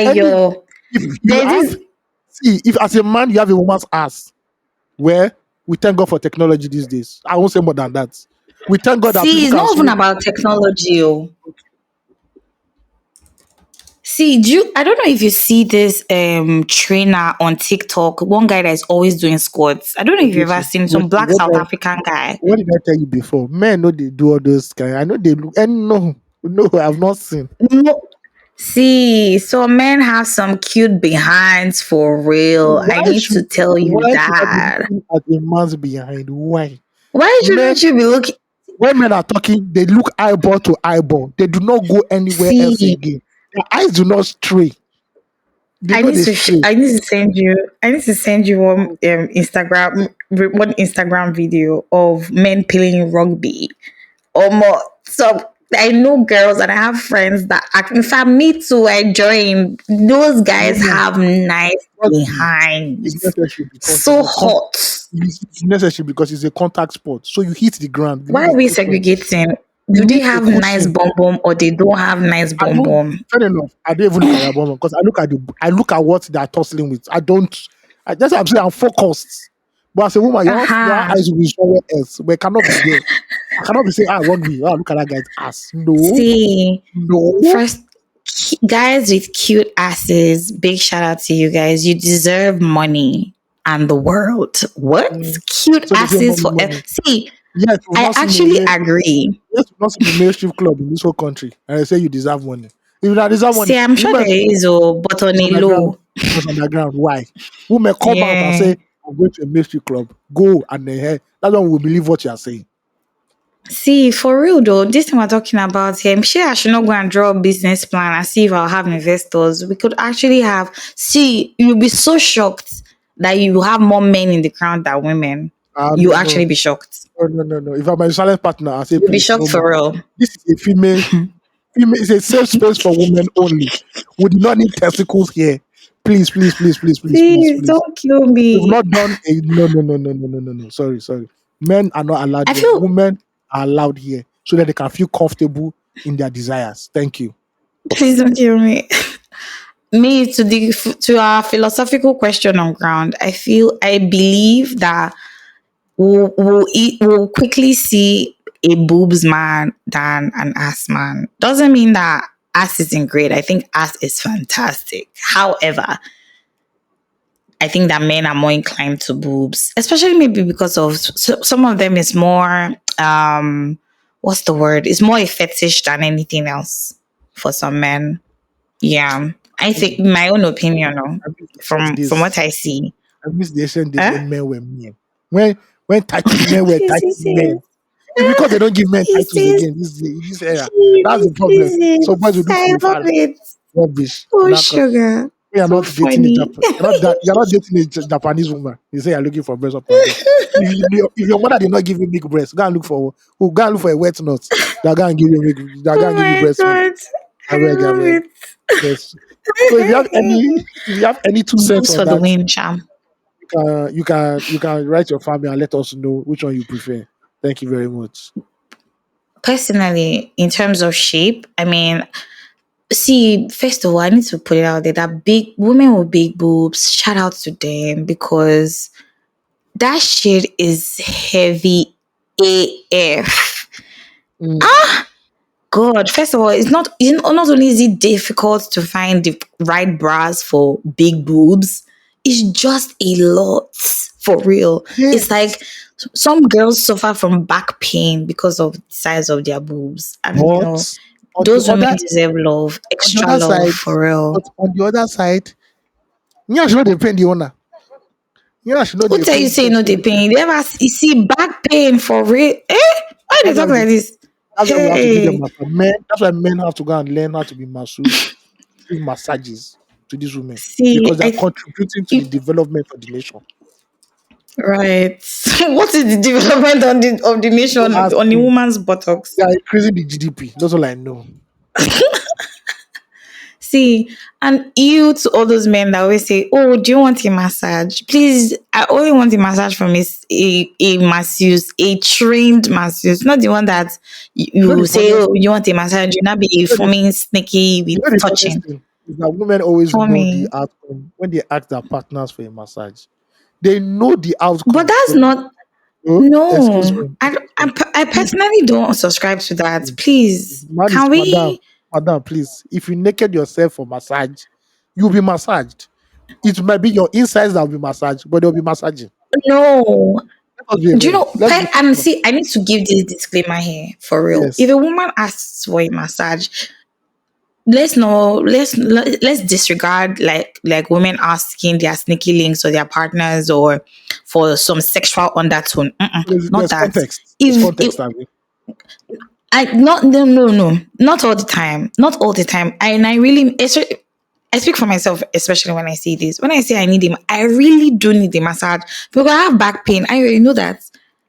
Any ayo. if you There's have this. see if as a man you have a woman's ass, where we thank God for technology these days. I won't say more than that. We thank God that See, people it's can not even swim. about technology. Oh. See, I don't know if you see this trainer on TikTok, one guy that is always doing squats. I don't know if you've ever seen some black South African guy. What did I tell you before? Men know they do all those kind. I know they look and no, I've not seen. No. See, so men have some cute behinds for real. I need to tell you Why should I be that. looking at a man's behind? Why? Why Men shouldn't you be looking? when men are talking, they look eyeball to eyeball. They do not go anywhere else See, again. Their eyes do not stray. They know they stray. I need to send you. I need to send you one Instagram video of men playing rugby or more. So I know girls and I have friends that in fact me too. I join. Those No, guys no. have nice Rugby is behinds, necessary because so hot. it's necessary because it's a contact sport. So you hit the ground. You Why need are a we cushion. segregating? Do You they need a have nice cushion. bum bum or they don't have nice I bum don't bum? fair enough. I don't even look at their bottom because I look at what they're tussling with. I don't that's what I'm saying I'm focused. But as a woman, your Aha. eyes will be somewhere else. But it cannot be there. I cannot be saying, rugby. Oh, look at that guy's ass. No, See, no. first, guys with cute asses, big shout out to you guys. You deserve money and the world. What? Mm. Cute So they say asses money, for money. see, Yes, we've I not seen a actually male, agree. yes, we've not seen a male strip club in this whole country. And I say you deserve money. If you don't deserve money, See, I'm sure women there is, oh, but on it's a underground. low. It's underground. Why? Women come out and Yeah. say, I'm going to a male strip club. Go and then hey, that's when we believe what you are saying. See, for real though, this thing we're talking about here, I'm sure I should not go and draw a business plan and see if I'll have investors. We could actually you'll be so shocked that you have more men in the crowd than women. You No, no, actually be shocked. no. If I'm a silent partner, I say, You'll be please, no shocked more. for real. This is a female, it's a safe space for women only. We do not need testicles here. Please, please, please, please, please, please, Please please. don't kill We've me. not done a no. Sorry. Men are not allowed I here. feel Women are allowed here so that they can feel comfortable in their desires. Thank you. please don't kill me. Me to our philosophical question on ground. I believe that we'll quickly see a boobs man than an ass man. Doesn't mean that ass isn't great. I think ass is fantastic. However, I think that men are more inclined to boobs, especially maybe because of some of them is more what's the word? It's more a fetish than anything else for some men. Yeah, I think my own opinion, no, I miss the ancient from what days. I see. I miss the ancient days Huh? when men were men. When title men were Please, title this is men. It's because they don't give men this titles is again this era. That's the problem. this So boys will is do I love far it. rubbish. Oh sugar, We are so not dating a funny. you're not dating a Japanese woman. You say you're looking for breast up and down. If your mother did not give you milk breast, go and look for a wet nut. They're gonna give you milk, they're Oh gonna give you my breast milk. god, I I beg, I love beg. it. Yes. So if you have any 2 cents Boobs on for the that, win, Sham. you can write your family and let us know which one you prefer. Thank you very much. Personally, in terms of shape, I mean, see, first of all, I need to put it out there that big women with big boobs, shout out to them because that shit is heavy AF. Mm. God, first of all, not only is it difficult to find the right bras for big boobs, it's just a lot for real. It's like Yes. some girls suffer from back pain because of the size of their boobs, and But on the those women other deserve love, on the extra other love side, for real. but on the other side, you should not depend the owner. You should not Who tell you depend say no person. they pain? You ever you see back pain for real? Eh? Why they That's why talk we like this? that's why we have to give them Hey, massage. Men, that's why men have to go and learn how to be masseuse, give massages to these women see, because they are contributing to the development of the nation. right. What is the development of the Don't nation ask on the me. woman's buttocks? They are increasing the GDP. That's all I know. See, and you to all those men that always say, "Oh, do you want a massage? Please, I only want a massage from a masseuse, a trained masseuse, not the one that You know you the say, funniest oh, you want a massage, you not be you know the, forming sneaky you with know the funniest touching thing is that women always for know the me." outcome when they ask their partners for a massage. They know the But outcome. that's But not oh, excuse no. me, excuse me. I Please, personally don't subscribe to that. please. Please, Man is can madam, we? madam, please. If you naked yourself for massage, you'll be massaged. It might be your insides that will be massaged, but they'll be massaging. No. Let us be Do you real. know? Let's be And honest. see, I need to give this disclaimer here for real. If Yes. a woman asks for a massage, let's disregard like women asking their sneaky links or their partners or for some sexual undertone. Not There's that. context. There's If context, Abby. I not no no no not all the time, not all the time. I really I speak for myself, especially when I see this. When I say I need him, I really do need a massage because I have back pain. I already know that.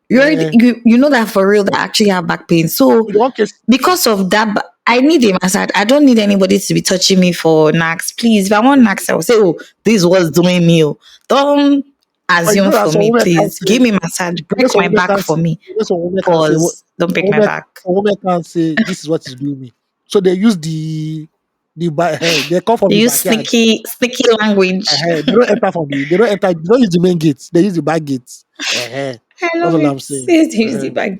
Eh, You know that for real that I actually have back pain. So in one case, because of that, I need a massage. I don't need anybody to be touching me for knacks. Please, if I want knacks, I will say, "Oh, this was doing me." Oh. Don't but you assume know that for some me, women can't please. say, Give me massage. you know, Break some my women back can't for say, me. you know, some women can't say, Pause. Don't break my back. some women can't say, this is what is doing me. So they use they come from They the use backyard. sneaky language. They don't enter, they don't use the main gates. They use the back gates. I That's love all it. I'm saying. Says they use the back.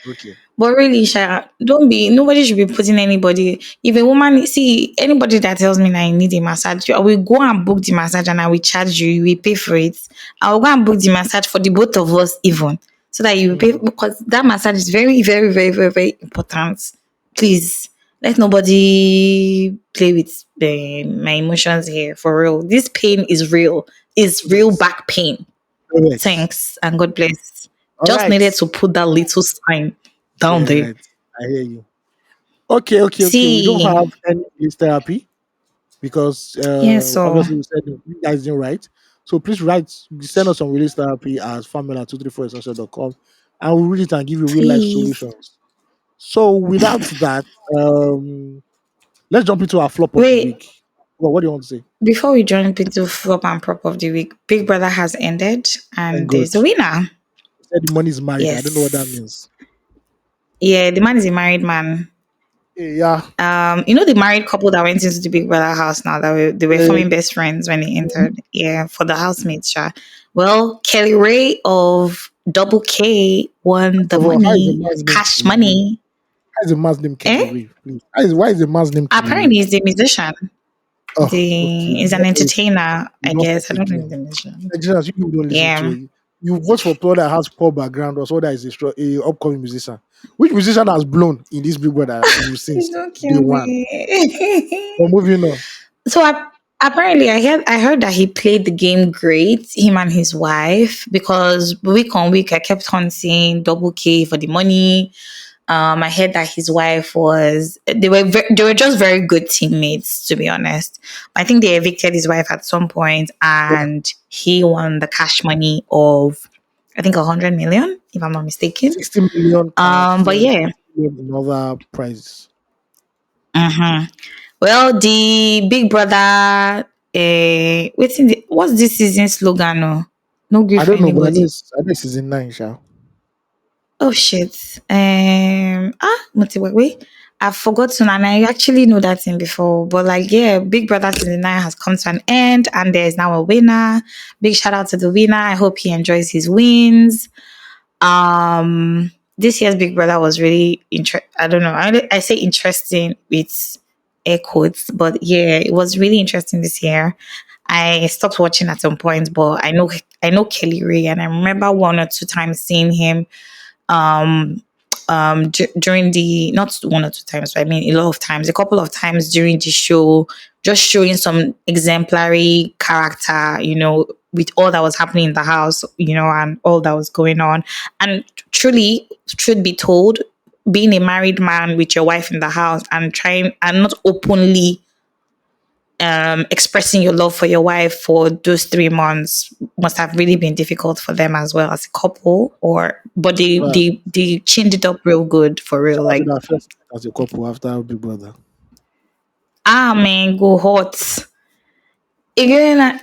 Okay. But really, Sha, don't be, nobody should be putting anybody. If a woman, see, anybody that tells me that I need a massage, I will go and book the massage and I will charge you, you will pay for it. I will go and book the massage for the both of us, even. So that you will pay, Mm. because that massage is very, very, very, very, very important. Please, let nobody play with my emotions here, for real. This pain is real. It's real Yes. back pain. Correct. Thanks and God bless. All Just right. needed to put that little sign down there. Right. I hear you. Okay. We don't See, have any list therapy because yes, so obviously we said you guys didn't write. So please send us some release therapy at family234essential.com and we'll read it and give you real life please solutions. So without that, let's jump into our flop of the wait. week. Well, what do you want to say? Before we jump into flop and prop of the week, Big Brother has ended, Thank and God. there's a winner. Said the money is married. I don't know what that Yes, means. yeah, the man is a married man. Yeah. The married couple that went into the Big Brother house now that they were Uh, forming best friends when they entered. Yeah, for the housemates, sha. Well, Kelly Ray of Double K won the how is the money, man's name cash Kelly Ray? money. How is the man's name Kelly Eh? Ray? Please. Why is the man's name Kelly Apparently, Ray? he's a musician. Oh, okay. The is In an that case, entertainer, you I lost guess. I us don't know again. the nation. Nigerians, you people don't listen to Yeah. it. You vote for people that has poor background or someone that is a upcoming musician. Which musician has blown in this Big Brother you Please since don't day kill one? me. But moving on. So apparently, I heard that he played the game great, him and his wife, because week on week I kept on seeing double K for the money. I heard that his wife was they were just very good teammates, to be honest. I think they evicted his wife at some point, Yeah, and he won the cash money of I think 100 million, if I'm not mistaken. 60 million cash, But then yeah. 50 million in other prizes. Mhm. Well, the Big Brother, what's this season slogan? No, no I grief for don't know, but anybody. I know it's season 9, Sha. Oh shit. Wait. I've forgotten, and I actually know that thing before. But like, yeah, Big Brother season 9 has come to an end, and there is now a winner. Big shout out to the winner. I hope he enjoys his wins. This year's Big Brother was really I don't know. I say interesting with air quotes, but yeah, it was really interesting this year. I stopped watching at some point, but I know Kelly Ray, and I remember one or two times seeing him um during the not one or two times, but I mean a lot of times, a couple of times during the show, just showing some exemplary character, with all that was happening in the house, and all that was going on. And truly, truth be told, being a married man with your wife in the house and trying and not openly expressing your love for your wife for those 3 months must have really been difficult for them as well as a couple. Or but they Well, they they changed it up real good for real. shout out to Like, that first night as a couple after Big Brother. man, go hot again.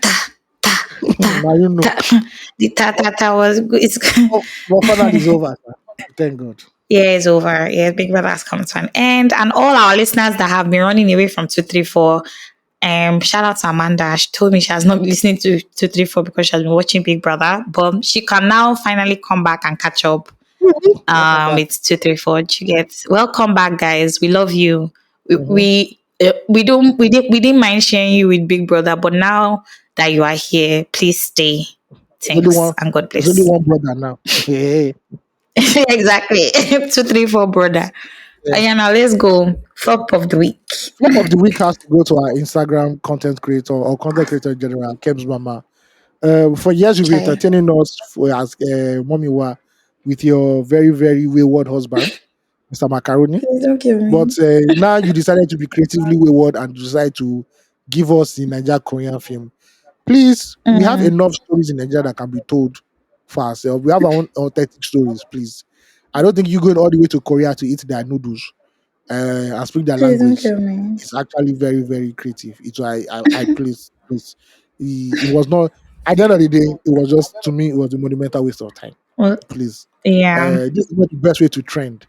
Ta ta Now you know. ta. The ta was good. It's But finally it's over, Sha. Thank God. yeah, it's over. Yeah, Big Brother has come to an end, and all our listeners that have been running away from 234. Shout out to Amanda. She told me she has not been listening to 234 because she has been watching Big Brother, but she can now finally come back and catch up. Welcome back. It's 234. You get welcome back, guys. We love you. We Mhm. we, we didn't mind sharing you with Big Brother, but now that you are here, please stay. There's only Thanks one. and God There's only bless. one brother now. Hey, Exactly. 234, brother. yeah. Yeah, now let's go. Flop of the week. Flop of the week has to go to our Instagram content creator or content creator in general, Keb's Mama. For years, you've been Chai. entertaining us for as Mommy Wa with your very, very wayward husband, Mr. Macaroni. Please don't kill But me. now you decided to be creatively wayward and decide to give us the Naija Korean film. Please, we have Mm, enough stories in Nigeria that can be told for ourselves. We have our own authentic stories, please. I don't think you going all the way to Korea to eat their noodles and speak their please don't language. kill me. It's actually very, very creative. It's why I please. It was not, at the end of the day, it was just, to me, it was a monumental waste of time. Well, Please. yeah. This is not the best way to trend.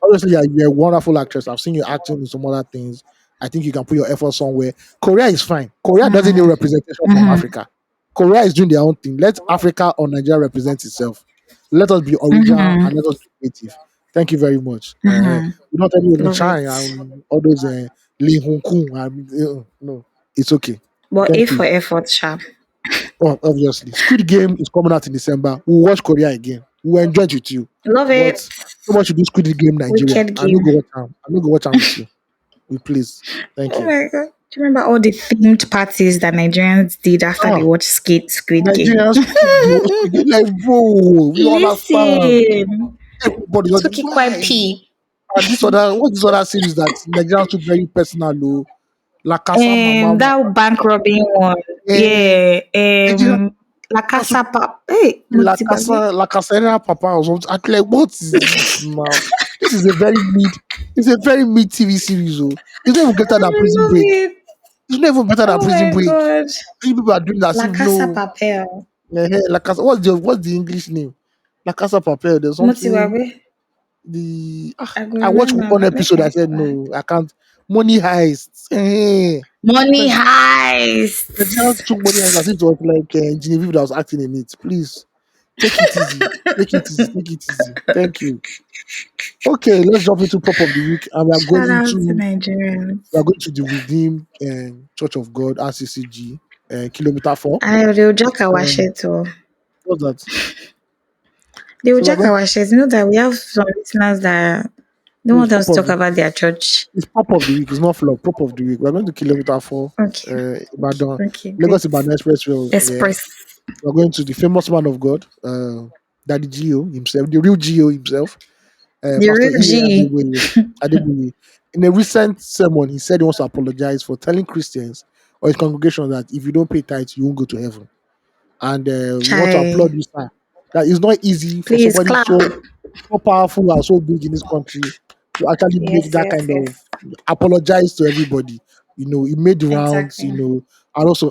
Obviously, you're a wonderful actress. I've seen you acting in some other things. I think you can put your effort somewhere. Korea is fine. Korea doesn't need Mm, representation from mm, Africa. Korea is doing their own thing. Let Africa or Nigeria represent itself. Let us be original mm, and let us be creative. Thank you very much. mm. We don't tell you to Love it. shine and all those Lee Hong Kong. No, it's okay. But A Thank for you. effort, sharp. Oh, obviously, Squid Game is coming out in December. We'll watch Korea again. We'll enjoy it with you. Love But it. so much you do Squid Game Nigeria. Wicked I no go game. watch am. I no go watch am with you. We please. Thank Oh you. my god. Do you remember all the themed parties that Nigerians did after they Ah, watched Squid Game? Nigerians they watch Squid Game like bro. We understand. Listen, Everybody just took it quite why? pee. And this other series that Nigerians took very personal though. La Casa Mama. That bank robbing one. Eh, Yeah. Nigerians La just took Casa Pap. Hey, La Casera Papa or something. I'm like, what is this now? This is a very mid. It's a very mid TV series. Oh, it's not even better than I Prison love Break. it. It's not even better than Oh Prison my Break. god. You people are doing that as La if Casa no. Papel. La Casa. What's the English name? La Casa Papel. There's something. Motiwabe. I go I watched remember. one Make episode. I I said try. no, I can't. Money heist. Money Like the heist. just took money heist as if it was like Genevieve that was acting in it. Please, Take it easy. Take it easy. Take it easy. Thank you. Okay, let's jump into prop of the week, and Shout out to Nigerians. we are going to the Redeemed Church of God (RCCG) Kilometer 4. I they'll jack our Um, shit too. what's that? They will So we're jack going. our shit. You know that we have some listeners that don't It's want us prop to of talk the about their church. it's prop of the week. It's not flop. Prop of the week. We're going to Kilometer 4. Okay. Ibadan, Okay, great. Lagos Ibadan Expressway. Yeah, Express. we're going to the famous man of God, Daddy Gio himself, the real Gio himself, The Pastor real E. G. Adeboye. In a recent sermon, he said he wants to apologize for telling Christians or his congregation that if you don't pay tithes, you won't go to heaven. And we want to Chai. applaud you, sir. That it's not easy for Please somebody clap. so powerful and so big in this country to actually make Yes, that yes, kind of yes. apologize to everybody. He made the rounds. Exactly. And also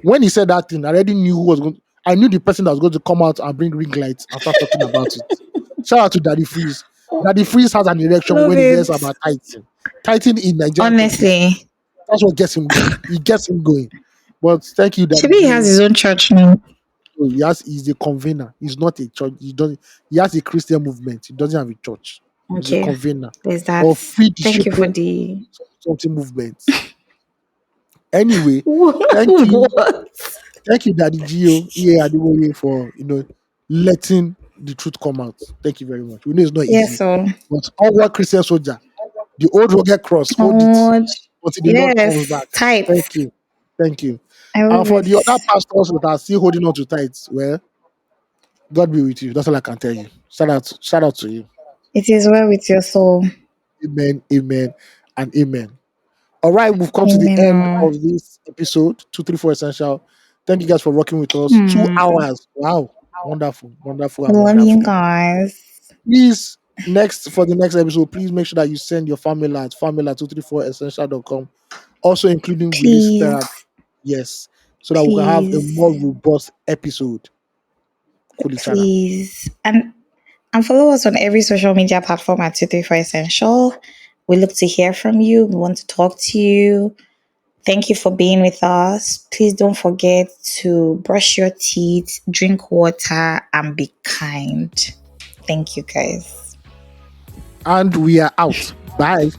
when he said that thing, I already knew who was going. I knew the person that was going to come out and bring ring lights and start talking about it. Shout out to Daddy Freeze. Daddy Freeze has an erection Love when he hears it. about tithing. Tithing in Nigerian congregation. Honestly. That's what gets him going. He gets him going. But thank you, Daddy Maybe he has Gio. his own church now. So he's a convener. He's not a church. He has a Christian movement. He doesn't have a church. He's a Okay. convener There's that. or feed the Thank you for shepherd the something movement. Anyway, thank you. what? Thank you, Daddy Gio, EA Adewale, for letting the truth come out. Thank you very much. We know it's not Yes, easy. so But our Christian soldier, the old rugged cross, hold it oh until the Lord comes yes, back. tight. Thank you. Thank you. I And love for it. the other pastors that are still holding on to tithes, well, God be with you. That's all I can tell you. Shout out to you. It is well with your soul. Amen, amen, and amen. All right, we've come to the Amen. end Oh. of this episode, 234 Essential. Thank you guys for working with us. Two Hmm. hours. Wow. Wonderful, wonderful, and Love you wonderful. guys. Please, for the next episode, please make sure that you send your family at 234essential.com. Also including release Please, therapy. Yes. So that we can have a please, more robust episode. Cool each other. please. And follow us on every social media platform at 234 Essential. We look to hear from you. We want to talk to you. Thank you for being with us. Please don't forget to brush your teeth, drink water, and be kind. Thank you, guys. And we are out. Bye.